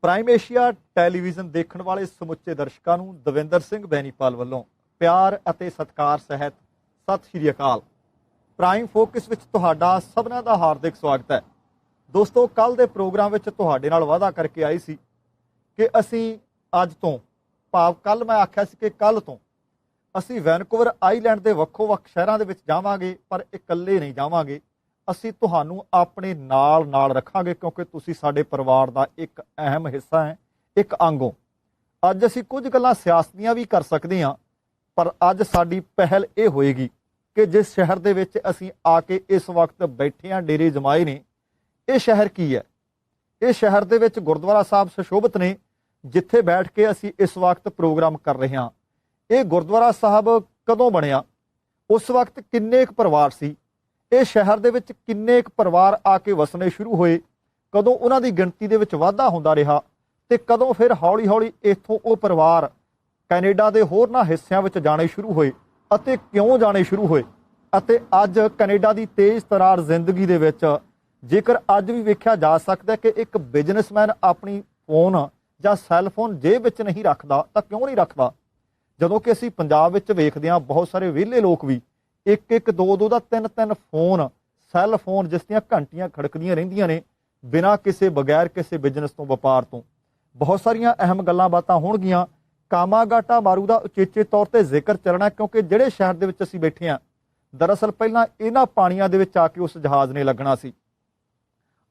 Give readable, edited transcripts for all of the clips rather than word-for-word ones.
Prime Asia television ਦੇਖਣ ਵਾਲੇ ਸਮੁੱਚੇ ਦਰਸ਼ਕਾਂ ਨੂੰ ਦਵਿੰਦਰ ਸਿੰਘ ਬੈਨੀਪਾਲ ਵੱਲੋਂ ਪਿਆਰ ਅਤੇ ਸਤਿਕਾਰ ਸਹਿਤ ਸਤਿ ਸ਼੍ਰੀ ਅਕਾਲ। ਪ੍ਰਾਈਮ ਫੋਕਸ ਵਿੱਚ ਤੁਹਾਡਾ ਸਭਨਾਂ ਦਾ ਹਾਰਦਿਕ ਸਵਾਗਤ ਹੈ। ਦੋਸਤੋ, ਕੱਲ ਦੇ ਪ੍ਰੋਗਰਾਮ ਵਿੱਚ ਤੁਹਾਡੇ ਨਾਲ ਵਾਅਦਾ ਕਰਕੇ ਆਈ ਸੀ ਕਿ ਅਸੀਂ ਅੱਜ ਤੋਂ ਭਾਵ ਕੱਲ ਮੈਂ ਆਖਿਆ ਸੀ ਕਿ ਕੱਲ ਤੋਂ ਅਸੀਂ ਵੈਨਕੂਵਰ ਆਈਲੈਂਡ ਦੇ ਵੱਖੋ-ਵੱਖ ਸ਼ਹਿਰਾਂ ਦੇ ਵਿੱਚ ਜਾਵਾਂਗੇ, ਪਰ ਇਕੱਲੇ ਨਹੀਂ ਜਾਵਾਂਗੇ। ਅਸੀਂ ਤੁਹਾਨੂੰ ਆਪਣੇ ਨਾਲ ਰੱਖਾਂਗੇ ਕਿਉਂਕਿ ਤੁਸੀਂ ਸਾਡੇ ਪਰਿਵਾਰ ਦਾ ਇੱਕ ਅਹਿਮ ਹਿੱਸਾ ਹੈ, ਇੱਕ ਅੰਗ ਹੋ। ਅੱਜ ਅਸੀਂ ਕੁਝ ਗੱਲਾਂ ਸਿਆਸਤ ਵੀ ਕਰ ਸਕਦੇ ਹਾਂ, ਪਰ ਅੱਜ ਸਾਡੀ ਪਹਿਲ ਇਹ ਹੋਏਗੀ ਕਿ ਜਿਸ ਸ਼ਹਿਰ ਦੇ ਵਿੱਚ ਅਸੀਂ ਆ ਕੇ ਇਸ ਵਕਤ ਬੈਠੇ ਹਾਂ, ਡੇਰੇ ਜਮਾਏ ਨੇ, ਇਹ ਸ਼ਹਿਰ ਕੀ ਹੈ? ਇਹ ਸ਼ਹਿਰ ਦੇ ਵਿੱਚ ਗੁਰਦੁਆਰਾ ਸਾਹਿਬ ਸੁਸ਼ੋਭਿਤ ਨੇ, ਜਿੱਥੇ ਬੈਠ ਕੇ ਅਸੀਂ ਇਸ ਵਕਤ ਪ੍ਰੋਗਰਾਮ ਕਰ ਰਹੇ ਹਾਂ। ਇਹ ਗੁਰਦੁਆਰਾ ਸਾਹਿਬ ਕਦੋਂ ਬਣਿਆ? ਉਸ ਵਕਤ ਕਿੰਨੇ ਕੁ ਪਰਿਵਾਰ ਸੀ? ਇਹ ਸ਼ਹਿਰ ਦੇ ਵਿੱਚ ਕਿੰਨੇ ਕੁ ਪਰਿਵਾਰ ਆ ਕੇ ਵਸਣੇ ਸ਼ੁਰੂ ਹੋਏ? ਕਦੋਂ ਉਹਨਾਂ ਦੀ ਗਿਣਤੀ ਦੇ ਵਿੱਚ ਵਾਧਾ ਹੁੰਦਾ ਰਿਹਾ ਤੇ ਕਦੋਂ ਫਿਰ ਹੌਲੀ-ਹੌਲੀ ਇੱਥੋਂ ਉਹ ਪਰਿਵਾਰ ਕੈਨੇਡਾ ਦੇ ਹੋਰਨਾਂ ਹਿੱਸਿਆਂ ਵਿੱਚ ਜਾਣੇ ਸ਼ੁਰੂ ਹੋਏ ਅਤੇ ਕਿਉਂ ਜਾਣੇ ਸ਼ੁਰੂ ਹੋਏ? ਅਤੇ ਅੱਜ ਕੈਨੇਡਾ ਦੀ ਤੇਜ਼ ਤਰਾਰ ਜ਼ਿੰਦਗੀ ਦੇ ਵਿੱਚ ਜੇਕਰ ਅੱਜ ਵੀ ਵੇਖਿਆ ਜਾ ਸਕਦਾ ਕਿ ਇੱਕ ਬਿਜ਼ਨਸਮੈਨ ਆਪਣੀ ਫੋਨ ਜਾਂ ਸੈੱਲਫੋਨ ਜੇਬ ਵਿੱਚ ਨਹੀਂ ਰੱਖਦਾ ਤਾਂ ਕਿਉਂ ਨਹੀਂ ਰੱਖਦਾ? ਜਦੋਂ ਕਿ ਅਸੀਂ ਪੰਜਾਬ ਵਿੱਚ ਵੇਖਦੇ ਹਾਂ ਬਹੁਤ ਸਾਰੇ ਵਿਹਲੇ ਲੋਕ ਵੀ ਇੱਕ ਦੋ ਦਾ ਤਿੰਨ ਫੋਨ, ਸੈੱਲ ਫੋਨ ਜਿਸ ਦੀਆਂ ਘੰਟੀਆਂ ਖੜਕਦੀਆਂ ਰਹਿੰਦੀਆਂ ਨੇ ਬਿਨਾਂ ਕਿਸੇ ਬਗੈਰ ਕਿਸੇ ਬਿਜ਼ਨਸ ਤੋਂ, ਵਪਾਰ ਤੋਂ। ਬਹੁਤ ਸਾਰੀਆਂ ਅਹਿਮ ਗੱਲਾਂ ਬਾਤਾਂ ਹੋਣਗੀਆਂ। ਕਾਮਾਗਾਟਾ ਮਾਰੂ ਦਾ ਉਚੇਚੇ ਤੌਰ ਤੇ ਜ਼ਿਕਰ ਚੱਲਣਾ ਕਿਉਂਕਿ ਜਿਹੜੇ ਸ਼ਹਿਰ ਦੇ ਵਿੱਚ ਅਸੀਂ ਬੈਠੇ ਹਾਂ, ਦਰਅਸਲ ਪਹਿਲਾਂ ਇਹਨਾਂ ਪਾਣੀਆਂ ਦੇ ਵਿੱਚ ਆ ਕੇ ਉਸ ਜਹਾਜ਼ ਨੇ ਲੱਗਣਾ ਸੀ।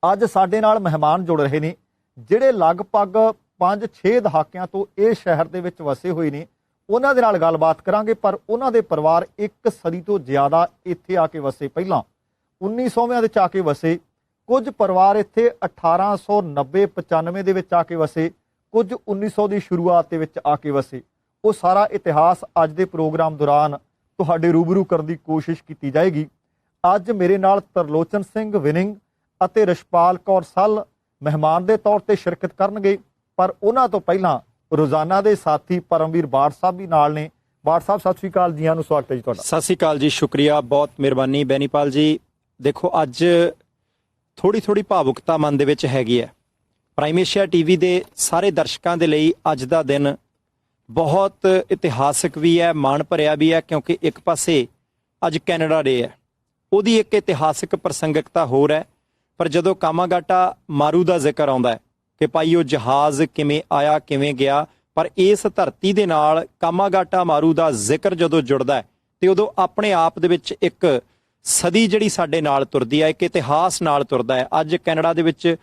ਅੱਜ ਸਾਡੇ ਨਾਲ ਮਹਿਮਾਨ ਜੁੜ ਰਹੇ ਨੇ ਜਿਹੜੇ ਲਗਭਗ 5-6 ਦਹਾਕਿਆਂ ਤੋਂ ਇਹ ਸ਼ਹਿਰ ਦੇ ਵਿੱਚ ਵਸੇ ਹੋਏ ਨੇ। ਉਹਨਾਂ ਦੇ ਨਾਲ ਗੱਲਬਾਤ ਕਰਾਂਗੇ, ਪਰ ਉਹਨਾਂ ਦੇ ਪਰਿਵਾਰ ਇੱਕ ਸਦੀ ਤੋਂ ਜ਼ਿਆਦਾ ਇੱਥੇ ਆ ਕੇ ਵਸੇ। ਪਹਿਲਾਂ 1900ਵਿਆਂ ਵਿੱਚ ਆ ਕੇ ਵਸੇ, ਕੁਝ ਪਰਿਵਾਰ ਇੱਥੇ 1890-95 ਦੇ ਵਿੱਚ ਆ ਕੇ ਵਸੇ, ਕੁਝ 1900 ਦੀ ਸ਼ੁਰੂਆਤ ਦੇ ਵਿੱਚ ਆ ਕੇ ਵਸੇ। ਉਹ ਸਾਰਾ ਇਤਿਹਾਸ ਅੱਜ ਦੇ ਪ੍ਰੋਗਰਾਮ ਦੌਰਾਨ ਤੁਹਾਡੇ ਰੂਬਰੂ ਕਰਨ ਦੀ ਕੋਸ਼ਿਸ਼ ਕੀਤੀ ਜਾਏਗੀ। ਅੱਜ ਮੇਰੇ ਨਾਲ ਤਰਲੋਚਨ ਸਿੰਘ ਵਿਨਿੰਗ ਅਤੇ ਰਸ਼ਪਾਲ ਕੌਰ ਸੱਲ ਮਹਿਮਾਨ ਦੇ ਤੌਰ ਤੇ ਸ਼ਿਰਕਤ ਕਰਨਗੇ, ਪਰ ਉਹਨਾਂ ਤੋਂ ਪਹਿਲਾਂ ਰੋਜ਼ਾਨਾ ਦੇ ਸਾਥੀ ਪਰਮਵੀਰ ਬਾੜ ਸਾਹਿਬ ਵੀ ਨਾਲ ਨੇ। ਬਾੜ ਸਾਹਿਬ, ਸਤਿ ਸ਼੍ਰੀ ਅਕਾਲ, ਜੀਆਂ ਨੂੰ ਸਵਾਗਤ ਹੈ ਜੀ ਤੁਹਾਡਾ। ਸਤਿ ਸ਼੍ਰੀ ਅਕਾਲ ਜੀ, ਸ਼ੁਕਰੀਆ, ਬਹੁਤ ਮਿਹਰਬਾਨੀ ਬੈਨੀਪਾਲ ਜੀ। ਦੇਖੋ, ਅੱਜ ਥੋੜੀ ਭਾਵੁਕਤਾ ਮਨ ਦੇ ਵਿੱਚ ਹੈਗੀ ਹੈ। ਪ੍ਰਾਈਮ ਏਸ਼ੀਆ ਟੀਵੀ ਦੇ ਸਾਰੇ ਦਰਸ਼ਕਾਂ ਦੇ ਲਈ ਅੱਜ ਦਾ ਦਿਨ ਬਹੁਤ ਇਤਿਹਾਸਕ ਵੀ ਹੈ, ਮਾਣ ਭਰਿਆ ਵੀ ਹੈ, ਕਿਉਂਕਿ ਇੱਕ ਪਾਸੇ ਅੱਜ ਕੈਨੇਡਾ ਡੇ ਹੈ, ਉਹਦੀ ਇੱਕ ਇਤਿਹਾਸਕ ਪ੍ਰਸੰਗਿਕਤਾ ਹੋਰ ਹੈ। ਪਰ ਜਦੋਂ ਕਾਮਾਗਾਟਾ ਮਾਰੂ ਦਾ ਜ਼ਿਕਰ ਆਉਂਦਾ ਹੈ ਕਿ ਭਾਈ ਉਹ ਜਹਾਜ਼ ਕਿਵੇਂ ਆਇਆ, ਕਿਵੇਂ ਗਿਆ, ਪਰ ਇਸ ਧਰਤੀ ਦੇ ਨਾਲ ਕਾਮਾਗਾਟਾ ਮਾਰੂ ਦਾ ਜ਼ਿਕਰ ਜਦੋਂ ਜੁੜਦਾ ਹੈ ਤੇ ਉਦੋਂ ਆਪਣੇ ਆਪ ਦੇ ਵਿੱਚ ਇੱਕ ਸਦੀ ਜਿਹੜੀ ਸਾਡੇ ਨਾਲ ਤੁਰਦੀ ਹੈ, ਇੱਕ ਇਤਿਹਾਸ ਨਾਲ ਤੁਰਦਾ ਹੈ। ਅੱਜ ਕੈਨੇਡਾ ਦੇ ਵਿੱਚ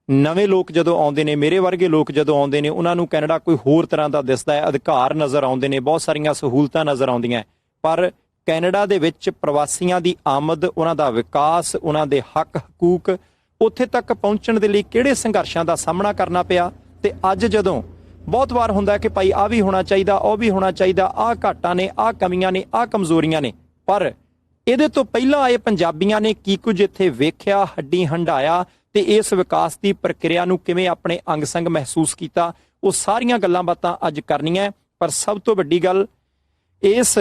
ਨਵੇਂ ਲੋਕ ਜਦੋਂ ਆਉਂਦੇ ਨੇ, ਮੇਰੇ ਵਰਗੇ ਲੋਕ ਜਦੋਂ ਆਉਂਦੇ ਨੇ, ਉਹਨਾਂ ਨੂੰ ਕੈਨੇਡਾ ਕੋਈ ਹੋਰ ਤਰ੍ਹਾਂ ਦਾ ਦਿਸਦਾ ਹੈ। ਅਧਿਕਾਰ ਨਜ਼ਰ ਆਉਂਦੇ ਨੇ, ਬਹੁਤ ਸਾਰੀਆਂ ਸਹੂਲਤਾਂ ਨਜ਼ਰ ਆਉਂਦੀਆਂ, ਪਰ ਕੈਨੇਡਾ ਦੇ ਵਿੱਚ ਪ੍ਰਵਾਸੀਆਂ ਦੀ ਆਮਦ, ਉਹਨਾਂ ਦਾ ਵਿਕਾਸ, ਉਹਨਾਂ ਦੇ ਹੱਕ ਹਕੂਕ ਉੱਥੇ ਤੱਕ ਪਹੁੰਚਣ ਦੇ ਲਈ ਕਿਹੜੇ ਸੰਘਰਸ਼ਾਂ ਦਾ ਸਾਹਮਣਾ ਕਰਨਾ ਪਿਆ। ਤੇ ਅੱਜ ਜਦੋਂ ਬਹੁਤ ਵਾਰ ਹੁੰਦਾ ਕਿ ਭਾਈ ਆਹ ਵੀ ਹੋਣਾ ਚਾਹੀਦਾ, ਉਹ ਵੀ ਹੋਣਾ ਚਾਹੀਦਾ, ਆਹ ਘਾਟਾਂ ਨੇ, ਆਹ ਕਮੀਆਂ ਨੇ, ਆਹ ਕਮਜ਼ੋਰੀਆਂ ਨੇ, ਪਰ ਇਹਦੇ ਤੋਂ ਪਹਿਲਾਂ ਆਏ ਪੰਜਾਬੀਆਂ ਨੇ ਕੀ ਕੁਝ ਇੱਥੇ ਵੇਖਿਆ, ਹੱਡੀ ਹੰਡਾਇਆ ਤੇ ਇਸ ਵਿਕਾਸ ਦੀ ਪ੍ਰਕਿਰਿਆ ਨੂੰ ਕਿਵੇਂ ਆਪਣੇ ਅੰਗ ਸੰਗ ਮਹਿਸੂਸ ਕੀਤਾ, ਉਹ ਸਾਰੀਆਂ ਗੱਲਾਂ ਬਾਤਾਂ ਅੱਜ ਕਰਨੀਆਂ। ਪਰ ਸਭ ਤੋਂ ਵੱਡੀ ਗੱਲ, ਇਸ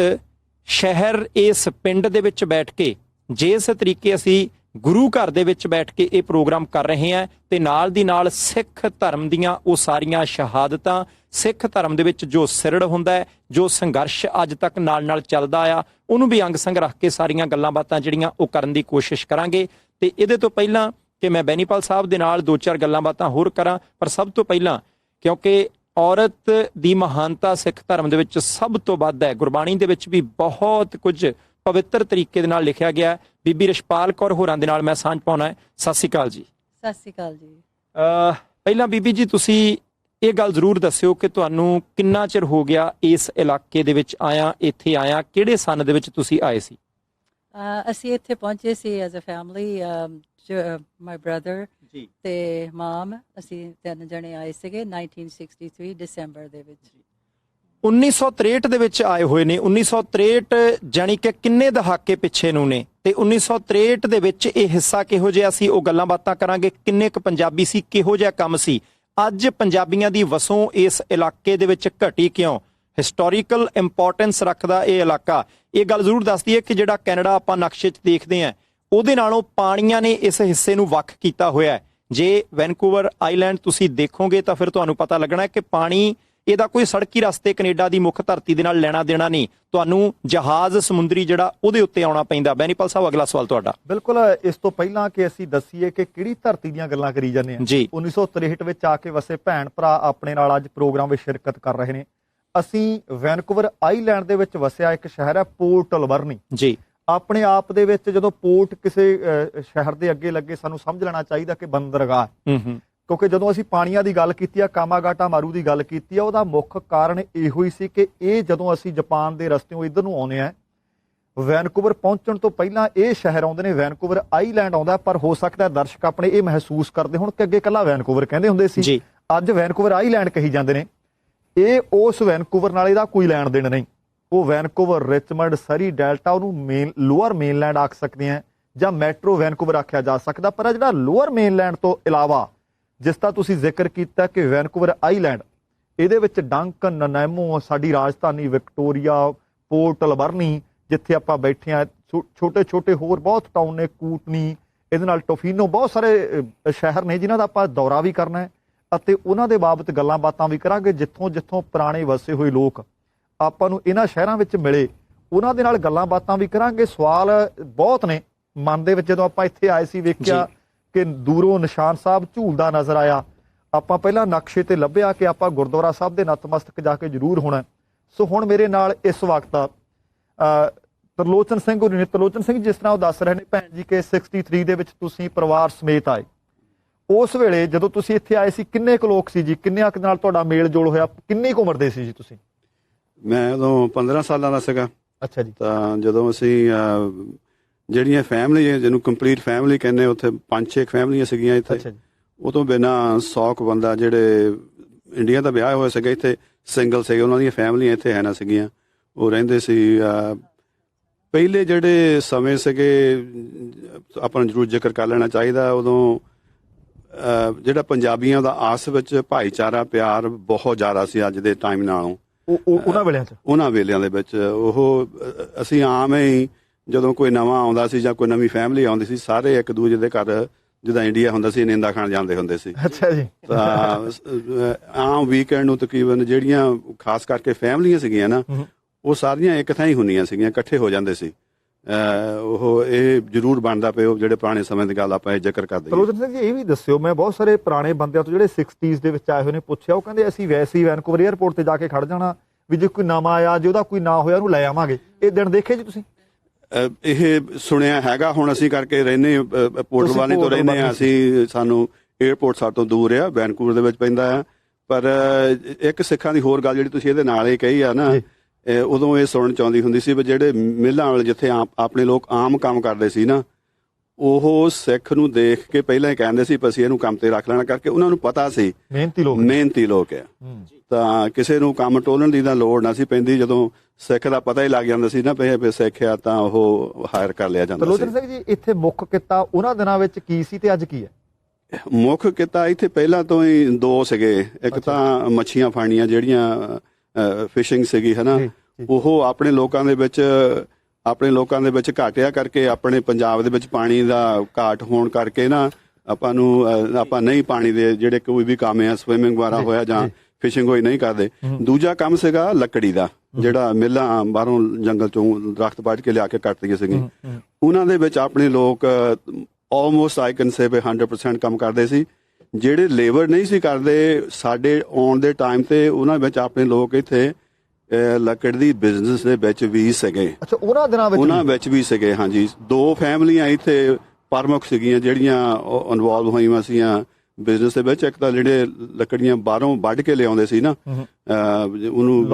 ਸ਼ਹਿਰ, ਇਸ ਪਿੰਡ ਦੇ ਵਿੱਚ ਬੈਠ ਕੇ ਜਿਸ ਤਰੀਕੇ ਅਸੀਂ ਗੁਰੂ ਘਰ ਦੇ ਵਿੱਚ ਬੈਠ ਕੇ ਇਹ ਪ੍ਰੋਗਰਾਮ ਕਰ ਰਹੇ ਹਾਂ ਤੇ ਨਾਲ ਦੀ ਨਾਲ ਸਿੱਖ ਧਰਮ ਦੀਆਂ ਉਹ ਸਾਰੀਆਂ ਸ਼ਹਾਦਤਾਂ, ਸਿੱਖ ਧਰਮ ਦੇ ਵਿੱਚ ਜੋ ਸਿਰੜ ਹੁੰਦਾ ਹੈ, ਜੋ ਸੰਘਰਸ਼ ਅੱਜ ਤੱਕ ਨਾਲ ਚੱਲਦਾ ਆ, ਉਹਨੂੰ ਵੀ ਅੰਗ ਸੰਗ ਰੱਖ ਕੇ ਸਾਰੀਆਂ ਗੱਲਾਂ ਬਾਤਾਂ ਜਿਹੜੀਆਂ ਉਹ ਕਰਨ ਦੀ ਕੋਸ਼ਿਸ਼ ਕਰਾਂਗੇ। ਤੇ ਇਹਦੇ ਤੋਂ ਪਹਿਲਾਂ ਕਿ ਮੈਂ ਬੈਨੀਪਾਲ ਸਾਹਿਬ ਦੇ ਨਾਲ 2-4 ਗੱਲਾਂ ਬਾਤਾਂ ਹੋਰ ਕਰਾਂ, ਪਰ ਸਭ ਤੋਂ ਪਹਿਲਾਂ ਕਿਉਂਕਿ ਔਰਤ ਦੀ ਮਹਾਨਤਾ ਸਿੱਖ ਧਰਮ ਦੇ ਵਿੱਚ ਸਭ ਤੋਂ ਵੱਧ ਹੈ, ਗੁਰਬਾਣੀ ਦੇ ਵਿੱਚ ਵੀ ਬਹੁਤ ਕੁਝ ਪਵਿੱਤਰ ਤਰੀਕੇ ਦੇ ਨਾਲ ਲਿਖਿਆ ਗਿਆ। ਬੀਬੀ ਰਸ਼ਪਾਲ ਕੌਰ ਹੋਰਾਂ ਦੇ ਨਾਲ ਮੈਂ ਸਾਂਝ ਪਾਉਣਾ ਹੈ। ਸਤਿ ਸ਼੍ਰੀ ਅਕਾਲ ਜੀ। ਸਤਿ ਸ਼੍ਰੀ ਅਕਾਲ ਜੀ। ਪਹਿਲਾਂ ਬੀਬੀ ਜੀ, ਤੁਸੀਂ ਇਹ ਗੱਲ ਜ਼ਰੂਰ ਦੱਸਿਓ ਕਿ ਤੁਹਾਨੂੰ ਕਿੰਨਾ ਚਿਰ ਹੋ ਗਿਆ ਇਸ ਇਲਾਕੇ ਦੇ ਵਿੱਚ ਇੱਥੇ ਆਇਆ, ਕਿਹੜੇ ਸੰਨ ਦੇ ਵਿੱਚ ਤੁਸੀਂ ਆਏ ਸੀ? ਅਸੀਂ ਇੱਥੇ ਪਹੁੰਚੇ ਸੀ as a family, my brother ਤੇ ਮਾਮ, ਅਸੀਂ 3 ਜਣੇ ਆਏ ਸੀਗੇ 1963 ਦਸੰਬਰ ਦੇ ਵਿੱਚ। 1963 ਦੇ ਵਿੱਚ ਆਏ ਹੋਏ ਨੇ। 1963 ਜਾਣੀ ਕਿ ਕਿੰਨੇ ਦਹਾਕੇ ਪਿੱਛੇ ਨੂੰ ਨੇ, ਤੇ 1963 ਦੇ ਵਿੱਚ ਇਹ ਹਿੱਸਾ ਕਿਹੋ ਜਿਹਾ ਸੀ, ਉਹ ਗੱਲਾਂ ਬਾਤਾਂ ਕਰਾਂਗੇ। ਕਿੰਨੇ ਕੁ ਪੰਜਾਬੀ ਸੀ, ਕਿਹੋ ਜਿਹਾ ਕੰਮ ਸੀ, ਅੱਜ ਪੰਜਾਬੀਆਂ ਦੀ ਵਸੋਂ ਇਸ ਇਲਾਕੇ ਦੇ ਵਿੱਚ ਘਟੀ ਕਿਉਂ, ਹਿਸਟੋਰੀਕਲ ਇੰਪੋਰਟੈਂਸ ਰੱਖਦਾ ਇਹ ਇਲਾਕਾ। ਇਹ ਗੱਲ ਜ਼ਰੂਰ ਦੱਸਦੀ ਹੈ ਕਿ ਜਿਹੜਾ ਕੈਨੇਡਾ ਆਪਾਂ ਨਕਸ਼ੇ 'ਚ ਦੇਖਦੇ ਹਾਂ, ਉਹਦੇ ਨਾਲੋਂ ਪਾਣੀਆਂ ਨੇ ਇਸ ਹਿੱਸੇ ਨੂੰ ਵੱਖ ਕੀਤਾ ਹੋਇਆ ਹੈ। ਜੇ ਵੈਨਕੂਵਰ ਆਈਲੈਂਡ ਤੁਸੀਂ ਦੇਖੋਗੇ ਤਾਂ ਫਿਰ ਤੁਹਾਨੂੰ ਪਤਾ ਲੱਗਣਾ ਕਿ ਪਾਣੀ ਇਹਦਾ ਕੋਈ ਸੜਕੀ ਰਸਤੇ ਕੈਨੇਡਾ ਦੀ ਮੁੱਖ ਧਰਤੀ ਦੇ ਨਾਲ ਲੈਣਾ ਦੇਣਾ ਨਹੀਂ, ਤੁਹਾਨੂੰ ਜਹਾਜ਼ ਸਮੁੰਦਰੀ ਜਿਹੜਾ ਉਹਦੇ ਉੱਤੇ ਆਉਣਾ ਪੈਂਦਾ। ਬੈਨੀਪਾਲ ਸਾਹਿਬ, ਅਗਲਾ ਸਵਾਲ ਤੁਹਾਡਾ। ਬਿਲਕੁਲ, ਇਸ ਤੋਂ ਪਹਿਲਾਂ ਕਿ ਅਸੀਂ ਦੱਸੀਏ ਕਿ ਕਿਹੜੀ ਧਰਤੀ ਦੀਆਂ ਗੱਲਾਂ ਕਰੀ ਜਾਂਦੇ ਹਾਂ, ਜੀ 1963 ਵਿੱਚ ਆ ਕੇ ਵਸੇ ਭੈਣ ਭਰਾ ਆਪਣੇ ਨਾਲ ਅੱਜ ਪ੍ਰੋਗਰਾਮ ਵਿੱਚ ਸ਼ਿਰਕਤ ਕਰ ਰਹੇ ਨੇ। ਅਸੀਂ ਵੈਨਕੂਵਰ ਆਈਲੈਂਡ ਦੇ ਵਿੱਚ ਵਸਿਆ ਇੱਕ ਸ਼ਹਿਰ ਹੈ ਪੋਰਟ ਅਲਬਰਨੀ। ਜੀ ਆਪਣੇ ਆਪ ਦੇ ਵਿੱਚ ਜਦੋਂ ਪੋਰਟ ਕਿਸੇ ਸ਼ਹਿਰ ਦੇ ਅੱਗੇ ਲੱਗੇ, ਸਾਨੂੰ ਸਮਝ ਲੈਣਾ ਚਾਹੀਦਾ ਕਿ ਬੰਦਰਗਾਹ, ਕਿਉਂਕਿ ਜਦੋਂ ਅਸੀਂ ਪਾਣੀਆਂ ਦੀ ਗੱਲ ਕੀਤੀ ਆ, ਕਾਮਾਗਾਟਾ ਮਾਰੂ ਦੀ ਗੱਲ ਕੀਤੀ ਆ, ਉਹਦਾ ਮੁੱਖ ਕਾਰਨ ਇਹੋ ਹੀ ਸੀ ਕਿ ਇਹ ਜਦੋਂ ਅਸੀਂ ਜਪਾਨ ਦੇ ਰਸਤਿਓਂ ਇੱਧਰ ਨੂੰ ਆਉਂਦੇ ਆ, ਵੈਨਕੂਵਰ ਪਹੁੰਚਣ ਤੋਂ ਪਹਿਲਾਂ ਇਹ ਸ਼ਹਿਰ ਆਉਂਦੇ ਨੇ, ਵੈਨਕੂਵਰ ਆਈਲੈਂਡ ਆਉਂਦਾ। ਪਰ ਹੋ ਸਕਦਾ ਦਰਸ਼ਕ ਆਪਣੇ ਇਹ ਮਹਿਸੂਸ ਕਰਦੇ ਹੁਣ ਕਿ ਅੱਗੇ ਇਕੱਲਾ ਵੈਨਕੂਵਰ ਕਹਿੰਦੇ ਹੁੰਦੇ ਸੀ, ਅੱਜ ਵੈਨਕੂਵਰ ਆਈਲੈਂਡ ਕਹੀ ਜਾਂਦੇ ਨੇ। ਇਹ ਉਸ ਵੈਨਕੂਵਰ ਨਾਲ ਇਹਦਾ ਕੋਈ ਲੈਣ ਦੇਣ ਨਹੀਂ। ਉਹ ਵੈਨਕੂਵਰ, ਰਿਚਮੰਡ, ਸਰੀ ਡੈਲਟਾ, ਉਹਨੂੰ ਲੋਅਰ ਮੇਨਲੈਂਡ ਆਖ ਸਕਦੇ ਆ ਜਾਂ ਮੈਟਰੋ ਵੈਨਕੂਵਰ ਆਖਿਆ ਜਾ ਸਕਦਾ। ਪਰ ਜਿਹੜਾ ਲੋਅਰ ਮੇਨਲੈਂਡ ਤੋਂ ਇਲਾਵਾ, ਜਿਸ ਦਾ ਤੁਸੀਂ ਜ਼ਿਕਰ ਕੀਤਾ ਕਿ ਵੈਨਕੂਵਰ ਆਈਲੈਂਡ, ਇਹਦੇ ਵਿੱਚ ਡੰਕਨ, ਨਨੈਮੋ, ਸਾਡੀ ਰਾਜਧਾਨੀ ਵਿਕਟੋਰੀਆ, ਪੋਰਟ ਅਲਬਰਨੀ ਜਿੱਥੇ ਆਪਾਂ ਬੈਠੇ ਆ, ਛੋਟੇ ਛੋਟੇ ਹੋਰ ਬਹੁਤ ਟਾਊਨ ਨੇ, ਕੂਟਨੀ, ਇਹਦੇ ਨਾਲ ਟੋਫੀਨੋ, ਬਹੁਤ ਸਾਰੇ ਸ਼ਹਿਰ ਨੇ ਜਿਨ੍ਹਾਂ ਦਾ ਆਪਾਂ ਦੌਰਾ ਵੀ ਕਰਨਾ ਹੈ ਅਤੇ ਉਹਨਾਂ ਦੇ ਬਾਬਤ ਗੱਲਾਂ ਬਾਤਾਂ ਵੀ ਕਰਾਂਗੇ। ਜਿੱਥੋਂ ਜਿੱਥੋਂ ਪੁਰਾਣੇ ਵਸੇ ਹੋਏ ਲੋਕ ਆਪਾਂ ਨੂੰ ਇਹਨਾਂ ਸ਼ਹਿਰਾਂ ਵਿੱਚ ਮਿਲੇ, ਉਹਨਾਂ ਦੇ ਨਾਲ ਗੱਲਾਂ ਬਾਤਾਂ ਵੀ ਕਰਾਂਗੇ। ਸਵਾਲ ਬਹੁਤ ਨੇ ਮਨ ਦੇ ਵਿੱਚ। ਜਦੋਂ ਆਪਾਂ ਇੱਥੇ ਆਏ ਸੀ, ਵੇਖਿਆ ਕਿ ਦੂਰੋਂ ਨਿਸ਼ਾਨ ਸਾਹਿਬ ਝੂਲਦਾ ਨਜ਼ਰ ਆਇਆ। ਆਪਾਂ ਪਹਿਲਾਂ ਨਕਸ਼ੇ ਤੇ ਲੱਭਿਆ ਕਿ ਆਪਾਂ ਗੁਰਦੁਆਰਾ ਸਾਹਿਬ ਦੇ ਨਤਮਸਤਕ ਜਾ ਕੇ ਜ਼ਰੂਰ ਹੋਣਾ। ਸੋ ਹੁਣ ਮੇਰੇ ਨਾਲ ਇਸ ਵਕਤ ਤਰਲੋਚਨ ਸਿੰਘ ਹੋਰੀ ਨੇ। ਤਰਲੋਚਨ ਸਿੰਘ, ਜਿਸ ਤਰ੍ਹਾਂ ਉਹ ਦੱਸ ਰਹੇ ਨੇ ਭੈਣ ਜੀ ਕਿ 63 ਦੇ ਵਿੱਚ ਤੁਸੀਂ ਪਰਿਵਾਰ ਸਮੇਤ ਆਏ, ਉਸ ਵੇਲੇ ਜਦੋਂ ਤੁਸੀਂ ਇੱਥੇ ਆਏ ਸੀ ਕਿੰਨੇ ਕੁ ਲੋਕ ਸੀ ਜੀ? ਕਿੰਨਿਆਂ ਕੁ ਨਾਲ ਤੁਹਾਡਾ ਮੇਲ ਜੋਲ ਹੋਇਆ? ਕਿੰਨੀ ਕੁ ਉਮਰ ਦੇ ਸੀ ਜੀ ਤੁਸੀਂ? ਮੈਂ ਉਦੋਂ 15 ਸਾਲਾਂ ਦਾ ਸੀਗਾ। ਅੱਛਾ ਜੀ। ਤਾਂ ਜਦੋਂ ਅਸੀਂ ਜਿਹੜੀਆਂ ਫੈਮਿਲੀ, ਜਿਹਨੂੰ ਕੰਪਲੀਟ ਫੈਮਿਲੀ ਕਹਿੰਦੇ, ਉੱਥੇ 5-6 ਫੈਮਲੀਆਂ ਸੀਗੀਆਂ ਇੱਥੇ। ਉਹ ਤੋਂ ਬਿਨਾਂ 100 ਕੁ ਬੰਦਾ ਜਿਹੜੇ ਇੰਡੀਆ ਦਾ ਵਿਆਹ ਹੋਇਆ ਸੀਗਾ, ਇੱਥੇ ਸਿੰਗਲ ਸੀਗੇ, ਉਹਨਾਂ ਦੀਆਂ ਫੈਮਲੀਆਂ ਇੱਥੇ ਹੈ ਨਾ ਸੀਗੀਆਂ, ਉਹ ਰਹਿੰਦੇ ਸੀ। ਪਹਿਲੇ ਜਿਹੜੇ ਸਮੇਂ ਸੀਗੇ, ਆਪਾਂ ਨੂੰ ਜ਼ਰੂਰ ਜ਼ਿਕਰ ਕਰ ਲੈਣਾ ਚਾਹੀਦਾ, ਉਦੋਂ ਜਿਹੜਾ ਪੰਜਾਬੀਆਂ ਦਾ ਆਸ ਵਿੱਚ ਭਾਈਚਾਰਾ, ਪਿਆਰ ਬਹੁਤ ਜ਼ਿਆਦਾ ਸੀ ਅੱਜ ਦੇ ਟਾਈਮ ਨਾਲੋਂ। ਉਹਨਾਂ ਵੇਲਿਆਂ ਦੇ ਵਿੱਚ ਉਹ ਅਸੀਂ ਆਮ ਹੀ ਜਦੋਂ ਕੋਈ ਨਵਾਂ ਆਉਂਦਾ ਸੀ ਜਾਂ ਕੋਈ ਨਵੀਂ ਫੈਮਿਲੀ ਆਉਂਦੀ ਸੀ, ਸਾਰੇ ਇੱਕ ਦੂਜੇ ਦੇ ਘਰ, ਜਿੱਦਾਂ ਇੰਡੀਆ ਹੁੰਦਾ ਸੀ, ਨਿੰਦਾ ਖਾਣ ਜਾਂਦੇ ਹੁੰਦੇ ਸੀ। ਅੱਛਾ ਜੀ। ਤਾਂ ਆਮ ਵੀਕਐਂਡ ਨੂੰ ਤਕਰੀਬਨ ਜਿਹੜੀਆਂ ਖਾਸ ਕਰਕੇ ਫੈਮਲੀਆਂ ਸੀਗੀਆਂ ਨਾ, ਉਹ ਸਾਰੀਆਂ ਇੱਕ ਥਾਂ ਹੀ ਹੁੰਦੀਆਂ ਸੀਗੀਆਂ, ਇਕੱਠੇ ਹੋ ਜਾਂਦੇ ਸੀ। ਉਹ ਇਹ ਜ਼ਰੂਰ ਬਣਦਾ ਪਿਆ ਜਿਹੜੇ ਪੁਰਾਣੇ ਸਮੇਂ ਦੀ ਗੱਲ ਆਪਾਂ ਇਹ ਜ਼ਿਕਰ ਕਰਦੇ। ਤਰਲੋਚਨ ਸਿੰਘ ਜੀ, ਇਹ ਵੀ ਦੱਸਿਓ, ਮੈਂ ਬਹੁਤ ਸਾਰੇ ਪੁਰਾਣੇ ਬੰਦਿਆਂ ਤੋਂ ਜਿਹੜੇ 60s ਦੇ ਵਿੱਚ ਆਏ ਹੋਏ ਨੇ ਪੁੱਛਿਆ, ਉਹ ਕਹਿੰਦੇ ਅਸੀਂ ਵੈਸੇ ਹੀ ਵੈਨਕੂਵਰ ਏਅਰਪੋਰਟ ਤੇ ਜਾ ਕੇ ਖੜ ਜਾਣਾ, ਵੀ ਜੇ ਕੋਈ ਨਵਾਂ ਆਇਆ, ਜੇ ਉਹਦਾ ਕੋਈ ਨਾ ਹੋਇਆ ਉਹਨੂੰ ਲੈ ਆਵਾਂਗੇ। ਇਹ ਦਿਨ ਦੇਖੇ ਜੀ ਤੁਸੀਂ? ਇਹ ਸੁਣਿਆ ਹੈਗਾ। ਹੁਣ ਅਸੀਂ ਕਰਕੇ ਰਹਿੰਦੇ ਪੋਰਟ ਵਾਲੀ ਤੋਂ ਰਹਿੰਦੇ ਹਾਂ ਅਸੀਂ, ਸਾਨੂੰ ਏਅਰਪੋਰਟ ਸਾਡੇ ਤੋਂ ਦੂਰ ਆ, ਵੈਨਕੂਵਰ ਦੇ ਵਿੱਚ ਪੈਂਦਾ ਆ। ਪਰ ਇੱਕ ਸਿੱਖਾਂ ਦੀ ਹੋਰ ਗੱਲ ਜਿਹੜੀ ਤੁਸੀਂ ਇਹਦੇ ਨਾਲ ਹੀ ਕਹੀ ਆ ਨਾ, ਉਦੋਂ ਇਹ ਸੁਣਨ ਚਾਹੁੰਦੀ ਹੁੰਦੀ ਸੀ ਵੀ ਜਿਹੜੇ ਮਿੱਲਾਂ ਵਾਲੇ ਜਿੱਥੇ ਆਪਣੇ ਲੋਕ ਆਮ ਕੰਮ ਕਰਦੇ ਸੀ ਨਾ, ਉਹ ਸਿੱਖ ਨੂੰ ਦੇਖ ਕੇ ਪਹਿਲਾਂ ਹੀ ਕਹਿੰਦੇ ਸੀ ਅਸੀਂ ਇਹਨੂੰ ਕੰਮ ਤੇ ਰੱਖ ਲੈਣਾ, ਕਰਕੇ ਉਹਨਾਂ ਨੂੰ ਪਤਾ ਸੀ ਮਿਹਨਤੀ ਲੋਕ ਆ। ਤਾਂ ਕਿਸੇ ਨੂੰ ਕੰਮ ਟੋਲਣ ਦੀ ਤਾਂ ਲੋੜ ਨਾ ਸੀ ਪੈਂਦੀ। ਜਦੋਂ ਸਿੱਖ ਦਾ ਪਤਾ ਹੀ ਲੱਗ ਜਾਂਦਾ ਸੀ ਨਾ ਪਏ ਸਿੱਖ ਆ, ਤਾਂ ਉਹ ਹਾਇਰ ਕਰ ਲਿਆ ਜਾਂਦਾ ਸੀ। ਤਰਲੋਚਨ ਸਿੰਘ ਜੀ, ਇੱਥੇ ਮੁੱਖ ਕਿੱਤਾ ਉਹਨਾਂ ਦਿਨਾਂ ਵਿੱਚ ਕੀ ਸੀ ਤੇ ਅੱਜ ਕੀ ਹੈ? ਮੁੱਖ ਕਿੱਤਾ ਇੱਥੇ ਪਹਿਲਾਂ ਤੋਂ ਹੀ ਦੋ ਸੀਗੇ। ਇੱਕ ਤਾਂ ਮੱਛੀਆਂ ਫੜਨੀਆਂ, ਜਿਹੜੀਆਂ ਫਿਸ਼ਿੰਗ ਸੀਗੀ, ਹੈ ਨਾ, ਉਹ ਆਪਣੇ ਲੋਕਾਂ ਦੇ ਵਿੱਚ ਘਾਟਿਆ ਕਰਕੇ, ਆਪਣੇ ਪੰਜਾਬ ਦੇ ਵਿੱਚ ਪਾਣੀ ਦਾ ਘਾਟ ਹੋਣ ਕਰਕੇ ਨਾ, ਆਪਾਂ ਨਹੀਂ ਪਾਣੀ ਦੇ ਜਿਹੜੇ ਕੋਈ ਵੀ ਕੰਮ ਆ, ਸਵਿਮਿੰਗ ਵਗੈਰਾ ਹੋਇਆ ਜਾਂ ਫਿਸ਼ਿੰਗ ਹੋਈ, ਨਹੀਂ ਕਰਦੇ। ਦੂਜਾ ਕੰਮ ਸੀਗਾ ਲੱਕੜੀ ਦਾ, ਜਿਹੜਾ ਮਿੱਲਾਂ ਬਾਹਰੋਂ ਜੰਗਲ ਚੋਂ ਦਰਖਤ ਵੱਢ ਕੇ ਲਿਆ ਕੇ ਕੱਟਦੀਆਂ ਸੀਗੀਆਂ, ਉਹਨਾਂ ਦੇ ਵਿੱਚ ਆਪਣੇ ਲੋਕ ਆਲਮੋਸਟ ਆਈ ਕੈਨ ਸੇ 100% ਕੰਮ ਕਰਦੇ ਸੀ। ਜਿਹੜੇ ਲੇਬਰ ਨਹੀਂ ਸੀ ਕਰਦੇ, ਸਾਡੇ ਆਉਣ ਦੇ ਟਾਈਮ ਤੇ ਉਹਨਾਂ ਵਿੱਚ ਆਪਣੇ ਲੋਕ ਇੱਥੇ ਲੱਕੜ ਦੀ ਬਿਜ਼ਨਸ ਦੇ ਵਿੱਚ ਵੀ ਸੀਗੇ। ਅੱਛਾ, ਉਹਨਾਂ ਵਿੱਚ ਵੀ ਸੀਗੇ। ਹਾਂਜੀ, 2 ਫੈਮਲੀਆਂ ਇੱਥੇ ਪ੍ਰਮੁੱਖ ਸੀਗੀਆਂ ਜਿਹੜੀਆਂ ਇਨਵੋਲਵ ਹੋਈਆਂ ਸੀਆਂ ਬਿਜ਼ਨਸ ਦੇ ਵਿੱਚ। ਇੱਕ ਤਾਂ ਜਿਹੜੇ ਲੱਕੜੀਆਂ ਬਾਹਰੋਂ ਵੱਢ ਕੇ ਲਿਆਉਂਦੇ ਸੀ ਨਾ, ਉਹਨੂੰ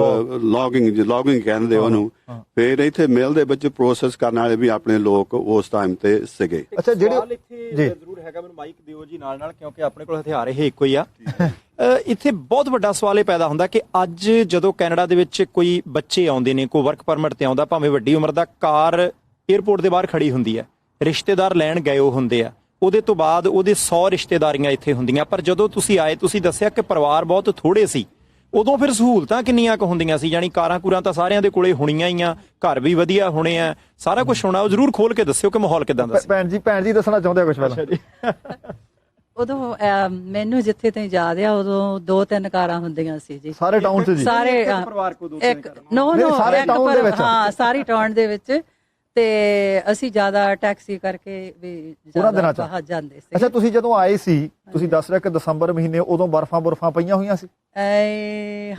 ਲੌਗਿੰਗ ਕਹਿੰਦੇ ਉਹਨੂੰ, ਫਿਰ ਇੱਥੇ ਮਿਲ ਦੇ ਵਿੱਚ ਪ੍ਰੋਸੈਸ ਕਰਨ ਵਾਲੇ ਵੀ ਆਪਣੇ ਲੋਕ ਉਸ ਟਾਈਮ ਤੇ ਸੀਗੇ। ਅੱਛਾ, ਜਿਹੜੇ ਇੱਥੇ ਜ਼ਰੂਰ ਹੈਗਾ, ਮੈਨੂੰ ਮਾਈਕ ਦਿਓ ਜੀ ਨਾਲ, ਕਿਉਂਕਿ ਆਪਣੇ ਕੋਲ ਹਥਿਆਰ ਇਹ ਇੱਕੋ ਹੀ ਆ। ਇੱਥੇ ਬਹੁਤ ਵੱਡਾ ਸਵਾਲ ਇਹ ਪੈਦਾ ਹੁੰਦਾ ਕਿ ਅੱਜ ਜਦੋਂ ਕੈਨੇਡਾ ਦੇ ਵਿੱਚ ਕੋਈ ਬੱਚੇ ਆਉਂਦੇ ਨੇ, ਕੋਈ ਵਰਕ ਪਰਮਿਟ ਤੇ ਆਉਂਦਾ, ਭਾਵੇਂ ਵੱਡੀ ਉਮਰ ਦਾ, ਕਾਰ ਏਅਰਪੋਰਟ ਦੇ ਬਾਹਰ ਖੜੀ ਹੁੰਦੀ ਹੈ, ਰਿਸ਼ਤੇਦਾਰ ਲੈਣ ਗਏ ਉਹ ਹੁੰਦੇ ਆ, ਉਹਦੇ ਤੋਂ ਬਾਅਦ ਉਹਦੇ 100 ਰਿਸ਼ਤੇਦਾਰੀਆਂ ਇੱਥੇ ਹੁੰਦੀਆਂ। ਪਰ ਜਦੋਂ ਤੁਸੀਂ ਆਏ, ਤੁਸੀਂ ਦੱਸਿਆ ਕਿ ਪਰਿਵਾਰ ਬਹੁਤ ਥੋੜੇ ਸੀ, ਉਦੋਂ ਫਿਰ ਸਹੂਲਤਾਂ ਕਿੰਨੀਆਂ ਕੁ ਹੁੰਦੀਆਂ ਸੀ? ਯਾਨੀ ਕਾਰਾਂ ਕੂਰਾਂ ਤਾਂ ਸਾਰਿਆਂ ਦੇ ਕੋਲੇ ਹੋਣੀਆਂ ਹੀ ਆ, ਘਰ ਵੀ ਵਧੀਆ ਹੋਣੇ ਆ, ਸਾਰਾ ਕੁਝ ਹੋਣਾ। ਉਹ ਜ਼ਰੂਰ ਖੋਲ ਕੇ ਦੱਸਿਓ ਕਿ ਮਾਹੌਲ ਕਿਦਾਂ ਦਾ ਸੀ। ਭੈਣ ਜੀ ਦੱਸਣਾ ਚਾਹੁੰਦੇ ਆ ਕੁਝ ਪਹਿਲਾਂ? ਉਦੋਂ ਮੈਨੂੰ ਜਿੱਥੇ ਤਾਈਂ ਯਾਦ ਆ ਉਦੋਂ 2-3 ਕਾਰਾਂ ਹੁੰਦੀਆਂ ਸੀ ਜੀ ਸਾਰੇ ਟਾਊਨ 'ਚ ਜੀ? ਸਾਰੇ ਪਰਿਵਾਰ ਕੋ ਦੋ ਇੱਕ ਨੋ ਸਾਰੇ ਟਾਊਨ ਦੇ ਵਿੱਚ? ਹਾਂ ਸਾਰੀ ਟਾਊਨ ਦੇ ਵਿੱਚ। ਤੇ ਅਸੀਂ ਜ਼ਿਆਦਾ ਟੈਕਸੀ ਕਰਕੇ ਵੀ ਉਹਨਾਂ ਦਿਨਾਂ 'ਚ? ਬਾਹਰ ਜਾਂਦੇ ਸੀ। ਅੱਛਾ, ਤੁਸੀਂ ਜਦੋਂ ਆਏ ਸੀ, ਤੁਸੀਂ ਦੱਸ ਰਹੇ ਕਿ ਦਸੰਬਰ ਮਹੀਨੇ, ਉਦੋਂ ਬਰਫਾਂ ਪਈਆਂ ਹੋਈਆਂ ਸੀ?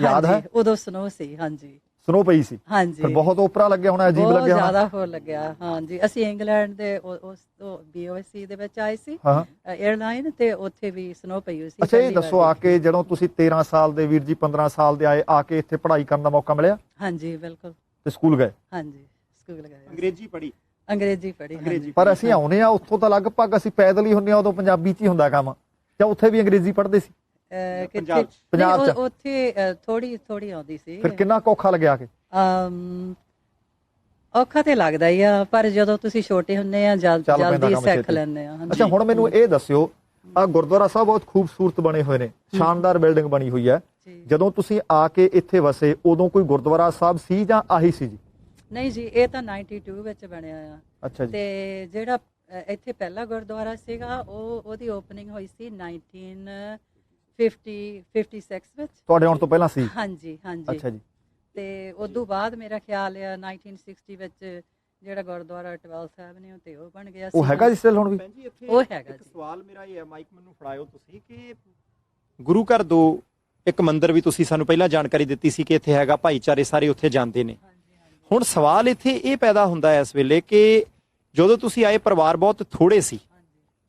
ਯਾਦ ਹੈ? ਉਦੋਂ ਸਨੋ ਸੀ, ਹਾਂਜੀ ਸਨੋ ਪਈ ਸੀ? ਹਾਂਜੀ। ਫਿਰ ਬਹੁਤ ਓਪਰਾ ਲੱਗਿਆ ਹੋਣਾ, ਅਜੀਬ ਲੱਗਿਆ ਹੋਣਾ? ਬਹੁਤ ਜ਼ਿਆਦਾ ਹੋਰ ਲੱਗਿਆ, ਹਾਂਜੀ। ਅਸੀਂ ਇੰਗਲੈਂਡ ਦੇ ਉਸ ਤੋਂ BOC ਦੇ ਵਿੱਚ ਆਏ ਸੀ ਹਾਂ 에ਅਰਲਾਈਨ, ਤੇ ਉੱਥੇ ਵੀ ਸਨੋ ਪਈ ਹੋਈ ਸੀ। ਅੱਛਾ, ਇਹ ਦੱਸੋ, ਆ ਕੇ ਜਦੋਂ ਤੁਸੀਂ 13 ਸਾਲ ਦੇ ਵੀਰ ਜੀ 15 ਸਾਲ ਦੇ ਆਏ, ਆ ਕੇ ਇੱਥੇ ਪੜ੍ਹਾਈ ਕਰਨ ਦਾ ਮੌਕਾ ਮਿਲਿਆ? ਹਾਂਜੀ ਬਿਲਕੁਲ। ਤੇ ਸਕੂਲ ਗਏ? ਹਾਂਜੀ ਸਕੂਲ ਗਏ। ਅੰਗਰੇਜ਼ੀ ਪੜ੍ਹੀ? ਅੰਗਰੇਜ਼ੀ ਪੜ੍ਹੀ। ਪਰ ਅਸੀਂ ਆਉਨੇ ਆ ਉੱਥੋਂ ਤਾਂ ਲਗਭਗ ਅਸੀਂ ਪੈਦਲ ਹੀ ਹੁੰਨੇ ਆ, ਉਦੋਂ ਪੰਜਾਬੀ 'ਚ ਹੀ ਹੁੰਦਾ ਕੰਮ, ਜਾਂ ਉੱਥੇ ਵੀ ਅੰਗਰੇਜ਼ੀ ਪੜ੍ਹਦੇ ਸੀ? ਪੰਜਾਬ 'ਚ? ਪੰਜਾਬ 'ਚ ਉੱਥੇ ਥੋੜੀ ਆਉਂਦੀ ਸੀ। ਫਿਰ ਕਿੰਨਾ ਔਖਾ ਲੱਗਿਆ ਕਿ? ਔਖਾ ਤੇ ਲੱਗਦਾ ਹੀ ਆ, ਪਰ ਜਦੋਂ ਤੁਸੀਂ ਛੋਟੇ ਹੁੰਨੇ ਆ ਜਲਦੀ ਸਿੱਖ ਲੈਂਦੇ ਆ। ਅੱਛਾ, ਹੁਣ ਮੈਨੂੰ ਇਹ ਦੱਸਿਓ, ਆ ਗੁਰਦੁਆਰਾ ਸਾਹਿਬ ਬਹੁਤ ਖੂਬਸੂਰਤ ਬਣੇ ਹੋਏ ਨੇ, ਸ਼ਾਨਦਾਰ ਬਿਲਡਿੰਗ ਬਣੀ ਹੋਈ ਹੈ। ਜਦੋਂ ਤੁਸੀਂ ਆ ਕੇ ਇੱਥੇ ਵਸੇ, ਉਦੋਂ ਕੋਈ ਗੁਰਦੁਆਰਾ ਸਾਹਿਬ ਸੀ ਜਾਂ ਆਹੀ ਸੀ ਜੀ? ਨਹੀਂ ਜੀ, ਇਹ ਤਾਂ 92 ਵਿੱਚ ਬਣਿਆ ਆ। ਅੱਛਾ ਜੀ। ਤੇ ਜਿਹੜਾ ਇੱਥੇ ਪਹਿਲਾ ਗੁਰਦੁਆਰਾ ਸੀਗਾ, ਉਹਦੀ ਓਪਨਿੰਗ ਹੋਈ ਸੀ 1956 ਵਿੱਚ। ਤੁਹਾਡੇ ਆਉਣ ਤੋਂ ਪਹਿਲਾਂ ਸੀ? ਹਾਂਜੀ ਹਾਂਜੀ। ਅੱਛਾ ਜੀ। ਤੇ ਉਦੋਂ ਬਾਅਦ ਮੇਰਾ ਖਿਆਲ ਆ 1960 ਵਿੱਚ ਜਿਹੜਾ ਗੁਰਦੁਆਰਾ ਟਵਾਲ ਸਾਹਿਬ ਨੇ ਤੇ ਉਹ ਬਣ ਗਿਆ ਸੀ। ਉਹ ਹੈਗਾ ਜੀ ਸਟਿਲ ਹੁਣ ਵੀ? ਉਹ ਹੈਗਾ ਜੀ। ਸਵਾਲ ਮੇਰਾ ਇਹ ਹੈ, ਮਾਈਕ ਮੈਨੂੰ ਫੜਾਇਓ ਤੁਸੀਂ, ਕਿ ਗੁਰੂ ਘਰ ਦੋ ਇੱਕ ਮੰਦਿਰ ਵੀ ਤੁਸੀਂ ਸਾਨੂੰ ਪਹਿਲਾਂ ਜਾਣਕਾਰੀ ਦਿੱਤੀ ਸੀ ਕਿ ਇੱਥੇ ਹੈਗਾ, ਭਾਈਚਾਰੇ ਸਾਰੇ ਉੱਥੇ ਜਾਂਦੇ ਨੇ। ਹੁਣ ਸਵਾਲ ਇੱਥੇ ਇਹ ਪੈਦਾ ਹੁੰਦਾ ਹੈ ਇਸ ਵੇਲੇ ਕਿ ਜਦੋਂ ਤੁਸੀਂ ਆਏ ਪਰਿਵਾਰ ਬਹੁਤ ਥੋੜੇ ਸੀ,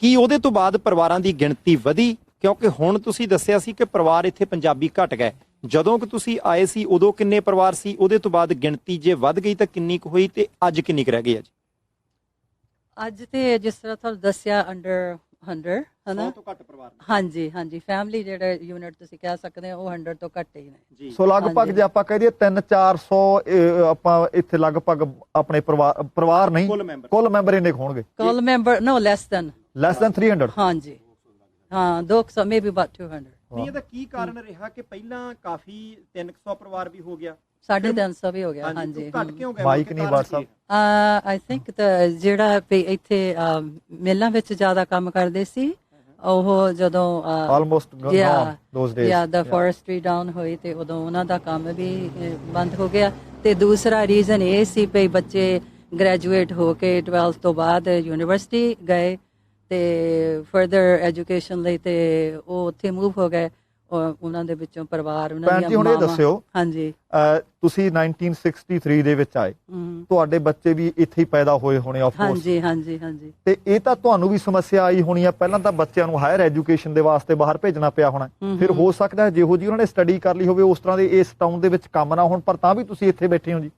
ਕੀ ਉਹਦੇ ਤੋਂ ਬਾਅਦ ਪਰਿਵਾਰਾਂ ਦੀ ਗਿਣਤੀ ਵਧੀ? ਕਿਉਂਕਿ ਹੁਣ ਤੁਸੀਂ ਦੱਸਿਆ ਸੀ ਕਿ ਪਰਿਵਾਰ ਇੱਥੇ ਪੰਜਾਬੀ ਘਟ ਗਏ, ਜਦੋਂ ਕਿ ਤੁਸੀਂ ਆਏ ਸੀ ਉਦੋਂ ਕਿੰਨੇ ਪਰਿਵਾਰ ਸੀ? ਉਹਦੇ ਤੋਂ ਬਾਅਦ ਗਿਣਤੀ ਜੇ ਵੱਧ ਗਈ ਤਾਂ ਕਿੰਨੀ ਕੁ ਹੋਈ, ਤੇ ਅੱਜ ਕਿੰਨੀ ਕੁ ਰਹਿ ਗਈ? ਅੱਜ ਤੇ ਜਿਸ ਤਰ੍ਹਾਂ ਤੁਹਾਨੂੰ ਦੱਸਿਆ ਅੰਡਰ 100 ਹਨਾ? 100 ਤੋਂ ਘੱਟ ਪਰਿਵਾਰ। ਹਾਂਜੀ ਹਾਂਜੀ। ਫੈਮਿਲੀ ਜਿਹੜੇ ਯੂਨਿਟ ਤੁਸੀਂ ਕਹਿ ਸਕਦੇ ਹੋ, ਉਹ 100 ਤੋਂ ਘੱਟ ਹੀ ਨੇ। ਸੋ ਲਗਭਗ ਜੇ ਆਪਾਂ ਕਹਿ ਦਈਏ 300-400 ਆਪਾਂ ਇੱਥੇ ਲਗਭਗ ਆਪਣੇ ਪਰਿਵਾਰ ਨਹੀਂ, ਕੁੱਲ ਮੈਂਬਰ ਇੰਨੇ ਹੋਣਗੇ? ਕੁੱਲ ਮੈਂਬਰ ਨੋ ਲੈਸ ਦੈਨ 300? ਹਾਂਜੀ ਹਾਂ, 200 ਮੇਬੀ ਅਬਾਊਟ 200। ਨਹੀਂ, ਇਹਦਾ ਕੀ ਕਾਰਨ ਰਿਹਾ ਕਿ ਪਹਿਲਾਂ ਕਾਫੀ 300 ਪਰਿਵਾਰ ਵੀ ਹੋ ਗਿਆ, 350 ਵੀ ਹੋ ਗਿਆ? ਹਾਂਜੀ। ਘਟ ਕਿਉਂ ਗਿਆ? ਮਾਈਕ ਨਹੀਂ ਬਾਤ ਸਾਹਿਬ। ਆਈ ਥਿੰਕ ਜਿਹੜਾ ਇੱਥੇ ਮਿਲਾਂ ਵਿੱਚ ਜ਼ਿਆਦਾ ਕੰਮ ਕਰਦੇ ਸੀ, ਉਹ ਜਦੋਂ ਆਲਮੋਸਟ ਦੋਸ ਡੇਜ਼ ਜਾਂ ਦਾ ਫੋਰੈਸਟਰੀ ਡਾਊਨ ਹੋਈ ਤੇ ਉਦੋਂ ਉਹਨਾਂ ਦਾ ਕੰਮ ਵੀ ਬੰਦ ਹੋ ਗਿਆ। ਤੇ ਦੂਸਰਾ ਰੀਜ਼ਨ ਇਹ ਸੀ ਕਿ ਬੱਚੇ ਗ੍ਰੈਜੂਏਟ ਹੋ ਕੇ 12th ਤੋਂ ਬਾਅਦ ਯੂਨੀਵਰਸਿਟੀ ਗਏ ਤੇ ਫਰਦਰ ਐਜੂਕੇਸ਼ਨ ਲਈ, ਤੇ ਉਹ ਉੱਥੇ ਮੂਵ ਹੋ ਗਏ। ਉਹਨਾਂ ਦੇ ਵਿੱਚੋਂ ਪਰਿਵਾਰ ਉਹਨਾਂ ਦੀਆਂ ਹੁਣ ਇਹ ਦੱਸਿਓ, ਹਾਂਜੀ ਤੁਸੀਂ 1963 ਦੇ ਵਿੱਚ ਆਏ, ਤੁਹਾਡੇ ਬੱਚੇ ਵੀ ਇੱਥੇ ਹੀ ਪੈਦਾ ਹੋਏ ਹੋਣੇ ਆਫ ਕੋਰਸ? ਹਾਂਜੀ ਹਾਂਜੀ ਹਾਂਜੀ। ਤੇ ਇਹ ਤਾਂ ਤੁਹਾਨੂੰ ਵੀ ਸਮੱਸਿਆ ਆਈ ਹੋਣੀ ਆ, ਪਹਿਲਾਂ ਤਾਂ ਬੱਚਿਆਂ ਨੂੰ ਹਾਇਰ ਐਜੂਕੇਸ਼ਨ ਦੇ ਵਾਸਤੇ ਬਾਹਰ ਭੇਜਣਾ ਪਿਆ ਹੋਣਾ, ਫਿਰ ਹੋ ਸਕਦਾ ਹੈ ਜਿਹੋ ਜੀ ਉਹਨਾਂ ਨੇ ਸਟੱਡੀ ਕਰ ਲਈ ਹੋਵੇ ਉਸ ਤਰ੍ਹਾਂ ਦੇ ਇਸ ਟਾਊਨ ਦੇ ਵਿੱਚ ਕੰਮ ਨਾ ਹੋਣ, ਪਰ ਤਾਂ ਵੀ ਤੁਸੀਂ ਇੱਥੇ ਬੈਠੇ ਹੋ ਜੀ,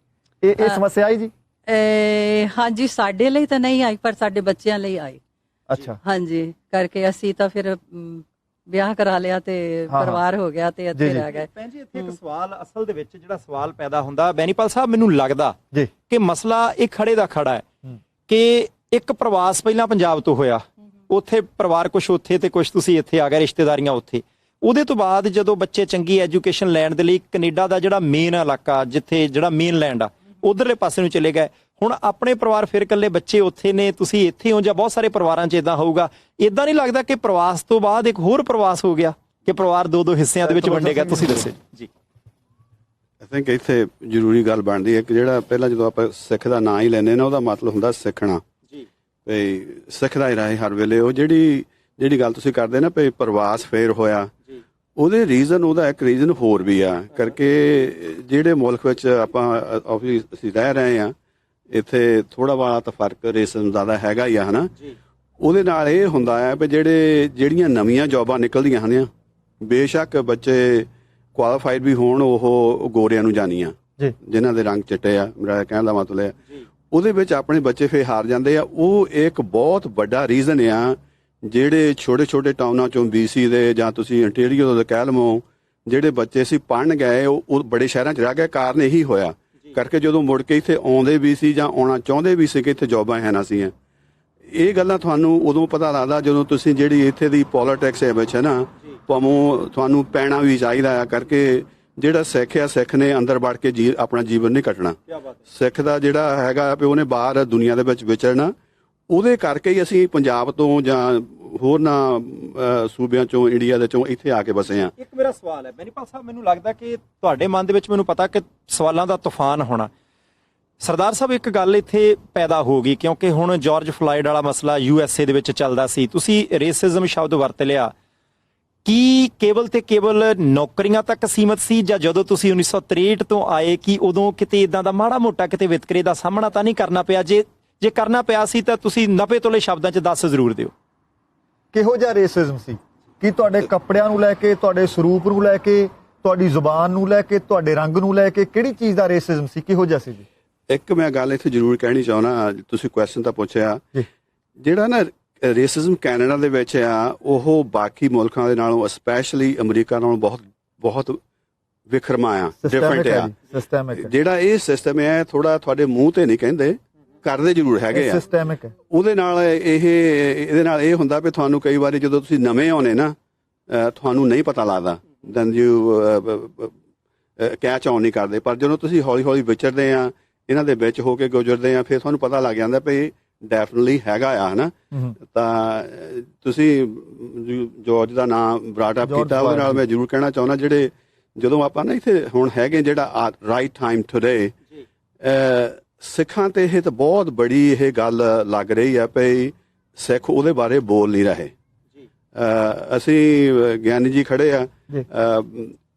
ਇਹ ਸਮੱਸਿਆ ਆਈ ਜੀ? ਹਾਂਜੀ, ਸਾਡੇ ਲਈ ਤਾਂ ਨਹੀਂ ਆਈ, ਪਰ ਸਾਡੇ ਬੱਚਿਆਂ ਲਈ ਆਈ। ਅੱਛਾ। ਹਾਂਜੀ, ਕਰਕੇ ਅਸੀਂ ਤਾਂ ਫਿਰ ਵਿਆਹ ਕਰਾ ਲਿਆ ਤੇ ਪਰਿਵਾਰ ਹੋ ਗਿਆ ਤੇ ਇੱਥੇ ਰਹਿ ਗਏ। ਭੈਣ ਜੀ, ਇੱਥੇ ਇੱਕ ਸਵਾਲ ਅਸਲ ਦੇ ਵਿੱਚ ਜਿਹੜਾ ਸਵਾਲ ਪੈਦਾ ਹੁੰਦਾ, ਬੈਨੀਪਾਲ ਸਾਹਿਬ, ਮੈਨੂੰ ਲੱਗਦਾ ਜੀ ਕਿ ਮਸਲਾ ਇਹ ਖੜੇ ਦਾ ਖੜਾ ਹੈ ਕਿ ਇੱਕ ਪ੍ਰਵਾਸ ਪਹਿਲਾਂ ਪੰਜਾਬ ਤੋਂ ਹੋਇਆ, ਉੱਥੇ ਪਰਿਵਾਰ ਕੁਛ ਉੱਥੇ ਤੇ ਕੁਛ ਤੁਸੀਂ ਇੱਥੇ ਆ ਗਏ, ਰਿਸ਼ਤੇਦਾਰੀਆਂ ਉੱਥੇ। ਉਹਦੇ ਤੋਂ ਬਾਅਦ ਜਦੋਂ ਬੱਚੇ ਚੰਗੀ ਐਜੂਕੇਸ਼ਨ ਲੈਣ ਦੇ ਲਈ ਕੈਨੇਡਾ ਦਾ ਜਿਹੜਾ ਮੇਨ ਇਲਾਕਾ, ਜਿੱਥੇ ਜਿਹੜਾ ਮੇਨਲੈਂਡ ਆ, ਉਧਰਲੇ ਪਾਸੇ ਨੂੰ ਚਲੇ ਗਏ। ਹੁਣ ਆਪਣੇ ਪਰਿਵਾਰ ਫਿਰ ਇਕੱਲੇ ਬੱਚੇ ਉੱਥੇ ਨੇ, ਤੁਸੀਂ ਇੱਥੇ ਹੋ, ਜਾਂ ਬਹੁਤ ਸਾਰੇ ਪਰਿਵਾਰਾਂ 'ਚ ਇਦਾਂ ਹੋਊਗਾ? ਇਦਾਂ ਨਹੀਂ ਲੱਗਦਾ ਕਿ ਪ੍ਰਵਾਸ ਤੋਂ ਬਾਅਦ ਇੱਕ ਹੋਰ ਪ੍ਰਵਾਸ ਹੋ ਗਿਆ, ਕਿ ਪਰਿਵਾਰ ਦੋ ਹਿੱਸਿਆਂ ਦੇ ਵਿੱਚ ਵੰਡੇ ਗਏ? ਤੁਸੀਂ ਦੱਸੋ ਜੀ। ਆਈ ਥਿੰਕ ਇੱਥੇ ਜ਼ਰੂਰੀ ਗੱਲ ਬਣਦੀ ਹੈ ਕਿ ਜਿਹੜਾ ਪਹਿਲਾਂ ਜਦੋਂ ਆਪਾਂ ਸਿੱਖ ਦਾ ਨਾਂ ਹੀ ਲੈਂਦੇ ਨਾ, ਉਹਦਾ ਮਤਲਬ ਹੁੰਦਾ ਸਿੱਖਣਾ ਜੀ, ਵੀ ਸਿੱਖਦਾ ਹੀ ਰਹੇ ਹਰ ਵੇਲੇ। ਉਹ ਜਿਹੜੀ ਗੱਲ ਤੁਸੀਂ ਕਰਦੇ ਨਾ ਵੀ ਪ੍ਰਵਾਸ ਫੇਰ ਹੋਇਆ, ਉਹਦੇ ਰੀਜ਼ਨ, ਉਹਦਾ ਇੱਕ ਰੀਜ਼ਨ ਹੋਰ ਵੀ ਆ, ਕਰਕੇ ਜਿਹੜੇ ਮੁਲਕ ਵਿੱਚ ਆਪਾਂ ਅਸੀਂ ਰਹਿ ਰਹੇ ਆ, ਇੱਥੇ ਥੋੜਾ ਬਾਲਾ ਤਾਂ ਫਰਕ ਰੇਸਮ ਜ਼ਿਆਦਾ ਹੈਗਾ ਹੀ ਆ, ਹਨਾ? ਉਹਦੇ ਨਾਲ ਇਹ ਹੁੰਦਾ ਹੈ ਵੀ ਜਿਹੜੀਆਂ ਨਵੀਆਂ ਜੌਬਾਂ ਨਿਕਲਦੀਆਂ ਹਨ, ਬੇਸ਼ੱਕ ਬੱਚੇ ਕੁਆਲੀਫਾਈਡ ਵੀ ਹੋਣ, ਉਹ ਗੋਰਿਆਂ ਨੂੰ ਜਾਣੀਆਂ, ਜਿਨ੍ਹਾਂ ਦੇ ਰੰਗ ਚਿੱਟੇ ਆ, ਮੇਰਾ ਕਹਿਣ ਦਾ ਮਤਲਬ ਹੈ, ਉਹਦੇ ਵਿੱਚ ਆਪਣੇ ਬੱਚੇ ਫੇਰ ਹਾਰ ਜਾਂਦੇ ਆ। ਉਹ ਇੱਕ ਬਹੁਤ ਵੱਡਾ ਰੀਜ਼ਨ ਆ, ਜਿਹੜੇ ਛੋਟੇ ਛੋਟੇ ਟਾਊਨਾਂ ਚੋਂ BC ਦੇ ਜਾਂ ਤੁਸੀਂ ਇੰਟੀਰੀਅਰ ਦੇ ਕਹਿ ਲਵੋ, ਜਿਹੜੇ ਬੱਚੇ ਸੀ ਪੜ੍ਹਨ ਗਏ, ਉਹ ਬੜੇ ਸ਼ਹਿਰਾਂ 'ਚ ਰਹਿ ਗਏ। ਕਾਰਨ ਇਹੀ ਹੋਇਆ ਕਰਕੇ ਜਦੋਂ ਮੁੜ ਕੇ ਇੱਥੇ ਆਉਂਦੇ ਵੀ ਸੀ ਜਾਂ ਆਉਣਾ ਚਾਹੁੰਦੇ ਵੀ ਸੀ ਕਿ ਇੱਥੇ ਜੌਬਾਂ ਹੈ ਨਾ ਸੀਆਂ। ਇਹ ਗੱਲਾਂ ਤੁਹਾਨੂੰ ਉਦੋਂ ਪਤਾ ਲੱਗਦਾ ਜਦੋਂ ਤੁਸੀਂ ਜਿਹੜੀ ਇੱਥੇ ਦੀ ਪੋਲੀਟਿਕਸ ਹੈ ਵਿੱਚ, ਹੈ ਨਾ, ਭਾਵੇਂ ਤੁਹਾਨੂੰ ਪੈਣਾ ਵੀ ਚਾਹੀਦਾ ਆ, ਕਰਕੇ ਜਿਹੜਾ ਸਿੱਖ ਨੇ ਅੰਦਰ ਵੜ ਕੇ ਆਪਣਾ ਜੀਵਨ ਨਹੀਂ ਕੱਟਣਾ। ਸਿੱਖ ਦਾ ਜਿਹੜਾ ਹੈਗਾ ਵੀ ਉਹਨੇ ਬਾਹਰ ਦੁਨੀਆ ਦੇ ਵਿੱਚ ਵਿਚਰਨਾ। ਉਹਦੇ ਕਰਕੇ ਹੀ ਅਸੀਂ ਪੰਜਾਬ ਤੋਂ ਜਾਂ ਹੋਰਨਾਂ ਸੂਬਿਆਂ ਚੋਂ ਇੰਡੀਆ ਦੇ ਚੋਂ ਇੱਥੇ ਆ ਕੇ ਵਸੇ ਆ। ਇੱਕ ਮੇਰਾ ਸਵਾਲ ਹੈ ਬੈਨੀਪਾਲ ਸਾਹਿਬ, ਮੈਨੂੰ ਲੱਗਦਾ ਕਿ ਤੁਹਾਡੇ ਮਨ ਦੇ ਵਿੱਚ ਮੈਨੂੰ ਪਤਾ ਕਿ ਸਵਾਲਾਂ ਦਾ ਤੂਫਾਨ ਹੋਣਾ। ਸਰਦਾਰ ਸਾਹਿਬ ਇੱਕ ਗੱਲ ਇੱਥੇ ਪੈਦਾ ਹੋ ਗਈ ਕਿਉਂਕਿ ਹੁਣ ਜਾਰਜ ਫਲਾਇਡ ਵਾਲਾ ਮਸਲਾ USA ਦੇ ਵਿੱਚ ਚੱਲਦਾ ਸੀ, ਤੁਸੀਂ ਰੇਸਿਜ਼ਮ ਸ਼ਬਦ ਵਰਤ ਲਿਆ। ਕੀ ਕੇਵਲ ਤੇ ਕੇਵਲ ਨੌਕਰੀਆਂ ਤੱਕ ਸੀਮਤ ਸੀ ਜਾਂ ਜਦੋਂ ਤੁਸੀਂ 1963 ਤੋਂ ਆਏ ਕਿ ਉਦੋਂ ਕਿਤੇ ਇਦਾਂ ਦਾ ਮਾੜਾ ਮੋਟਾ ਕਿਤੇ ਵਿਤਕਰੇ ਦਾ ਸਾਹਮਣਾ ਤਾਂ ਨਹੀਂ ਕਰਨਾ ਪਿਆ? ਜੇ ਕਰਨਾ ਪਿਆ ਸੀ ਤਾਂ ਤੁਸੀਂ 90 ਤੋਲੇ ਸ਼ਬਦਾਂ 'ਚ ਦੱਸ ਜ਼ਰੂਰ ਦਿਓ। ਕਿਹੋ ਜਿਹਾ ਰੇਸਿਜ਼ਮ ਸੀ? ਕੀ ਤੁਹਾਡੇ ਕੱਪੜਿਆਂ ਨੂੰ ਲੈ ਕੇ, ਤੁਹਾਡੇ ਸਰੂਪ ਨੂੰ ਲੈ ਕੇ, ਤੁਹਾਡੀ ਜ਼ੁਬਾਨ ਨੂੰ ਲੈ ਕੇ, ਤੁਹਾਡੇ ਰੰਗ ਨੂੰ ਲੈ ਕੇ, ਕਿਹੜੀ ਚੀਜ਼ ਦਾ ਰੇਸਿਜ਼ਮ ਸੀ? ਕਿਹੋ ਜਿਹਾ ਸੀ ਜੀ? ਇੱਕ ਮੈਂ ਗੱਲ ਇੱਥੇ ਜ਼ਰੂਰ ਕਹਿਣੀ ਚਾਹੁੰਦਾ, ਤੁਸੀਂ ਕੁਐਸਚਨ ਤਾਂ ਪੁੱਛਿਆ, ਜਿਹੜਾ ਨਾ ਰੇਸਿਜ਼ਮ ਕੈਨੇਡਾ ਦੇ ਵਿੱਚ ਆ ਉਹ ਬਾਕੀ ਮੁਲਕਾਂ ਦੇ ਨਾਲੋਂ ਸਪੈਸ਼ਲੀ ਅਮਰੀਕਾ ਨਾਲੋਂ ਬਹੁਤ ਵਿਖਰਮਾ ਆ, ਡਿਫਰੈਂਟ ਆ। ਜਿਹੜਾ ਇਹ ਸਿਸਟਮ ਹੈ ਥੋੜਾ ਤੁਹਾਡੇ ਮੂੰਹ ਤੇ ਨਹੀਂ ਕਹਿੰਦੇ, ਕਰਦੇ ਜ਼ਰੂਰ ਹੈਗੇ ਆ। ਸਿਸਟੈਮਿਕ ਹੈ। ਇਹਦੇ ਨਾਲ ਇਹ ਹੁੰਦਾ ਵੀ ਤੁਹਾਨੂੰ ਕਈ ਵਾਰੀ ਜਦੋਂ ਤੁਸੀਂ ਨਵੇਂ ਆਉਨੇ ਨਾ ਤੁਹਾਨੂੰ ਨਹੀਂ ਪਤਾ ਲੱਗਦਾ, ਦੈਨ ਯੂ ਕੈਚ ਆਨ ਨਹੀਂ ਕਰਦੇ, ਪਰ ਜਦੋਂ ਤੁਸੀਂ ਹੌਲੀ ਹੌਲੀ ਵਿਚਰਦੇ ਆ, ਇਹਨਾਂ ਦੇ ਵਿੱਚ ਹੋ ਕੇ ਗੁਜ਼ਰਦੇ ਆ, ਫਿਰ ਤੁਹਾਨੂੰ ਪਤਾ ਲੱਗ ਜਾਂਦਾ ਵੀ ਡੈਫੀਨਿਟਲੀ ਹੈਗਾ ਆ, ਹਨਾ। ਤਾਂ ਤੁਸੀਂ ਜਾਰਜ ਦਾ ਨਾਮ ਬਰਾਟ ਅਪ ਕੀਤਾ, ਉਹਦੇ ਨਾਲ ਮੈਂ ਜ਼ਰੂਰ ਕਹਿਣਾ ਚਾਹੁੰਦਾ, ਜਿਹੜੇ ਜਦੋਂ ਆਪਾਂ ਨਾ ਇੱਥੇ ਹੁਣ ਹੈਗੇ ਜਿਹੜਾ ਰਾਈਟ ਟਾਈਮ ਟੂਡੇ, ਸਿੱਖਾਂ ਤੇ ਇਹ ਤਾਂ ਬਹੁਤ ਬੜੀ ਇਹ ਗੱਲ ਲੱਗ ਰਹੀ ਆ ਵੀ ਸਿੱਖ ਉਹਦੇ ਬਾਰੇ ਬੋਲ ਨਹੀਂ ਰਹੇ। ਅਸੀਂ ਗਿਆਨੀ ਜੀ ਖੜੇ ਆ,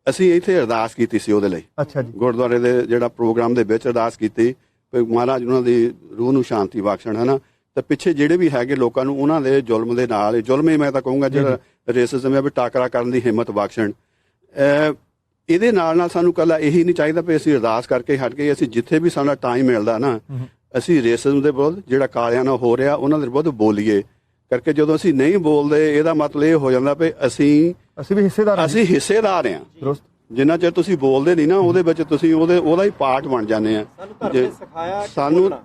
ਅਸੀਂ ਇੱਥੇ ਅਰਦਾਸ ਕੀਤੀ ਸੀ ਉਹਦੇ ਲਈ। ਅੱਛਾ ਜੀ। ਗੁਰਦੁਆਰੇ ਦੇ ਜਿਹੜਾ ਪ੍ਰੋਗਰਾਮ ਦੇ ਵਿੱਚ ਅਰਦਾਸ ਕੀਤੀ ਵੀ ਮਹਾਰਾਜ ਉਹਨਾਂ ਦੀ ਰੂਹ ਨੂੰ ਸ਼ਾਂਤੀ ਬਖਸ਼ਣ, ਹਨਾ। ਤੇ ਪਿੱਛੇ ਜਿਹੜੇ ਵੀ ਹੈਗੇ ਲੋਕਾਂ ਨੂੰ ਉਹਨਾਂ ਦੇ ਜ਼ੁਲਮ ਦੇ ਨਾਲ, ਜ਼ੁਲਮ ਹੀ ਮੈਂ ਤਾਂ ਕਹੂੰਗਾ ਜਿਹੜਾ ਰੇਸਿਜ਼ਮ ਹੈ, ਵੀ ਟਾਕਰਾ ਕਰਨ ਦੀ ਹਿੰਮਤ ਬਖਸ਼ਣ। ਇਹਦੇ ਨਾਲ ਸਾਨੂੰ ਕੱਲਾ ਇਹੀ ਨਹੀਂ ਚਾਹੀਦਾ ਵੀ ਅਸੀਂ ਅਰਦਾਸ ਕਰਕੇ ਹਟ ਗਏ, ਅਸੀਂ ਜਿੱਥੇ ਵੀ ਸਾਡਾ ਟਾਈਮ ਮਿਲਦਾ ਨਾ ਅਸੀਂ ਰੇਸਿਜ਼ਮ ਦੇ ਵਿਰੁੱਧ, ਜਿਹੜਾ ਕਾਲਿਆਂ ਨਾਲ ਹੋ ਰਿਹਾ ਉਹਨਾਂ ਦੇ ਵਿਰੁੱਧ ਬੋਲੀਏ। ਕਰਕੇ ਜਦੋਂ ਅਸੀਂ ਨਹੀਂ ਬੋਲਦੇ ਇਹਦਾ ਮਤਲਬ ਇਹ ਹੋ ਜਾਂਦਾ ਵੀ ਅਸੀਂ ਵੀ ਹਿੱਸੇਦਾਰ ਹਾਂ। ਜਿੰਨਾ ਚਿਰ ਤੁਸੀਂ ਬੋਲਦੇ ਨਹੀਂ ਨਾ ਉਹਦੇ ਵਿੱਚ ਤੁਸੀਂ ਉਹਦਾ ਹੀ ਪਾਰਟ ਬਣ ਜਾਂਦੇ ਆ।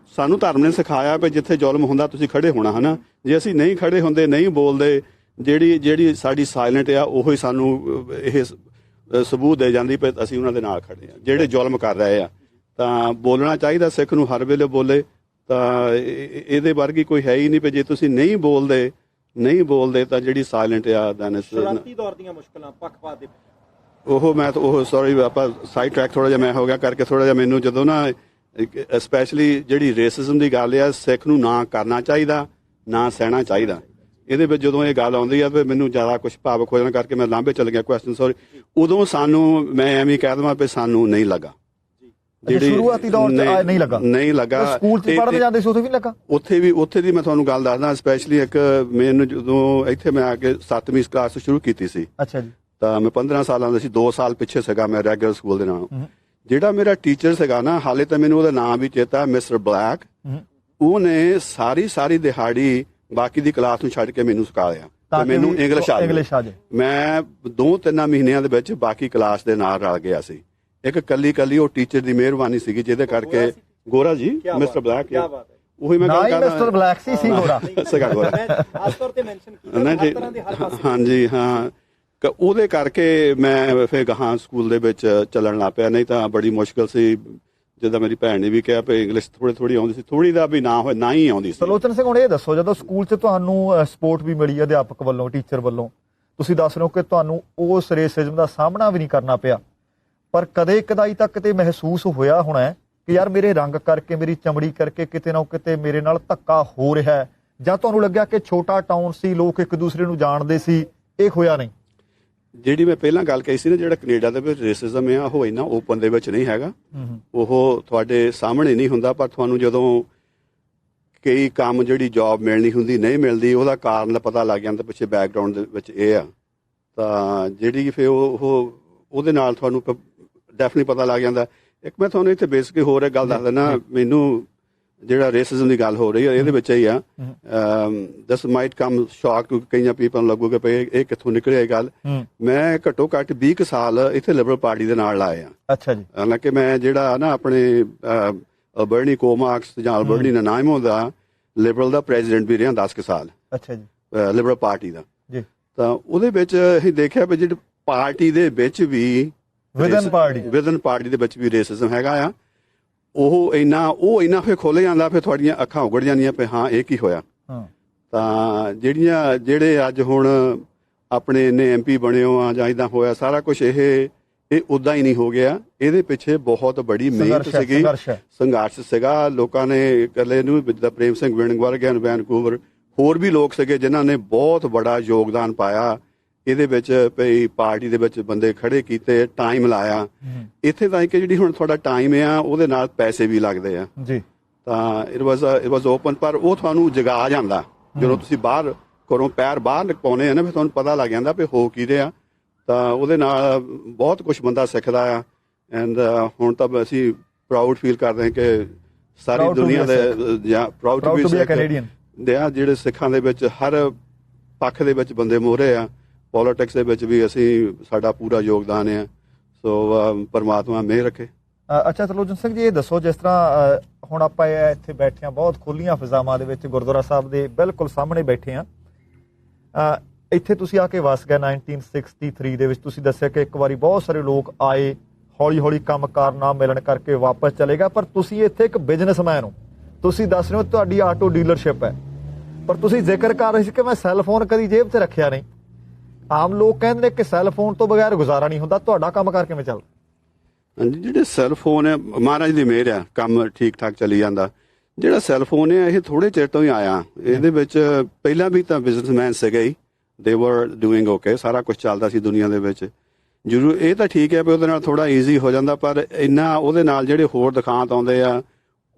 ਸਾਨੂੰ ਧਰਮ ਨੇ ਸਿਖਾਇਆ ਵੀ ਜਿੱਥੇ ਜ਼ੁਲਮ ਹੁੰਦਾ ਤੁਸੀਂ ਖੜੇ ਹੋਣਾ, ਹਨਾ। ਜੇ ਅਸੀਂ ਨਹੀਂ ਖੜੇ ਹੁੰਦੇ, ਨਹੀਂ ਬੋਲਦੇ, ਜਿਹੜੀ ਸਾਡੀ ਸਾਇਲੈਂਟ ਆ ਉਹੀ ਸਾਨੂੰ ਇਹ ਸਬੂਤ ਦੇ ਜਾਂਦੀ ਪਈ ਅਸੀਂ ਉਹਨਾਂ ਦੇ ਨਾਲ ਖੜੇ ਆ ਜਿਹੜੇ ਜ਼ੁਲਮ ਕਰ ਰਹੇ ਆ। ਤਾਂ ਬੋਲਣਾ ਚਾਹੀਦਾ, ਸਿੱਖ ਨੂੰ ਹਰ ਵੇਲੇ ਬੋਲੇ। ਤਾਂ ਇਹਦੇ ਵਰਗੀ ਕੋਈ ਹੈ ਹੀ ਨਹੀਂ ਵੀ ਜੇ ਤੁਸੀਂ ਨਹੀਂ ਬੋਲਦੇ ਤਾਂ ਜਿਹੜੀ ਸਾਇਲੈਂਟ ਆ ਸ਼ੁਰੂਆਤੀ ਦੌਰ ਦੀਆਂ ਮੁਸ਼ਕਲਾਂ ਪੱਖਪਾਤ ਦੇ ਸੌਰੀ ਆਪਾਂ ਸਾਈਡ ਟਰੈਕ ਥੋੜਾ ਜਿਹਾ ਮੈਂ ਹੋ ਗਿਆ ਕਰਕੇ, ਥੋੜਾ ਜਿਹਾ ਮੈਨੂੰ ਜਦੋਂ ਨਾ ਸਪੈਸ਼ਲੀ ਜਿਹੜੀ ਰੇਸਿਜ਼ਮ ਦੀ ਗੱਲ ਆ, ਸਿੱਖ ਨੂੰ ਨਾ ਕਰਨਾ ਚਾਹੀਦਾ, ਨਾ ਸਹਿਣਾ ਚਾਹੀਦਾ। ਇਹਦੇ ਵਿੱਚ ਜਦੋਂ ਇਹ ਗੱਲ ਆਉਂਦੀ ਆ ਵੀ ਮੈਨੂੰ ਜ਼ਿਆਦਾ ਕੁਝ ਭਾਵਕ ਹੋ ਜਾਣ ਕਰਕੇ ਮੈਂ ਲਾਂਭੇ ਚੱਲ ਗਿਆ ਕੁਐਸਚਨ, ਸੌਰੀ। ਉਦੋਂ ਸਾਨੂੰ ਮੈਂ ਐਵੇਂ ਕਹਿ ਦੇਵਾਂ ਵੀ ਸਾਨੂੰ ਨਹੀਂ ਲੱਗਾ, ਸ਼ੁਰੂਆਤੀ ਦੌਰ ਚ ਨਹੀਂ ਲੱਗਾ। ਸਕੂਲ ਚ ਪੜ੍ਹਦੇ ਜਾਂਦੇ ਸੀ ਉੱਥੇ ਵੀ ਲੱਗਾ? ਉੱਥੇ ਦੀ ਮੈਂ ਤੁਹਾਨੂੰ ਗੱਲ ਦੱਸਦਾ। ਸਪੈਸ਼ਲੀ ਇੱਕ ਮੈਨੂੰ ਜਦੋਂ ਇੱਥੇ ਮੈਂ ਆ ਕੇ 7ਵੀਂ ਕਲਾਸ ਸ਼ੁਰੂ ਕੀਤੀ ਸੀ। ਅੱਛਾ ਜੀ। ਤਾਂ ਮੈਂ 15 ਸਾਲਾਂ ਦਾ ਸੀ, 2 ਸਾਲ ਪਿੱਛੇ ਸੀਗਾ ਮੈਂ ਰੈਗੂਲਰ ਸਕੂਲ ਦੇ ਨਾਲੋਂ। ਜਿਹੜਾ ਮੇਰਾ ਟੀਚਰ ਸੀਗਾ ਨਾ, ਹਾਲੇ ਤਾਂ ਮੈਨੂੰ ਉਹਦਾ ਨਾਮ ਵੀ ਚੇਤਾ, ਮਿਸਟਰ ਬਲੈਕ। ਉਹਨੇ ਸਾਰੀ ਦਿਹਾੜੀ ਬਾਕੀ ਦੀ ਕਲਾਸ ਨੂੰ ਛੱਡ ਕੇ ਮੈਨੂੰ ਸਿਖਾਇਆ ਤੇ ਮੈਨੂੰ ਇੰਗਲਿਸ਼ ਆ ਜਾਏ। ਮੈਂ 2-3 ਮਹੀਨਿਆਂ ਦੇ ਵਿੱਚ ਬਾਕੀ ਕਲਾਸ ਦੇ ਨਾਲ ਰਲ ਗਿਆ ਸੀ। ਇੱਕ ਕੱਲੀ ਉਹ ਟੀਚਰ ਦੀ ਮਿਹਰਬਾਨੀ ਸੀਗੀ ਜਿਹਦੇ ਕਰਕੇ। ਗੋਰਾ ਜੀ, ਮਿਸਟਰ ਬਲੈਕ, ਉਹੀ ਮੈਂ ਗੱਲ ਕਰਦਾ। ਮਿਸਟਰ ਬਲੈਕ ਸੀ ਗੋਰਾ ਸੀਗਾ ਗੋਰਾ, ਖਾਸ ਤੌਰ ਤੇ ਮੈਂਸ਼ਨ ਕੀਤਾ। ਹਾਂਜੀ ਹਾਂ, ਉਹਦੇ ਕਰਕੇ ਮੈਂ ਫਿਰ ਗਾਹਾਂ ਸਕੂਲ ਦੇ ਵਿੱਚ ਚੱਲਣ ਲੱਗ ਪਿਆ। ਨਹੀਂ ਤਾਂ ਬੜੀ ਮੁਸ਼ਕਿਲ ਸੀ। ਜਿੱਦਾਂ ਮੇਰੀ ਭੈਣ ਨੇ ਵੀ ਕਿਹਾ ਵੀ ਇੰਗਲਿਸ਼ ਥੋੜੀ ਆਉਂਦੀ ਸੀ, ਥੋੜੀ ਦਾ ਵੀ ਨਾ ਹੀ ਆਉਂਦੀ ਸੀ। ਸਲੋਚਨ ਸਿੰਘ, ਹੁਣ ਇਹ ਦੱਸੋ, ਜਦੋਂ ਸਕੂਲ 'ਚ ਤੁਹਾਨੂੰ ਸਪੋਰਟ ਵੀ ਮਿਲੀ ਅਧਿਆਪਕ ਵੱਲੋਂ, ਟੀਚਰ ਵੱਲੋਂ, ਤੁਸੀਂ ਦੱਸ ਰਹੇ ਹੋ ਕਿ ਤੁਹਾਨੂੰ ਉਸ ਰੇਸਿਜ਼ਮ ਦਾ ਸਾਹਮਣਾ ਵੀ ਨਹੀਂ ਕਰਨਾ ਪਿਆ, ਪਰ ਕਦੇ ਕਦਾਈ ਤੱਕ ਤੇ ਮਹਿਸੂਸ ਹੋਇਆ ਹੋਣਾ ਕਿ ਯਾਰ ਮੇਰੇ ਰੰਗ ਕਰਕੇ, ਮੇਰੀ ਚਮੜੀ ਕਰਕੇ ਕਿਤੇ ਨਾ ਕਿਤੇ ਮੇਰੇ ਨਾਲ ਧੱਕਾ ਹੋ ਰਿਹਾ ਹੈ, ਜਾਂ ਤੁਹਾਨੂੰ ਲੱਗਿਆ ਕਿ ਛੋਟਾ ਟਾਊਨ ਸੀ, ਲੋਕ ਇੱਕ ਦੂਸਰੇ ਨੂੰ ਜਾਣਦੇ ਸੀ, ਇਹ ਹੋਇਆ ਨਹੀਂ? ਜਿਹੜੀ ਮੈਂ ਪਹਿਲਾਂ ਗੱਲ ਕਹੀ ਸੀ ਨਾ, ਜਿਹੜਾ ਕੈਨੇਡਾ ਦੇ ਵਿੱਚ ਰੇਸਿਜ਼ਮ ਆ ਉਹ ਇੰਨਾ ਓਪਨ ਦੇ ਵਿੱਚ ਨਹੀਂ ਹੈਗਾ। ਉਹ ਤੁਹਾਡੇ ਸਾਹਮਣੇ ਨਹੀਂ ਹੁੰਦਾ, ਪਰ ਤੁਹਾਨੂੰ ਜਦੋਂ ਕਈ ਕੰਮ ਜਿਹੜੀ ਜੌਬ ਮਿਲਣੀ ਹੁੰਦੀ ਨਹੀਂ ਮਿਲਦੀ, ਉਹਦਾ ਕਾਰਨ ਪਤਾ ਲੱਗ ਜਾਂਦਾ ਪਿੱਛੇ ਬੈਕਗਰਾਉਂਡ ਦੇ ਵਿੱਚ ਇਹ ਆ। ਤਾਂ ਜਿਹੜੀ ਫਿਰ ਉਹਦੇ ਨਾਲ ਤੁਹਾਨੂੰ ਡੈਫੀਨਿਟਲੀ ਪਤਾ ਲੱਗ ਜਾਂਦਾ। ਇੱਕ ਮੈਂ ਤੁਹਾਨੂੰ ਇੱਥੇ ਬੇਸਿਕ ਹੋਰ ਇੱਕ ਗੱਲ ਦੱਸ ਦਿੰਦਾ। ਮੈਨੂੰ ਜਿਹੜਾ ਰੇਸਿਜ਼ਮ ਦੀ ਗੱਲ ਹੋ ਰਹੀ ਹੈ ਇਹਦੇ ਵਿੱਚ ਹੀ ਆ, ਦਿਸ ਮਾਈਟ ਕਮ ਸ਼ੌਕ, ਕਿਉਂਕਿ ਕਈਆਂ ਪੀਪਲ ਨੂੰ ਲੱਗੂਗਾ ਵੀ ਇਹ ਕਿੱਥੋਂ ਨਿਕਲਿਆ ਇਹ ਗੱਲ। ਮੈਂ ਘੱਟੋ ਘੱਟ 20 ਸਾਲ ਇੱਥੇ ਲਿਬਰਲ ਪਾਰਟੀ ਦੇ ਨਾਲ ਲਾਏ ਆ। ਅੱਛਾ ਜੀ। ਹਾਲਾਂਕਿ ਮੈਂ ਜਿਹੜਾ ਨਾ ਆਪਣੇ ਅਲਬਰਨੀ ਕੋਮਾਰਕਸ ਜਾਂ ਅਲਬਰਨੀ ਨਨਾਇਮੋ ਦਾ ਲਿਬਰਲ ਦਾ ਪ੍ਰੈਜ਼ੀਡੈਂਟ ਵੀ ਰਿਹਾ 10 ਸਾਲ। ਅੱਛਾ ਜੀ। ਲਿਬਰਲ ਪਾਰਟੀ ਦਾ। ਤਾਂ ਉਹਦੇ ਵਿੱਚ ਅਸੀਂ ਦੇਖਿਆ ਵੀ ਜਿਹੜੀ ਪਾਰਟੀ ਦੇ ਵਿੱਚ ਵੀ ਵਿਦਨ ਪਾਰਟੀ ਦੇ ਵਿੱਚ ਵੀ ਰੇਸਿਜ਼ਮ ਹੈਗਾ ਆ। ਉਹ ਇੰਨਾ ਫਿਰ ਖੁੱਲ ਜਾਂਦਾ, ਫਿਰ ਤੁਹਾਡੀਆਂ ਅੱਖਾਂ ਉਗੜ ਜਾਂਦੀਆਂ ਵੀ ਹਾਂ ਇਹ ਕੀ ਹੋਇਆ। ਤਾਂ ਜਿਹੜੇ ਅੱਜ ਹੁਣ ਆਪਣੇ ਇੰਨੇ MP ਬਣੇ ਹੋ ਆ ਜਾਂ ਇਦਾਂ ਹੋਇਆ ਸਾਰਾ ਕੁਝ ਇਹ ਉਦਾਂ ਹੀ ਨਹੀਂ ਹੋ ਗਿਆ। ਇਹਦੇ ਪਿੱਛੇ ਬਹੁਤ ਬੜੀ ਮਿਹਨਤ ਸੀਗੀ, ਸੰਘਰਸ਼ ਸੀਗਾ। ਲੋਕਾਂ ਨੇ ਇਕੱਲੇ ਨੂੰ ਜਿੱਦਾਂ ਪ੍ਰੇਮ ਸਿੰਘ ਵਰਗਿਆਂ ਨੂੰ ਵੈਨਕੂਵਰ ਹੋਰ ਵੀ ਲੋਕ ਸੀਗੇ ਜਿਨ੍ਹਾਂ ਨੇ ਬਹੁਤ ਬੜਾ ਯੋਗਦਾਨ ਪਾਇਆ ਇਹਦੇ ਵਿੱਚ। ਭਈ ਪਾਰਟੀ ਦੇ ਵਿੱਚ ਬੰਦੇ ਖੜੇ ਕੀਤੇ, ਟਾਈਮ ਲਾਇਆ। ਇੱਥੇ ਤਾਂ ਕਿ ਜਿਹੜੀ ਹੁਣ ਤੁਹਾਡਾ ਟਾਈਮ ਆ ਉਹਦੇ ਨਾਲ ਪੈਸੇ ਵੀ ਲੱਗਦੇ ਆ ਜੀ। ਤਾਂ ਇਟ ਵਾਜ਼ ਓਪਨ, ਪਰ ਉਹ ਤੁਹਾਨੂੰ ਜਗਾ ਜਾਂਦਾ ਜਦੋਂ ਤੁਸੀਂ ਬਾਹਰ ਘਰੋਂ ਪੈਰ ਬਾਹਰ ਪਾਉਨੇ ਆ ਨਾ, ਫਿਰ ਤੁਹਾਨੂੰ ਪਤਾ ਲੱਗ ਜਾਂਦਾ ਵੀ ਹੋ ਕੀ ਰਿਹਾ। ਤਾਂ ਉਹਦੇ ਨਾਲ ਬਹੁਤ ਕੁਝ ਬੰਦਾ ਸਿੱਖਦਾ ਆ। ਐਂਡ ਹੁਣ ਤਾਂ ਅਸੀਂ ਪ੍ਰਾਊਡ ਫੀਲ ਕਰਦੇ ਹਾਂ ਕਿ ਸਾਰੀ ਦੁਨੀਆ ਦੇ ਪ੍ਰਾਊਡ ਟੂ ਬੀ ਕੈਨੇਡੀਅਨ ਦੇ ਆ, ਜਿਹੜੇ ਸਿੱਖਾਂ ਦੇ ਵਿੱਚ ਹਰ ਪੱਖ ਦੇ ਵਿੱਚ ਬੰਦੇ ਮੋਹਰੇ ਆ। ਪੋਲਿਟਿਕਸ ਦੇ ਵਿੱਚ ਵੀ ਸਾਡਾ ਪੂਰਾ ਯੋਗਦਾਨ ਆ। ਸੋ ਪਰਮਾਤਮਾ ਮਿਹਰ ਰੱਖੇ। ਅੱਛਾ ਤਰਲੋਚਨ ਸਿੰਘ ਜੀ, ਇਹ ਦੱਸੋ ਜਿਸ ਤਰ੍ਹਾਂ ਹੁਣ ਆਪਾਂ ਇੱਥੇ ਬੈਠੇ ਹਾਂ ਬਹੁਤ ਖੁੱਲੀਆਂ ਫਿਜ਼ਾਵਾਂ ਦੇ ਵਿੱਚ, ਗੁਰਦੁਆਰਾ ਸਾਹਿਬ ਦੇ ਬਿਲਕੁਲ ਸਾਹਮਣੇ ਬੈਠੇ ਹਾਂ। ਇੱਥੇ ਤੁਸੀਂ ਆ ਕੇ ਵਸ ਗਏ 1963 ਦੇ ਵਿੱਚ। ਤੁਸੀਂ ਦੱਸਿਆ ਕਿ ਇੱਕ ਵਾਰੀ ਬਹੁਤ ਸਾਰੇ ਲੋਕ ਆਏ, ਹੌਲੀ ਹੌਲੀ ਕੰਮਕਾਰ ਨਾ ਮਿਲਣ ਕਰਕੇ ਵਾਪਸ ਚਲੇ ਗਏ, ਪਰ ਤੁਸੀਂ ਇੱਥੇ ਇੱਕ ਬਿਜ਼ਨਸਮੈਨ ਹੋ। ਤੁਸੀਂ ਦੱਸ ਰਹੇ ਹੋ ਤੁਹਾਡੀ ਆਟੋ ਡੀਲਰਸ਼ਿਪ ਹੈ, ਪਰ ਤੁਸੀਂ ਜ਼ਿਕਰ ਕਰ ਰਹੇ ਸੀ ਕਿ ਮੈਂ ਸੈੱਲ ਫੋਨ ਕਦੀ ਜੇਬ 'ਚ ਰੱਖਿਆ ਨਹੀਂ। ਆਮ ਲੋਕ ਕਹਿੰਦੇ ਨੇ ਕਿ ਸੈੱਲ ਫੋਨ ਤੋਂ ਬਗੈਰ ਗੁਜ਼ਾਰਾ ਨਹੀਂ ਹੁੰਦਾ, ਤੁਹਾਡਾ ਕੰਮ ਕਾਰ ਕਿਵੇਂ ਚੱਲਦਾ? ਹਾਂਜੀ, ਜਿਹੜੇ ਸੈੱਲ ਫੋਨ ਹੈ ਮਹਾਰਾਜ ਦੀ ਮਿਹਰ ਆ, ਕੰਮ ਠੀਕ ਠਾਕ ਚੱਲੀ ਜਾਂਦਾ। ਜਿਹੜਾ ਸੈੱਲ ਫੋਨ ਹੈ ਇਹ ਥੋੜੇ ਚਿਰ ਤੋਂ ਹੀ ਆਇਆ। ਇਹਦੇ ਵਿੱਚ ਪਹਿਲਾਂ ਵੀ ਤਾਂ ਬਿਜ਼ਨਸਮੈਨ ਸੀਗੇ ਹੀ, ਦੇ ਵਰ ਡੂਇੰਗ ਓਕੇ, ਸਾਰਾ ਕੁਝ ਚੱਲਦਾ ਸੀ ਦੁਨੀਆ ਦੇ ਵਿੱਚ। ਜ਼ਰੂਰ ਇਹ ਤਾਂ ਠੀਕ ਹੈ ਵੀ ਉਹਦੇ ਨਾਲ ਥੋੜਾ ਈਜ਼ੀ ਹੋ ਜਾਂਦਾ, ਪਰ ਇੰਨਾ ਉਹਦੇ ਨਾਲ ਜਿਹੜੇ ਹੋਰ ਦਿਖਾਂਤ ਆਉਂਦੇ ਆ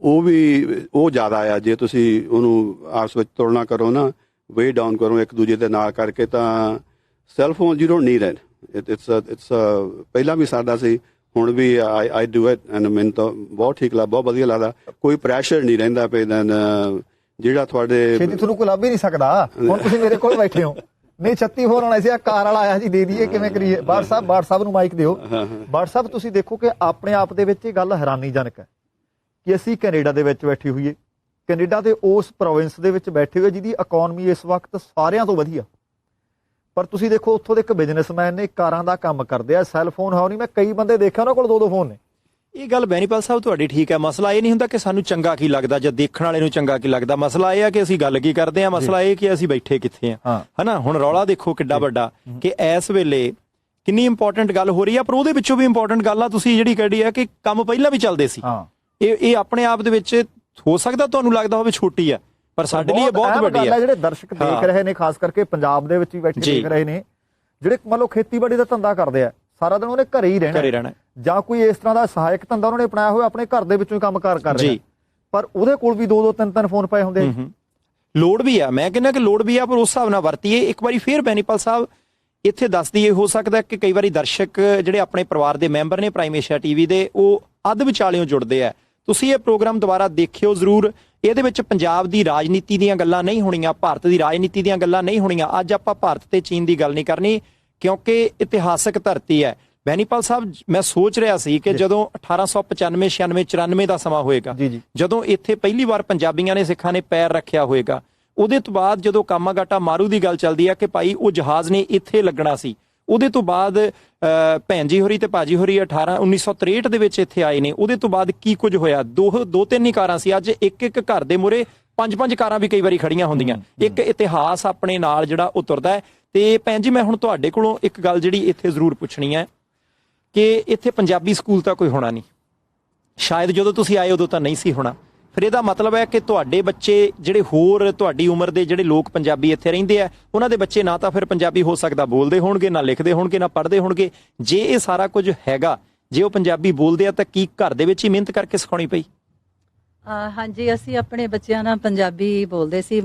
ਉਹ ਜ਼ਿਆਦਾ ਆ। ਜੇ ਤੁਸੀਂ ਉਹਨੂੰ ਆਪਸ ਵਿੱਚ ਤੁਲਨਾ ਕਰੋ ਨਾ, ਵੇ ਡਾਊਨ ਕਰੋ ਇੱਕ ਦੂਜੇ ਦੇ ਨਾਲ ਕਰਕੇ, ਤਾਂ cell phone you don't need it's ਪਹਿਲਾਂ ਵੀ ਸਾਡਾ ਸੀ, ਹੁਣ ਵੀ ਆਈ ਡੂ ਇਟ ਐਂਡ ਮੈਨੂੰ ਤਾਂ ਬਹੁਤ ਠੀਕ ਲੱਗਦਾ, ਬਹੁਤ ਵਧੀਆ ਲੱਗਦਾ। ਕੋਈ ਪ੍ਰੈਸ਼ਰ ਨਹੀਂ ਰਹਿੰਦਾ ਪਏ ਜਿਹੜਾ ਤੁਹਾਡੇ ਤੁਹਾਨੂੰ ਕੋਈ ਲੱਭ ਹੀ ਨਹੀਂ ਸਕਦਾ। ਹੁਣ ਤੁਸੀਂ ਮੇਰੇ ਕੋਲ ਬੈਠੇ ਹੋ, ਨਹੀਂ 36 ਹੋਰ ਆਉਣਾ ਸੀ, ਆ ਕਾਰ ਵਾਲਾ ਆਇਆ ਜੀ, ਦੇ ਦਈਏ, ਕਿਵੇਂ ਕਰੀਏ? ਬਾੜ ਸਾਹਿਬ ਨੂੰ ਮਾਈਕ ਦਿਓ। ਬਾੜ ਸਾਹਿਬ, ਤੁਸੀਂ ਦੇਖੋ ਕਿ ਆਪਣੇ ਆਪ ਦੇ ਵਿੱਚ ਇਹ ਗੱਲ ਹੈਰਾਨੀਜਨਕ ਹੈ ਕਿ ਅਸੀਂ ਕੈਨੇਡਾ ਦੇ ਵਿੱਚ ਬੈਠੇ ਹੋਈਏ, ਕੈਨੇਡਾ ਦੇ ਉਸ ਪ੍ਰੋਵਿੰਸ ਦੇ ਵਿੱਚ ਬੈਠੇ ਹੋਏ ਜਿਹਦੀ ਇਕਨੋਮੀ ਇਸ ਵਕਤ ਸਾਰਿਆਂ ਤੋਂ ਵਧੀਆ, ਪਰ ਤੁਸੀਂ ਦੇਖੋ ਉੱਥੋਂ ਦੇ ਇੱਕ ਬਿਜ਼ਨਸਮੈਨ ਨੇ, ਕਾਰਾਂ ਦਾ ਕੰਮ ਕਰਦੇ ਆ, ਸੈੱਲ ਫੋਨ ਹੈ ਨਹੀਂ। ਮੈਂ ਕਈ ਬੰਦੇ ਦੇਖਿਆ ਉਹਨਾਂ ਕੋਲ 2-2 ਫੋਨ ਨੇ। ਇਹ ਗੱਲ ਬੈਨੀਪਾਲ ਸਾਹਿਬ ਤੁਹਾਡੀ ਠੀਕ ਹੈ। ਮਸਲਾ ਇਹ ਨਹੀਂ ਹੁੰਦਾ ਕਿ ਸਾਨੂੰ ਚੰਗਾ ਕੀ ਲੱਗਦਾ ਜਾਂ ਦੇਖਣ ਵਾਲੇ ਨੂੰ ਚੰਗਾ ਕੀ ਲੱਗਦਾ। ਮਸਲਾ ਇਹ ਆ ਕਿ ਅਸੀਂ ਗੱਲ ਕੀ ਕਰਦੇ ਆ, ਮਸਲਾ ਇਹ ਕਿ ਅਸੀਂ ਬੈਠੇ ਕਿੱਥੇ ਆ, ਹਨਾ। ਹੁਣ ਰੌਲਾ ਦੇਖੋ ਕਿੱਡਾ ਵੱਡਾ ਕਿ ਇਸ ਵੇਲੇ ਕਿੰਨੀ ਇੰਪੋਰਟੈਂਟ ਗੱਲ ਹੋ ਰਹੀ ਆ, ਪਰ ਉਹਦੇ ਵਿੱਚੋਂ ਵੀ ਇੰਪੋਰਟੈਂਟ ਗੱਲ ਆ ਤੁਸੀਂ ਜਿਹੜੀ ਕਹੀ ਆ ਕਿ ਕੰਮ ਪਹਿਲਾਂ ਵੀ ਚੱਲਦੇ ਸੀ। ਇਹ ਆਪਣੇ ਆਪ ਦੇ ਵਿੱਚ ਹੋ ਸਕਦਾ ਤੁਹਾਨੂੰ ਲੱਗਦਾ ਹੋਵੇ ਛੋਟੀ ਆ, ਪਰ ਸਾਡੇ ਲਈ ਇਹ ਬਹੁਤ ਵੱਡੀ ਆ। ਜਿਹੜੇ ਦਰਸ਼ਕ ਦੇਖ ਰਹੇ ਨੇ, ਖਾਸ ਕਰਕੇ ਪੰਜਾਬ ਦੇ ਵਿੱਚ ਵੀ ਬੈਠੇ ਦੇਖ ਰਹੇ ਨੇ, ਜਿਹੜੇ ਮੰਨ ਲਓ ਖੇਤੀਬਾੜੀ ਦਾ ਧੰਦਾ ਕਰਦੇ ਆ, ਸਾਰਾ ਦਿਨ ਉਹਨੇ ਘਰੇ ਹੀ ਰਹਿਣਾ, ਜਾਂ ਕੋਈ ਇਸ ਤਰ੍ਹਾਂ ਦਾ ਸਹਾਇਕ ਧੰਦਾ ਉਹਨਾਂ ਨੇ ਅਪਣਾਇਆ ਹੋਇਆ, ਆਪਣੇ ਘਰ ਦੇ ਵਿੱਚੋਂ ਹੀ ਕੰਮਕਾਰ ਕਰ ਰਹੇ, ਪਰ ਉਹਦੇ ਕੋਲ ਵੀ 2-2 3-3 ਫੋਨ ਪਏ ਹੁੰਦੇ। ਲੋੜ ਵੀ ਆ, ਮੈਂ ਕਹਿੰਦਾ ਕਿ ਲੋੜ ਵੀ ਆ, ਪਰ ਉਸ ਹਿਸਾਬ ਨਾਲ ਵਰਤੀਏ। ਇੱਕ ਵਾਰੀ ਫੇਰ ਬੈਨੀਪਾਲ ਸਾਹਿਬ ਇੱਥੇ ਦੱਸ ਦਈਏ, ਹੋ ਸਕਦਾ ਕਿ ਕਈ ਵਾਰੀ ਦਰਸ਼ਕ ਜਿਹੜੇ ਆਪਣੇ ਪਰਿਵਾਰ ਦੇ ਮੈਂਬਰ ਨੇ ਪ੍ਰਾਈਮ ਏਸ਼ੀਆ TV ਦੇ, ਉਹ ਅੱਧ ਵਿਚਾਲਿਓਂ ਜੁੜਦੇ ਆ। ਤੁਸੀਂ ਇਹ ਪ੍ਰੋਗਰਾਮ ਦੁਬਾਰਾ ਦੇਖਿਓ ਜ਼ਰੂਰ। ਇਹਦੇ ਵਿੱਚ ਪੰਜਾਬ ਦੀ ਰਾਜਨੀਤੀ ਦੀਆਂ ਗੱਲਾਂ ਨਹੀਂ ਹੋਣੀਆਂ, ਭਾਰਤ ਦੀ ਰਾਜਨੀਤੀ ਦੀਆਂ ਗੱਲਾਂ ਨਹੀਂ ਹੋਣੀਆਂ। ਅੱਜ ਆਪਾਂ ਭਾਰਤ ਤੇ ਚੀਨ ਦੀ ਗੱਲ ਨਹੀਂ ਕਰਨੀ, ਕਿਉਂਕਿ ਇਤਿਹਾਸਕ ਧਰਤੀ ਹੈ। ਬੈਨੀਪਾਲ ਸਾਹਿਬ, ਮੈਂ ਸੋਚ ਰਿਹਾ ਸੀ ਕਿ ਜਦੋਂ 1895 96 94 ਦਾ ਸਮਾਂ ਹੋਏਗਾ, ਜਦੋਂ ਇੱਥੇ ਪਹਿਲੀ ਵਾਰ ਪੰਜਾਬੀਆਂ ਨੇ, ਸਿੱਖਾਂ ਨੇ ਪੈਰ ਰੱਖਿਆ ਹੋਏਗਾ, ਉਹਦੇ ਤੋਂ ਬਾਅਦ ਜਦੋਂ ਕਾਮਾਗਾਟਾ ਮਾਰੂ ਦੀ ਗੱਲ ਚੱਲਦੀ ਹੈ ਕਿ ਭਾਈ ਉਹ ਜਹਾਜ਼ ਨੇ ਇੱਥੇ ਲੱਗਣਾ ਸੀ, ਉਹਦੇ ਤੋਂ ਬਾਅਦ ਭੈਣ ਜੀ ਹੋਰੀ ਤੇ ਭਾਜੀ ਹੋਰੀ 1963 ਦੇ ਵਿੱਚ ਇੱਥੇ ਆਏ ਨੇ। ਉਹਦੇ ਤੋਂ ਬਾਅਦ ਕੀ ਕੁਝ ਹੋਇਆ? ਦੋ ਤਿੰਨ ਹੀ ਕਾਰਾਂ ਸੀ, ਅੱਜ ਇੱਕ ਘਰ ਦੇ ਮੂਹਰੇ 5-5 ਕਾਰਾਂ ਵੀ ਕਈ ਵਾਰੀ ਖੜੀਆਂ ਹੁੰਦੀਆਂ। ਇੱਕ ਇਤਿਹਾਸ ਆਪਣੇ ਨਾਲ ਜਿਹੜਾ ਉਹ ਤੁਰਦਾ ਹੈ। ਤੇ ਭੈਣ ਜੀ, ਮੈਂ ਹੁਣ ਤੁਹਾਡੇ ਕੋਲੋਂ ਇੱਕ ਗੱਲ ਜਿਹੜੀ ਇੱਥੇ ਜ਼ਰੂਰ ਪੁੱਛਣੀ ਹੈ ਕਿ ਇੱਥੇ ਪੰਜਾਬੀ ਸਕੂਲ ਤਾਂ ਕੋਈ ਹੋਣਾ ਨਹੀਂ, ਸ਼ਾਇਦ ਜਦੋਂ ਤੁਸੀਂ ਆਏ ਉਦੋਂ ਤਾਂ ਨਹੀਂ ਸੀ ਹੋਣਾ। ਫਿਰ ਇਹਦਾ ਮਤਲਬ ਹੈ ਕਿ ਤੁਹਾਡੇ ਬੱਚੇ ਜਿਹੜੇ ਹੋਰ ਤੁਹਾਡੀ ਉਮਰ ਦੇ ਜਿਹੜੇ ਲੋਕ ਪੰਜਾਬੀ ਇੱਥੇ ਰਹਿੰਦੇ ਆ, ਉਹਨਾਂ ਦੇ ਬੱਚੇ ਨਾ ਤਾਂ ਫਿਰ ਪੰਜਾਬੀ ਹੋ ਸਕਦਾ ਬੋਲਦੇ ਹੋਣਗੇ, ਨਾ ਲਿਖਦੇ ਹੋਣਗੇ, ਨਾ ਪੜ੍ਹਦੇ ਹੋਣਗੇ। ਜੇ ਇਹ ਸਾਰਾ ਕੁਝ ਹੈਗਾ, ਜੇ ਉਹ ਪੰਜਾਬੀ ਬੋਲਦੇ ਆ, ਤਾਂ ਕੀ ਘਰ ਦੇ ਵਿੱਚ ਹੀ ਮਿਹਨਤ ਕਰਕੇ ਸਿਖਾਉਣੀ ਪਈ? ਹਾਂਜੀ, ਅਸੀਂ ਆਪਣੇ ਬੱਚਿਆਂ ਨਾਲ ਪੰਜਾਬੀ ਬੋਲਦੇ ਸੀ।